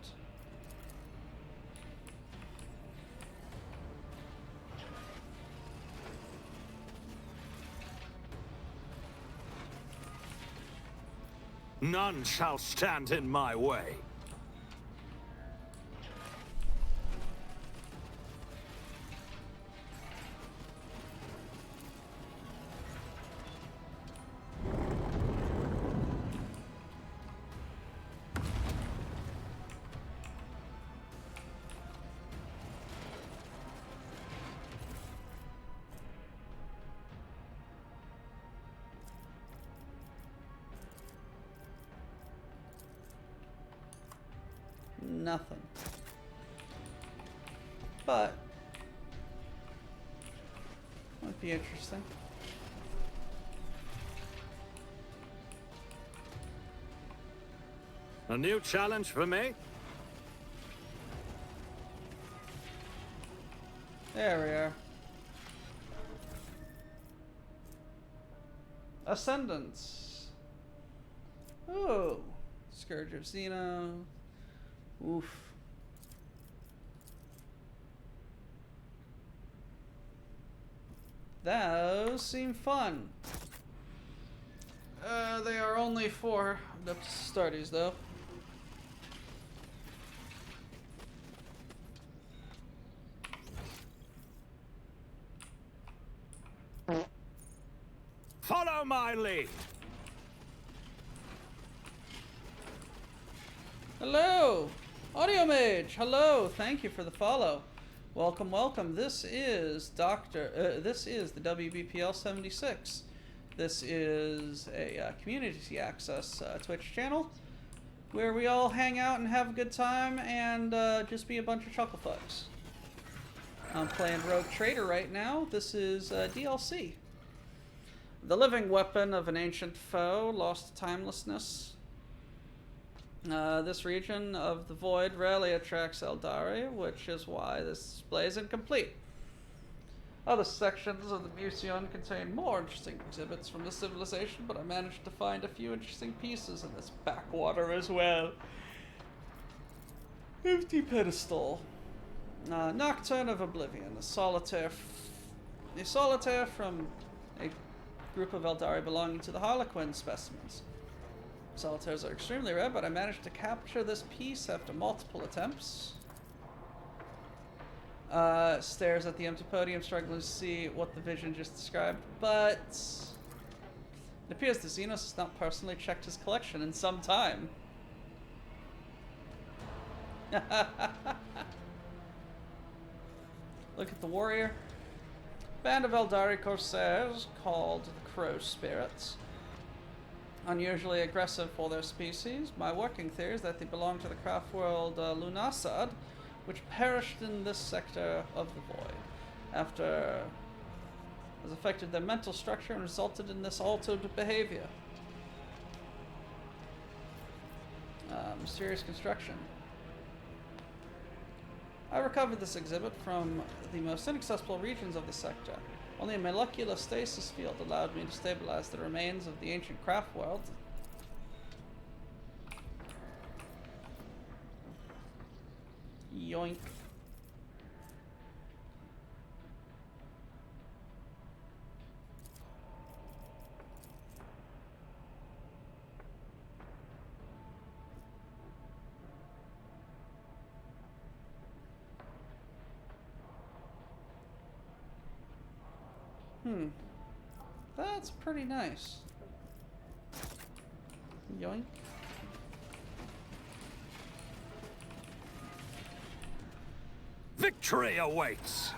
None shall stand in my way. Nothing. But might be interesting. A new challenge for me? There we are. Ascendance. Oh, Scourge of Xeno. Oof. Those seem fun. They are only 4 starters though. Follow my lead. Hello, Audio Mage. Hello, thank you for the follow. Welcome, welcome. This is this is the WBPL 76. This is a community access Twitch channel where we all hang out and have a good time and just be a bunch of chuckle fucks. I'm playing Rogue Trader right now. This is DLC. The living weapon of an ancient foe, lost to timelessness. This region of the void rarely attracts Eldari, which is why this display is incomplete. Other sections of the museum contain more interesting exhibits from the civilization, but I managed to find a few interesting pieces in this backwater as well. Empty pedestal. Nocturne of Oblivion, a solitaire from a group of Eldari belonging to the Harlequin specimens. Solitaires are extremely rare, but I managed to capture this piece after multiple attempts. Stares at the empty podium, struggling to see what the vision just described, but it appears that Xenos has not personally checked his collection in some time. Look at the warrior. Band of Eldari Corsairs called the Crow Spirits. Unusually aggressive for their species. My working theory is that they belong to the craft world Lunasad, which perished in this sector of the void after has affected their mental structure and resulted in this altered behavior. Mysterious construction. I recovered this exhibit from the most inaccessible regions of the sector. Only a molecular stasis field allowed me to stabilize the remains of the ancient craft world. Yoink. That's pretty nice. Yoink. Victory awaits!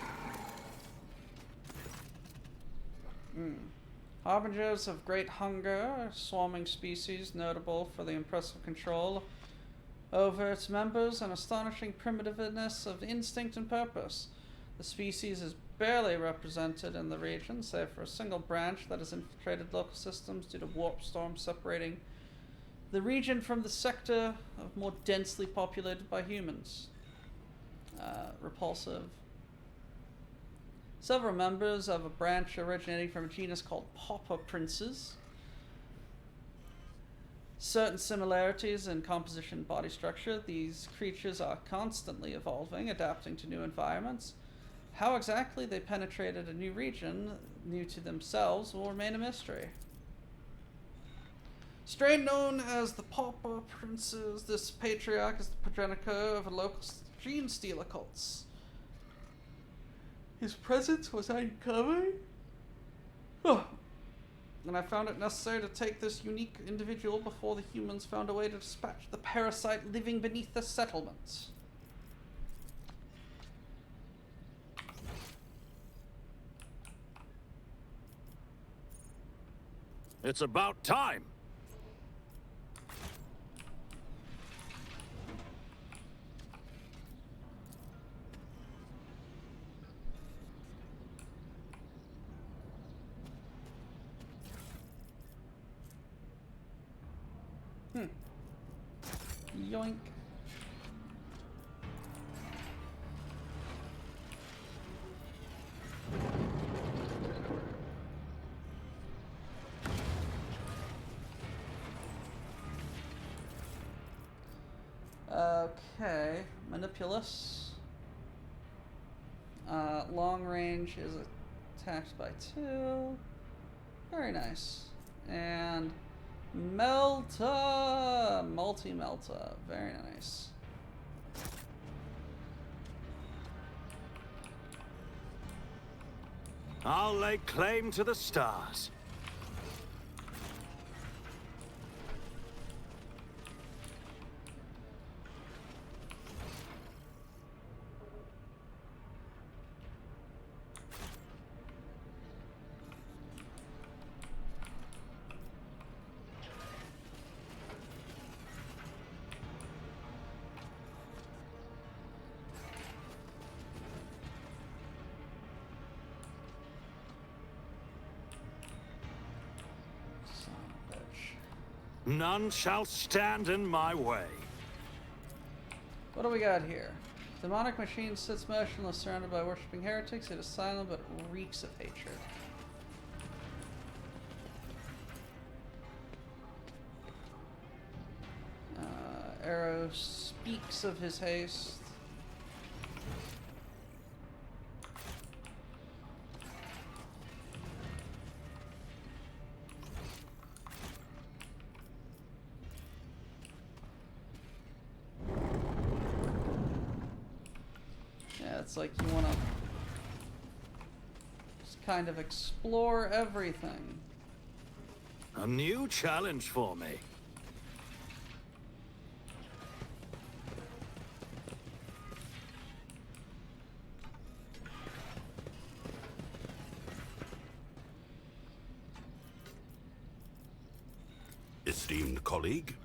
Harbingers of great hunger, swarming species notable for the impressive control over its members and astonishing primitiveness of instinct and purpose. The species is barely represented in the region, save for a single branch that has infiltrated local systems due to warp storms separating the region from the sector of more densely populated by humans. Repulsive Several members of a branch originating from a genus called Pauper Princes. Certain similarities in composition and body structure. These creatures are constantly evolving, adapting to new environments. How exactly they penetrated a new region, new to themselves, will remain a mystery. Strain known as the Pauper Princes, this patriarch is the progenitor of a local gene stealer cults. His presence was uncovered? And I found it necessary to take this unique individual before the humans found a way to dispatch the parasite living beneath the settlement. It's about time. Yoink. Okay, Manipulus. Long range is attacked by 2. Very nice. And Melta! Multi-Melta. Very nice. I'll lay claim to the stars. None shall stand in my way. What do we got here? Demonic machine sits motionless, surrounded by worshipping heretics. It is silent, but reeks of hatred. Arrow speaks of his haste. It's like you want to just kind of explore everything. A new challenge for me. Esteemed colleague.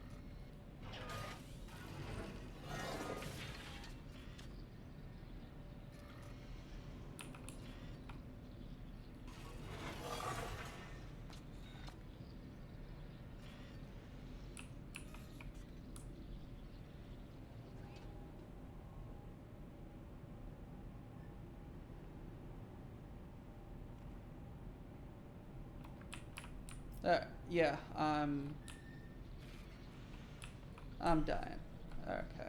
Yeah, I'm dying. Okay.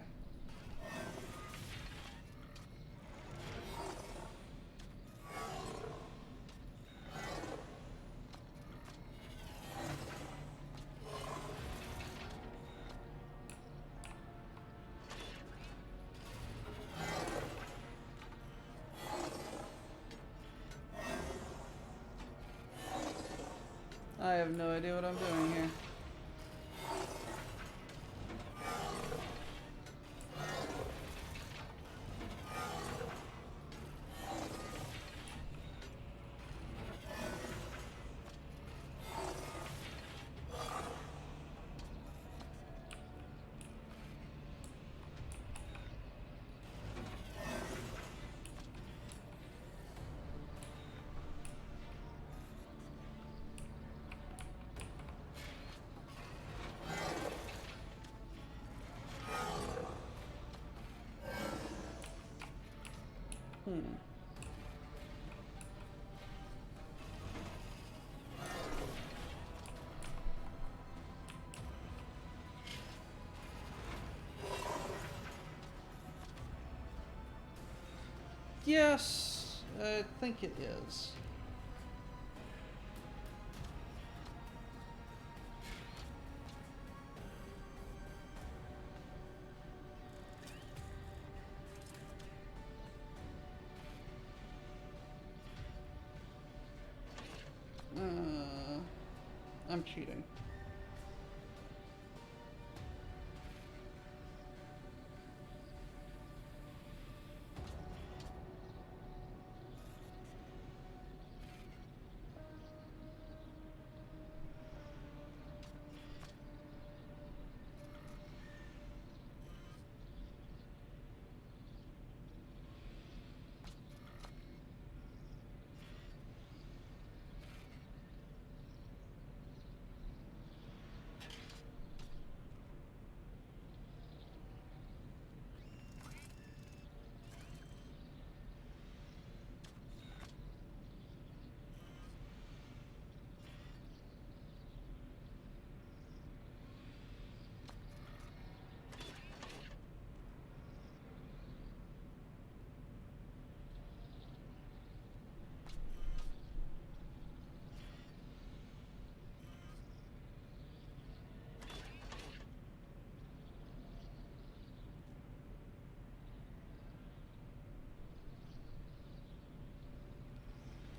I have no idea what I'm doing here. Yes, I think it is. I'm cheating.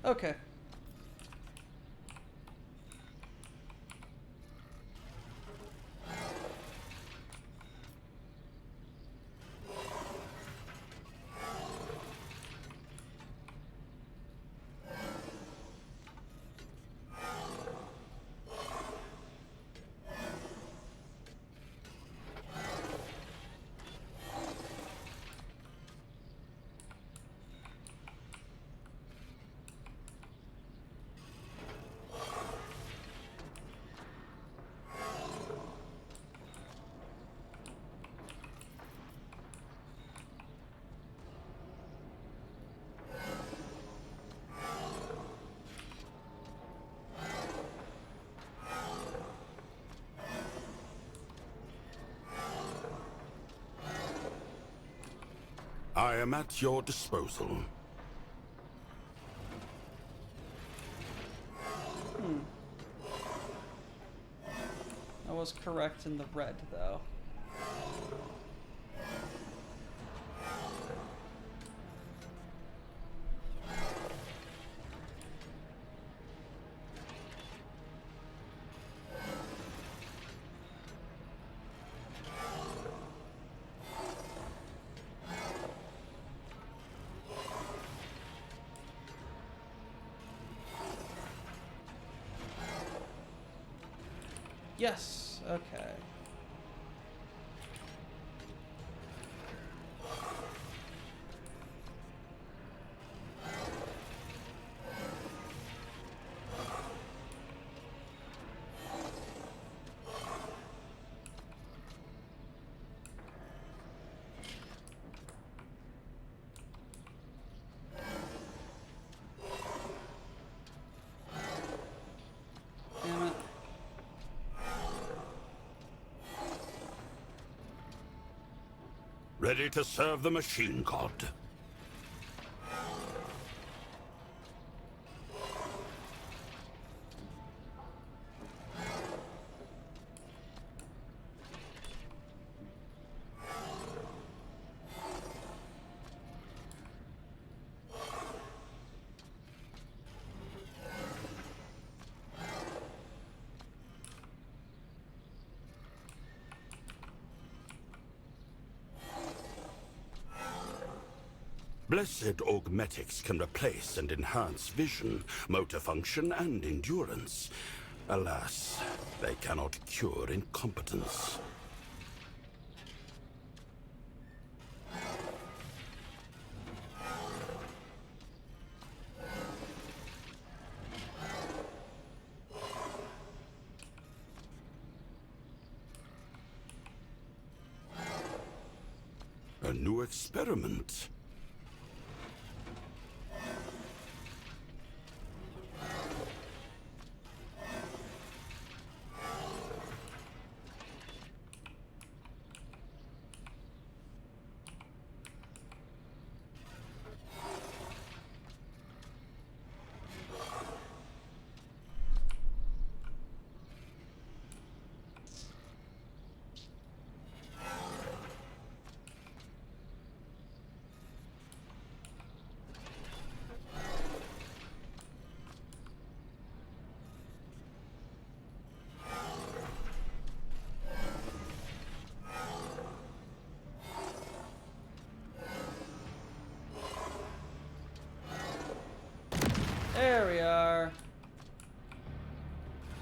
Okay. I am at your disposal. I was correct in the red, though. Yes, okay. Damn it. Ready to serve the machine god. Blessed augmetics can replace and enhance vision, motor function, and endurance. Alas, they cannot cure incompetence. A new experiment.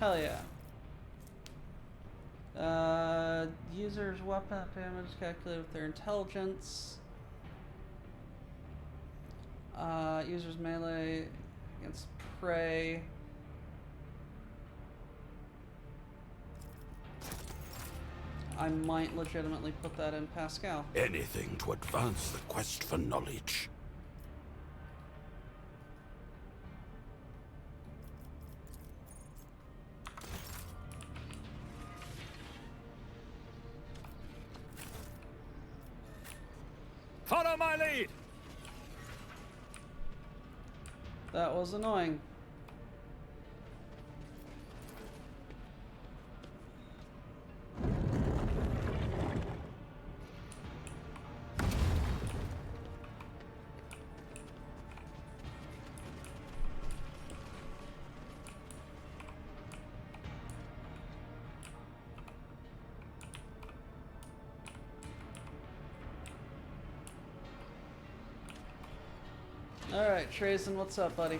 Hell yeah. User's weapon damage calculated with their intelligence. User's melee against prey. I might legitimately put that in Pascal. Anything to advance the quest for knowledge. Follow my lead! That was annoying. Alright, Trazen, what's up, buddy?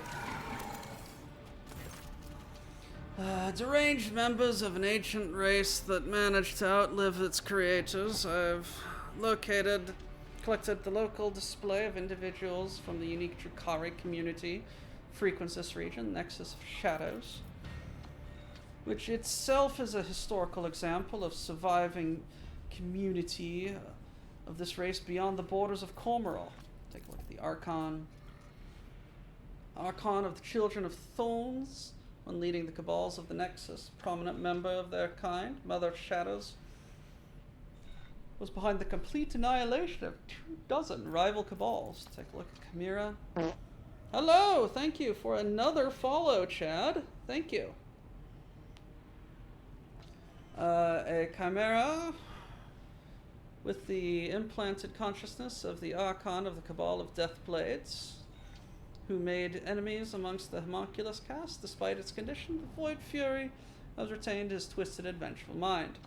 Deranged members of an ancient race that managed to outlive its creators. I've collected the local display of individuals from the unique Drukhari community, frequents this region, Nexus of Shadows, which itself is a historical example of surviving community of this race beyond the borders of Cormoral. Take a look at the Archon. Archon of the Children of Thorns, when leading the Cabals of the Nexus, prominent member of their kind, Mother of Shadows, was behind the complete annihilation of 24 rival Cabals. Take a look at Chimera. Hello! Thank you for another follow, Chad. Thank you. A Chimera with the implanted consciousness of the Archon of the Cabal of Deathblades, who made enemies amongst the Homunculus caste. Despite its condition, the Void Fury has retained his twisted and vengeful mind.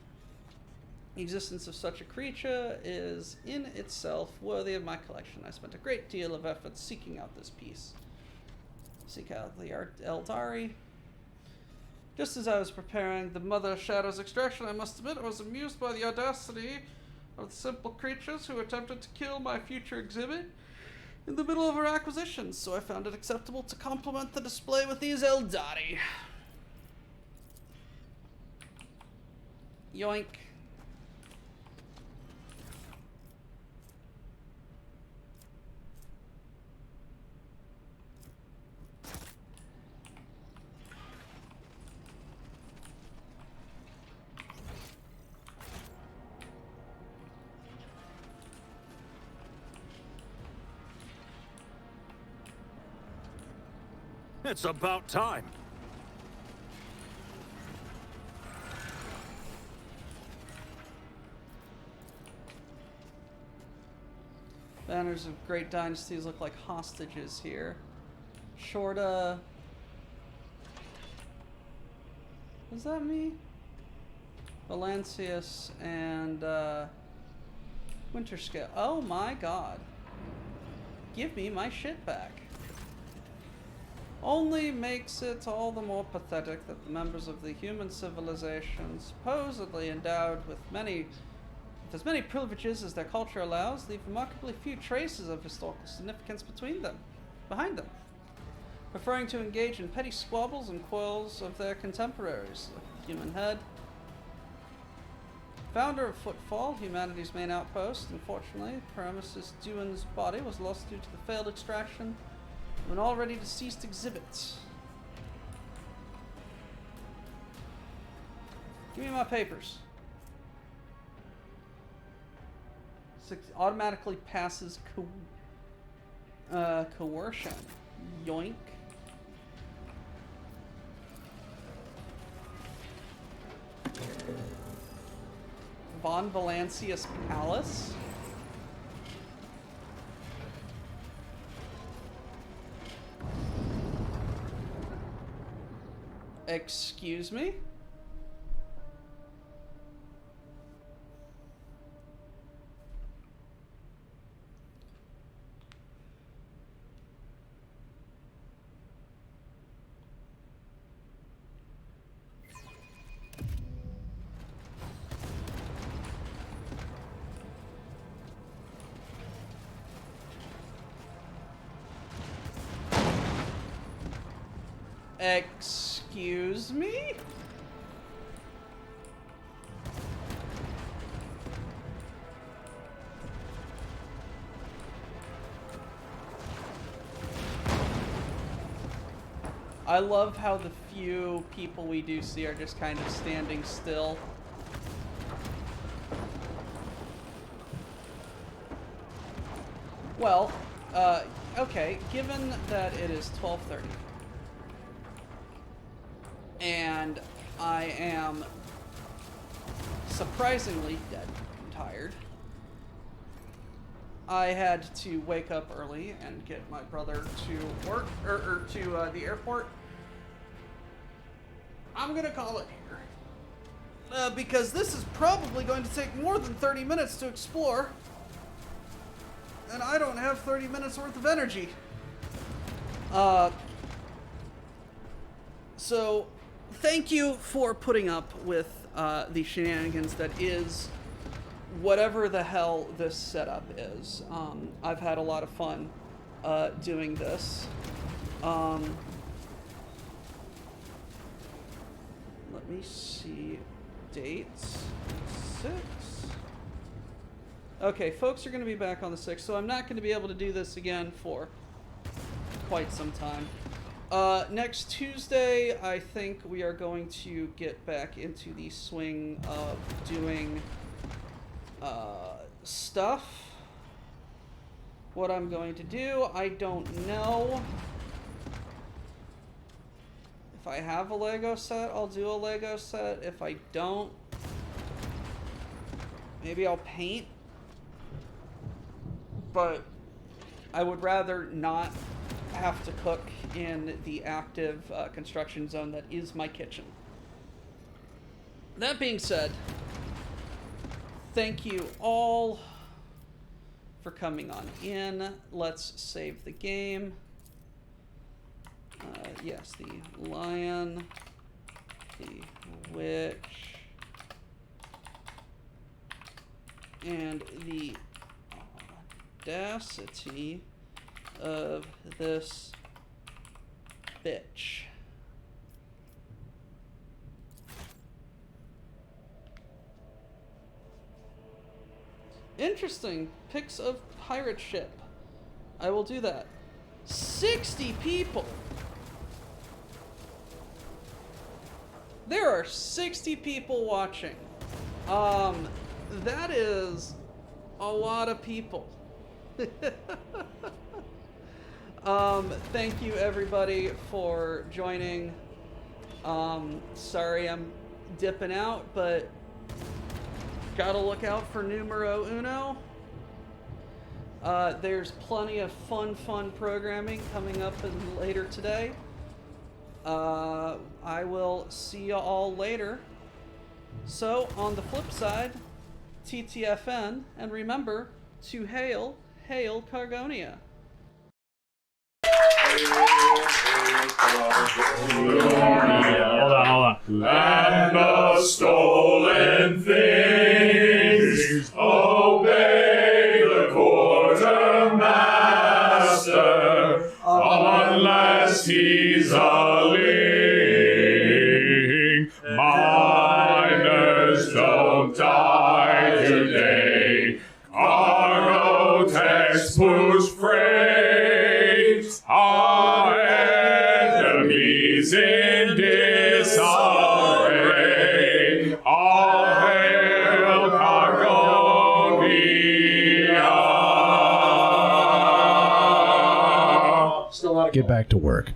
The existence of such a creature is in itself worthy of my collection. I spent a great deal of effort seeking out this piece. Seek out the Eldari. Just as I was preparing the Mother of Shadows extraction, I must admit I was amused by the audacity of the simple creatures who attempted to kill my future exhibit in the middle of our acquisitions, so I found it acceptable to complement the display with these Eldari. Yoink. It's about time. Banners of great dynasties look like hostages here. Shorta. Is that me? Valancius and Winterscale. Oh my god. Give me my shit back. Only makes it all the more pathetic that the members of the human civilization, supposedly endowed with as many privileges as their culture allows, leave remarkably few traces of historical significance behind them, preferring to engage in petty squabbles and quarrels of their contemporaries. Human Head. Founder of Footfall, humanity's main outpost. Unfortunately, Paramesis Duan's body was lost due to the failed extraction of an already deceased exhibit. Give me my papers. Automatically passes coercion. Yoink. Von Valancius Palace. Excuse me? Excuse me? I love how the few people we do see are just kind of standing still. Well, okay, given that it is 12:30 and I am surprisingly dead and tired, I had to wake up early and get my brother to work, or to the airport. I'm gonna call it here. Because this is probably going to take more than 30 minutes to explore. And I don't have 30 minutes worth of energy. So, thank you for putting up with the shenanigans that is whatever the hell this setup is. I've had a lot of fun doing this. Let me see dates. 6. Okay, folks are going to be back on the 6th, so I'm not going to be able to do this again for quite some time. Next Tuesday, I think we are going to get back into the swing of doing stuff. What I'm going to do, I don't know. If I have a Lego set, I'll do a Lego set. If I don't, maybe I'll paint. But I would rather not have to cook in the active construction zone that is my kitchen. That being said, thank you all for coming on in. Let's save the game. Yes, the lion, the witch, and the audacity of this bitch. Interesting. Pics of pirate ship. I will do that. 60 people! There are 60 people watching. That is a lot of people. Thank you everybody for joining. Sorry I'm dipping out, but gotta look out for numero uno. There's plenty of fun programming coming up later today. I will see you all later. So, on the flip side, TTFN, and remember to hail Cargonia. Hold on. Land of stolen things, obey the quartermaster, unless he's a ling. Miners don't die today. Cargo techs push freight. Our enemies in disarray. All hail Cargonia. Get back to work.